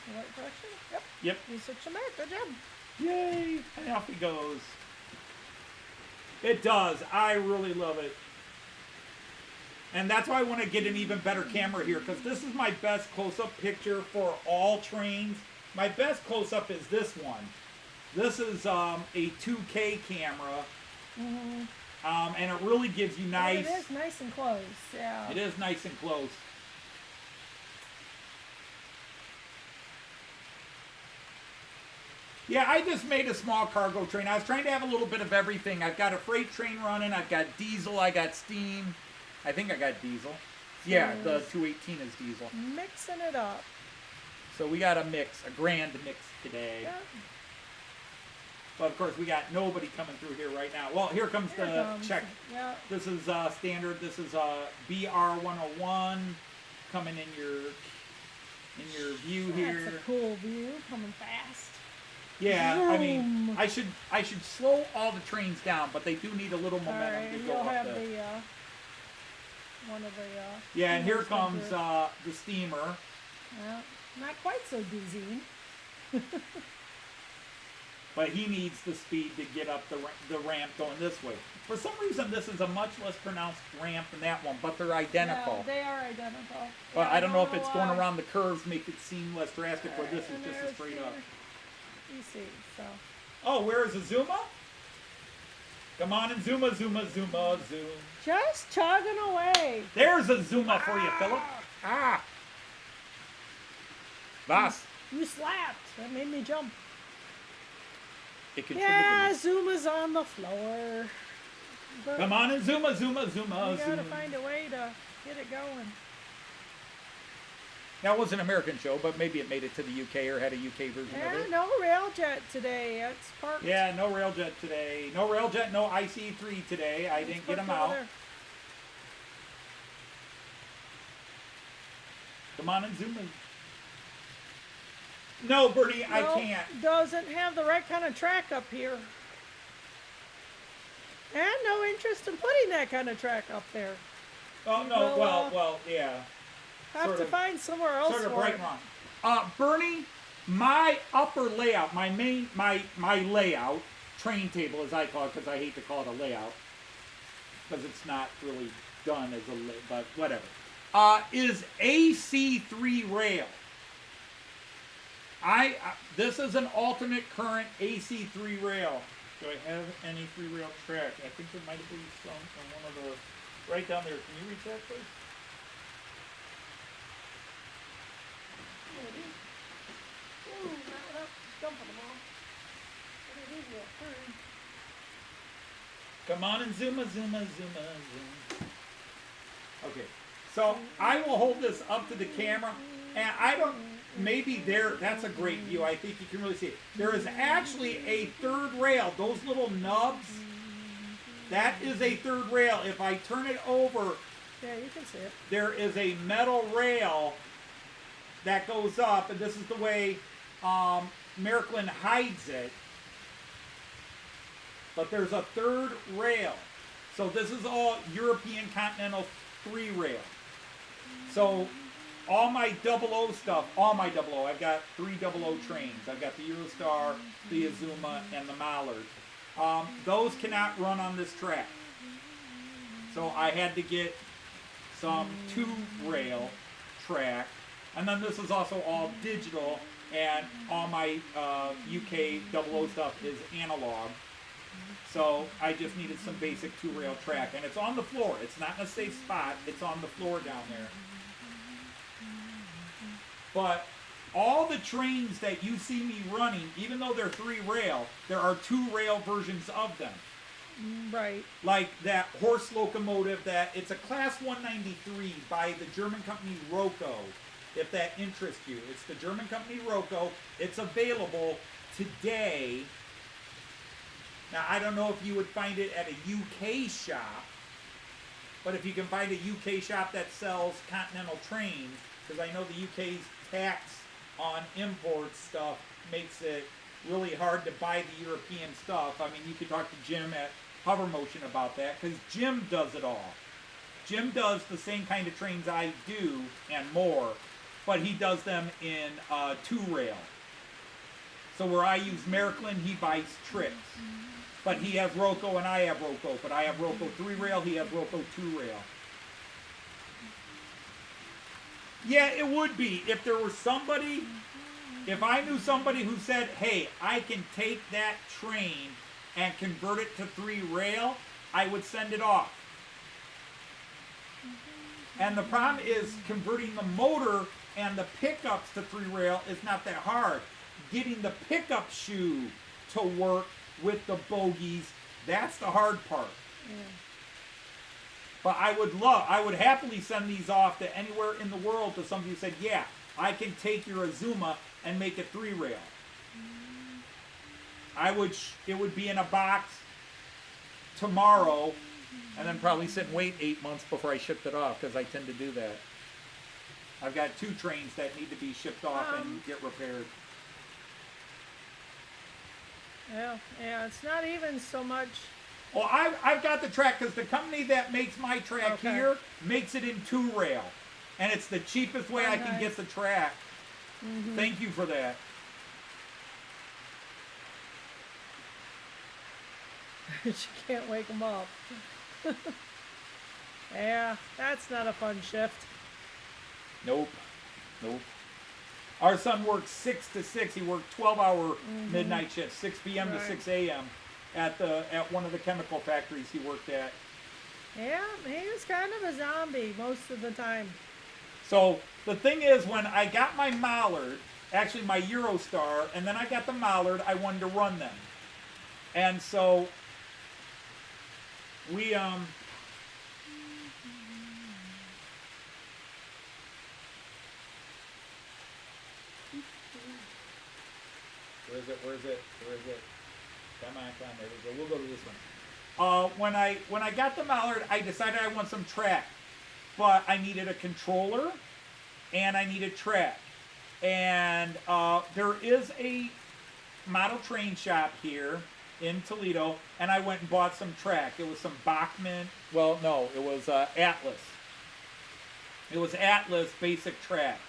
The right direction? Yep. Yep. Research a map. Good job. Yay! And off he goes. It does. I really love it. And that's why I want to get an even better camera here, because this is my best close-up picture for all trains. My best close-up is this one. This is a 2K camera, and it really gives you nice... It is nice and close, yeah. It is nice and close. Yeah, I just made a small cargo train. I was trying to have a little bit of everything. I've got a freight train running. I've got diesel. I got steam. I think I got diesel. Yeah, the 218 is diesel. Mixing it up. So we got a mix, a grand mix today. Yeah. But of course, we got nobody coming through here right now. Well, here comes the check. Yeah. This is standard. This is BR101 coming in your view here. That's a cool view, coming fast. Yeah, I mean, I should slow all the trains down, but they do need a little momentum to go you'll up have there. one of the Yeah, and here steamers comes come the steamer. through. Yeah, not quite so dizzying. but he needs the speed to get up the ramp going this way. For some reason, this is a much less pronounced ramp than that one, but they're identical. Yeah, they are identical. But Yeah, I don't know if it's why. going around the curves, make it seem less drastic, where this is And just a there's straight your up. EC, so. Oh, where is Azuma? Come on, and Zuma, Zuma, Zuma, Zoom. Just chugging away. There's a Zuma for you, Philip. Ah. Boss. You slapped. That made me jump. It contributed. Yeah, Zuma's on the floor. But Come on, and Zuma, Zuma, Zuma, you gotta Zoom. find a way to get it going. That was an American show, but maybe it made it to the UK or had a UK version of Yeah, it. no railjet today. It's parked. Yeah, no Railjet today. No Railjet, no IC3 today. I didn't get them parked over out. there. Come on and zoom in. No, Bernie, I Nope, can't. Doesn't have the right kind of track up here. And no interest in putting that kind of track up there. Oh, no, Well, well, yeah. Have Sort to of- find somewhere else Sort of for right it. wrong. Bernie, my upper layout, my layout, train table as I call it, because I hate to call it a layout, because it's not really done as a but whatever, is AC3 rail. This is an alternate current AC3 rail. Do I have any 3-rail track? I think there might have been some on one of the, right down there. Can you reach that, please? Ooh, not jumping them all. It'll give you a turn. Come on and Zuma, Zuma, Zuma, Zuma. Okay, so I will hold this up to the camera, and I don't, maybe there, that's a great view. I think you can really see it. There is actually a third rail. Those little nubs, that is a third rail. If I turn it over, Yeah, you can see it. there is a metal rail that goes up, and this is the way Miraklin hides it. But there's a third rail. So this is all European Continental 3 rail. So all my 00 stuff, I've got 3 00 trains. I've got the Eurostar, the Azuma, and the Mallard. Those cannot run on this track. So I had to get some 2 rail track. And then this is also all digital, and all my UK 00 stuff is analog. So I just needed some basic 2 rail track, and it's on the floor. It's not in a safe spot. It's on the floor down there. But all the trains that you see me running, even though they're 3 rail, there are 2 rail versions of them. Right. Like that horse locomotive that, it's a Class 193 by the German company Roco, if that interests you. It's the German company Roco. It's available today. Now, I don't know if you would find it at a UK shop, but if you can find a UK shop that sells Continental trains, because I know the UK's tax on import stuff makes it really hard to buy the European stuff. I mean, you could talk to Jim at Hover Motion about that, because Jim does it all. Jim does the same kind of trains I do and more, but he does them in 2 rail. So where I use Miraklin, he buys tricks. But he has Roco and I have Roco. But I have Roco 3 rail, he has Roco 2 rail. Yeah, it would be. If there were somebody, if I knew somebody who said, hey, I can take that train and convert it to 3 rail, I would send it off. And the problem is converting the motor and the pickups to 3 rail is not that hard. Getting the pickup shoe to work with the bogies, that's the hard part. Yeah. But I would happily send these off to anywhere in the world to somebody who said, yeah, I can take your Azuma and make it 3 rail. It would be in a box tomorrow, and then probably sit and wait 8 months before I shipped it off, because I tend to do that. I've got 2 trains that need to be shipped off and get repaired. Yeah, it's not even so much. Well, I've got the track, because the company that makes my track Okay. here makes it in 2 rail. And it's the cheapest way I can nice. get the track. Thank you for that. She can't wake him up. Yeah, that's not a fun shift. Nope. Nope. Our son worked 6 to 6. He worked 12-hour midnight shift, 6 p.m. to Right. 6 a.m. at one of the chemical factories he worked at. Yeah, he was kind of a zombie most of the time. So the thing is, when I got my Mallard, actually my Eurostar, and then I got the Mallard, I wanted to run them. And so we Where is it? Where is it? Where is it? Come on, there we go. We'll go to this one. When I got the Mallard, I decided I want some track, but I needed a controller, and I needed track. And there is a model train shop here in Toledo, and I went and bought some track. It was some Bachmann. Well, no, it was Atlas. It was Atlas basic track.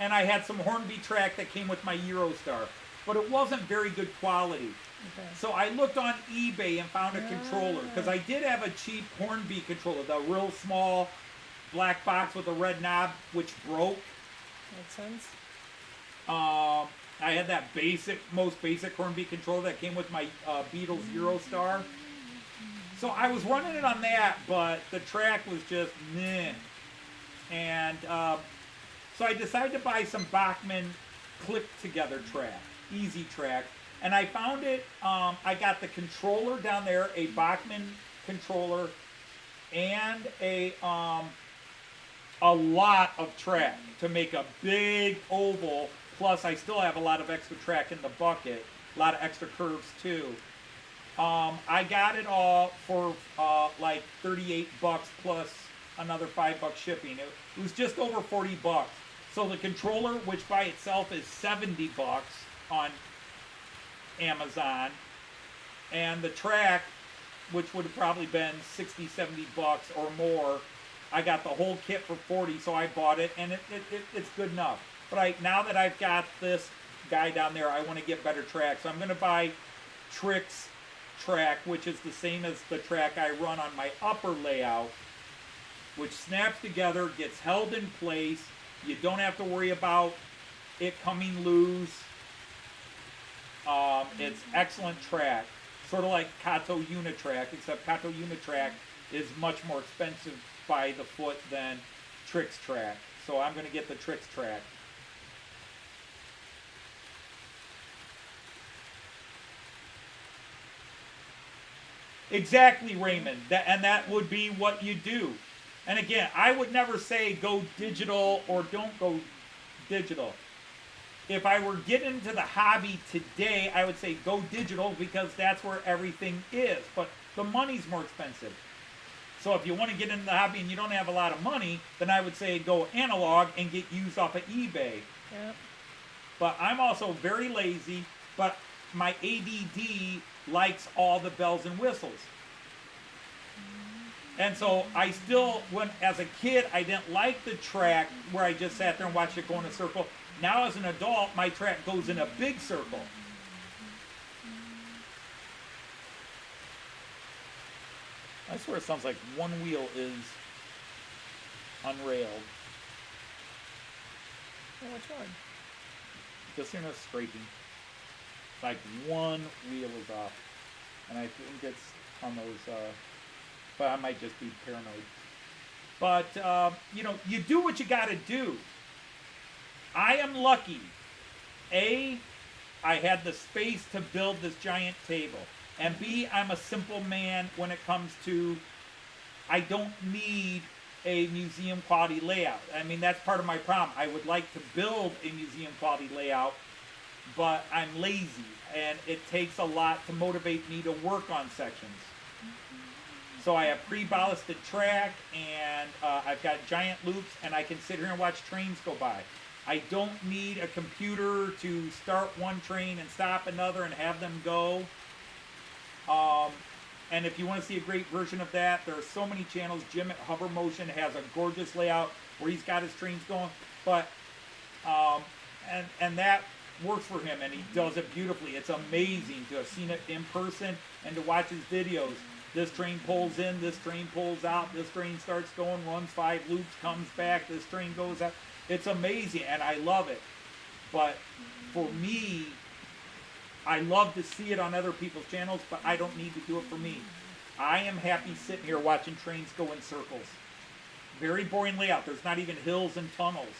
And I had some Hornby track that came with my Eurostar, but it wasn't very good quality. Okay. So I looked on eBay and found a controller, because I did have a cheap Hornby controller, the real small black box with a red knob, which broke. Makes sense. I had that most basic Hornby controller that came with my Beatles Eurostar. So I was running it on that, but the track was just meh. And so I decided to buy some Bachmann click-together track, easy track. And I found it, I got the controller down there, a Bachmann controller, and a lot of track to make a big oval. Plus, I still have a lot of extra track in the bucket, a lot of extra curves too. I got it all for like 38 bucks plus another $5 shipping. It was just over 40 bucks. So the controller, which by itself is 70 bucks on Amazon, and the track, which would have probably been 60, 70 bucks or more, I got the whole kit for 40, so I bought it, and it's good enough. But now that I've got this guy down there, I want to get better track. So I'm going to buy Trix track, which is the same as the track I run on my upper layout, which snaps together, gets held in place. You don't have to worry about it coming loose. It's excellent track. Sort of like Kato Unitrack, except Kato Unitrack is much more expensive by the foot than Trix track. So I'm going to get the Trix track. Exactly, Raymond. That would be what you do. And again, I would never say go digital or don't go digital. If I were getting into the hobby today, I would say go digital because that's where everything is. But the money's more expensive. So if you want to get into the hobby and you don't have a lot of money, then I would say go analog and get used off of eBay. Yep. But I'm also very lazy, but my ADD likes all the bells and whistles. And so I still, as a kid, I didn't like the track where I just sat there and watched it go in a circle. Now as an adult, my track goes in a big circle. I swear it sounds like one wheel is unrailed. Oh, which one? Just in a scraping. Like one wheel is off. And I think it's on those, but I might just be paranoid. But, you do what you gotta do. I am lucky. A, I had the space to build this giant table. And B, I'm a simple man when it comes to, I don't need a museum quality layout. I mean, that's part of my problem. I would like to build a museum quality layout, but I'm lazy. And it takes a lot to motivate me to work on sections. So I have pre-ballasted track, and I've got giant loops, and I can sit here and watch trains go by. I don't need a computer to start one train and stop another and have them go. And if you want to see a great version of that, there are so many channels. Jim at Hover Motion has a gorgeous layout where he's got his trains going. But and that works for him, and he does it beautifully. It's amazing to have seen it in person and to watch his videos. This train pulls in, this train pulls out, this train starts going, runs 5 loops, comes back, this train goes out. It's amazing, and I love it. But for me, I love to see it on other people's channels, but I don't need to do it for me. I am happy sitting here watching trains go in circles. Very boring layout. There's not even hills and tunnels.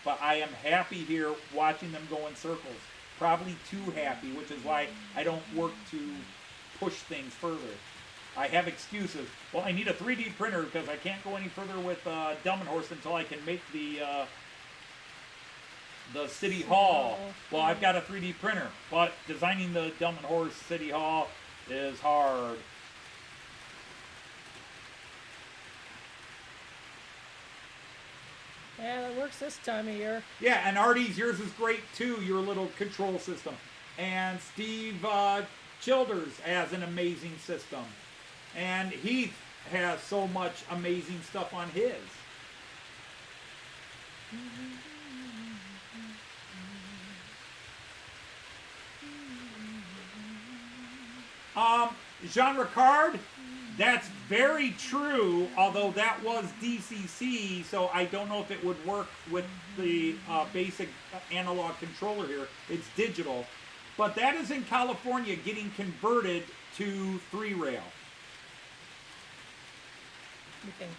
But I am happy here watching them go in circles. Probably too happy, which is why I don't work to push things further. I have excuses. Well, I need a 3D printer because I can't go any further with Dumb and Horse until I can make the City Hall. Well, I've got a 3D printer, but designing the Dumb and Horse City Hall is hard. Yeah, that works this time of year. Yeah, and Artie's, yours is great too, your little control system. And Steve Childers has an amazing system. And Heath has so much amazing stuff on his. Jean Ricard, that's very true, although that was DCC, so I don't know if it would work with the basic analog controller here. It's digital. But that is in California getting converted to 3-rail. Okay.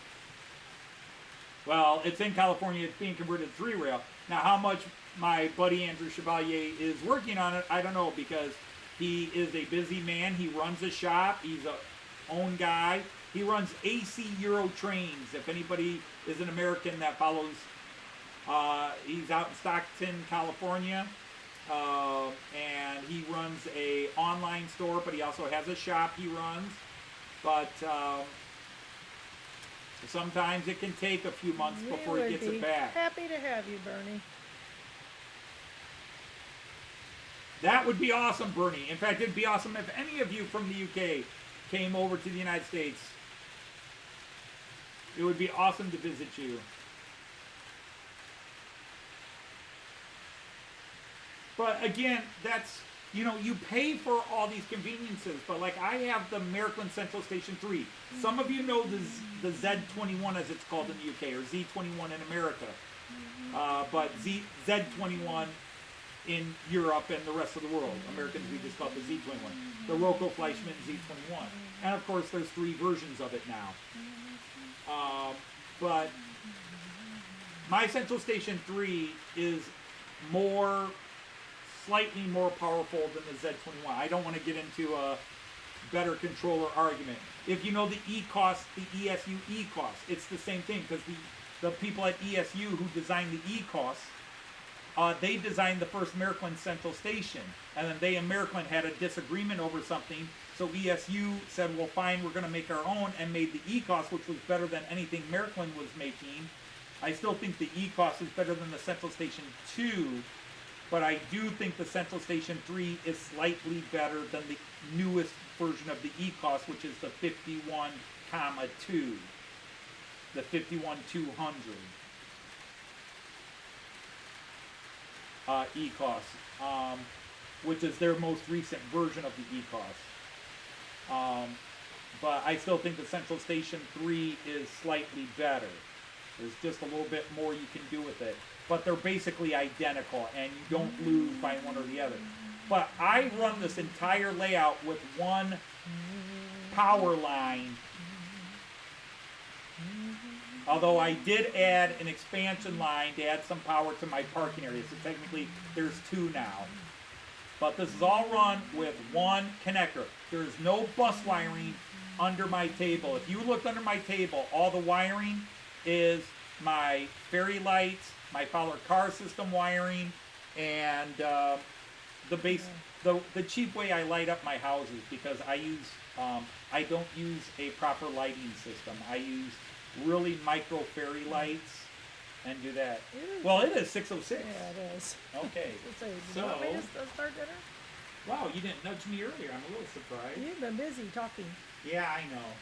Well, it's in California, it's being converted to 3-rail. Now, how much my buddy Andrew Chevalier is working on it, I don't know, because he is a busy man. He runs a shop. He's a own guy. He runs AC Euro Trains. If anybody is an American that follows, he's out in Stockton, California, and he runs a online store, but he also has a shop he runs. But sometimes it can take a few months before he gets it back. Happy to have you, Bernie. That would be awesome, Bernie. In fact, it'd be awesome if any of you from the UK came over to the United States. It would be awesome to visit you. But again, that's, you know, you pay for all these conveniences, but like I have the Maryland Central Station 3. Some of you know the Z21 as it's called in the UK, or Z21 in America. But Z21 in Europe and the rest of the world. Americans, we just call it the Z21. The Rocco Fleischmann Z21. And of course, there's 3 versions of it now. But my Central Station 3 is slightly more powerful than the Z21. I don't want to get into a better controller argument. If you know the ECOS, the ESU ECOS, it's the same thing, because the people at ESU who designed the ECOS, they designed the first Maryland Central Station, and then they and Maryland had a disagreement over something, so ESU said, well fine, we're going to make our own, and made the ECOS, which was better than anything Maryland was making. I still think the ECOS is better than the Central Station 2, but I do think the Central Station 3 is slightly better than the newest version of the ECOS, which is the 51,2, the 51200. ECOS, which is their most recent version of the ECOS. But I still think the Central Station 3 is slightly better. There's just a little bit more you can do with it. But they're basically identical, and you don't lose by one or the other. But I run this entire layout with one power line. Although I did add an expansion line to add some power to my parking area. So technically, there's 2 now. But this is all run with one connector. There's no bus wiring under my table. If you look under my table, all the wiring is my fairy lights, my Fowler car system wiring, and the cheap way I light up my houses, because I don't use a proper lighting system. I use really micro fairy lights and do that. Well, it is 6:06. Yeah, it is. Okay. Do you want me to start dinner? Wow, you didn't nudge me earlier. I'm a little surprised. You've been busy talking. Yeah, I know.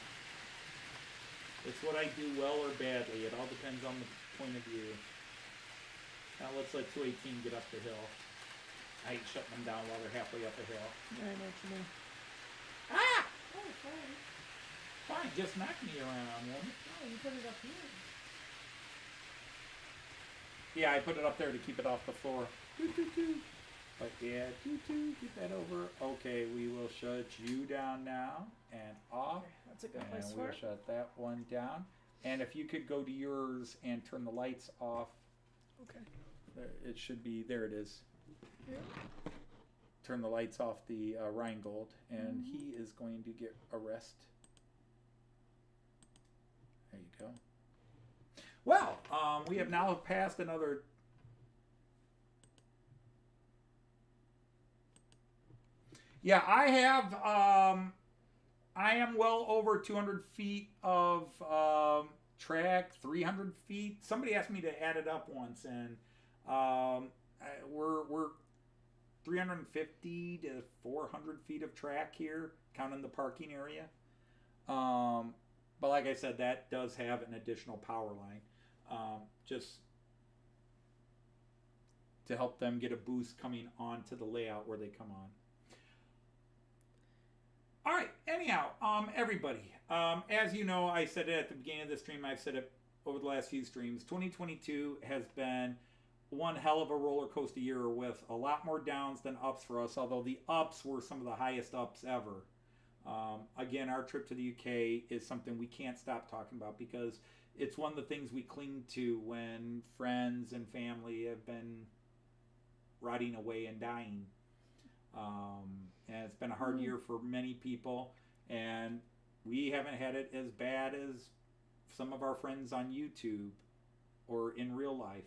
It's what I do well or badly. It all depends on the point of view. Now let's let 218 get up the hill. I hate shutting them down while they're halfway up the hill. I know what you mean. Ah! Oh, sorry. Fine, just knock me around, woman. Oh, you put it up here. Yeah, I put it up there to keep it off the floor. But yeah, get that over. Okay, we will shut you down now and off. Okay, that's a good And place we'll for it. shut that one down. And if you could go to yours and turn the lights off. Okay. There, it should be, there it is. Yeah. Turn the lights off the Rheingold, and he is going to get a rest. There you go. Well, we have now passed another. Yeah, I have. I am well over 200 feet of track, 300 feet. Somebody asked me to add it up once, and we're 350 to 400 feet of track here, counting the parking area. But like I said, that does have an additional power line, just to help them get a boost coming onto the layout where they come on. All right. Anyhow, everybody, as you know, I said it at the beginning of the stream. I've said it over the last few streams. 2022 has been one hell of a roller coaster year with a lot more downs than ups for us, although the ups were some of the highest ups ever. Again, our trip to the UK is something we can't stop talking about because it's one of the things we cling to when friends and family have been rotting away and dying. And it's been a hard year for many people, and we haven't had it as bad as some of our friends on YouTube or in real life.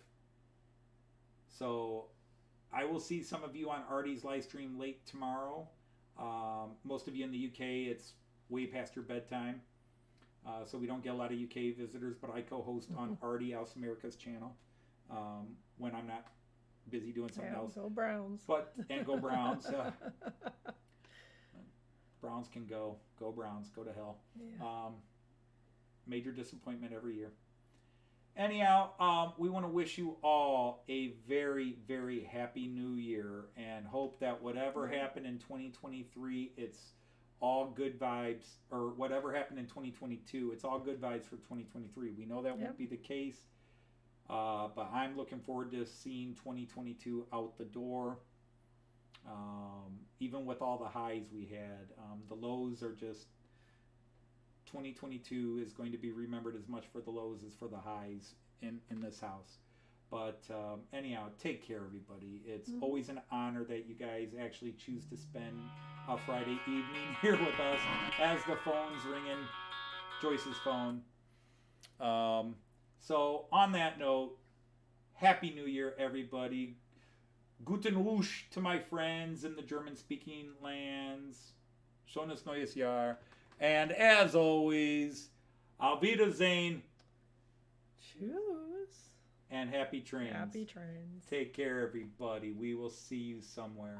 So I will see some of you on Artie's live stream late tomorrow. Most of you in the UK, it's way past your bedtime, so we don't get a lot of UK visitors, but I co-host on Artie Aus America's channel when I'm not busy doing something else. Go Browns. And go Browns. Browns can go. Go Browns. Go to hell. Yeah. Major disappointment every year. Anyhow, we want to wish you all a very, very happy new year and hope that whatever happened in 2023, it's all good vibes, or whatever happened in 2022, it's all good vibes for 2023. We know that won't be the case, but I'm looking forward to seeing 2022 out the door. Even with all the highs we had, the lows are just 2022 is going to be remembered as much for the lows as for the highs in this house. But anyhow, take care, everybody. It's always an honor that you guys actually choose to spend a Friday evening here with us as the phone's ringing, Joyce's phone. So on that note, Happy New Year, everybody. Guten Rutsch to my friends in the German-speaking lands. Schönes neues Jahr. And as always, Auf Wiedersehen. Choose. And happy trains. Happy trains. Take care, everybody. We will see you somewhere.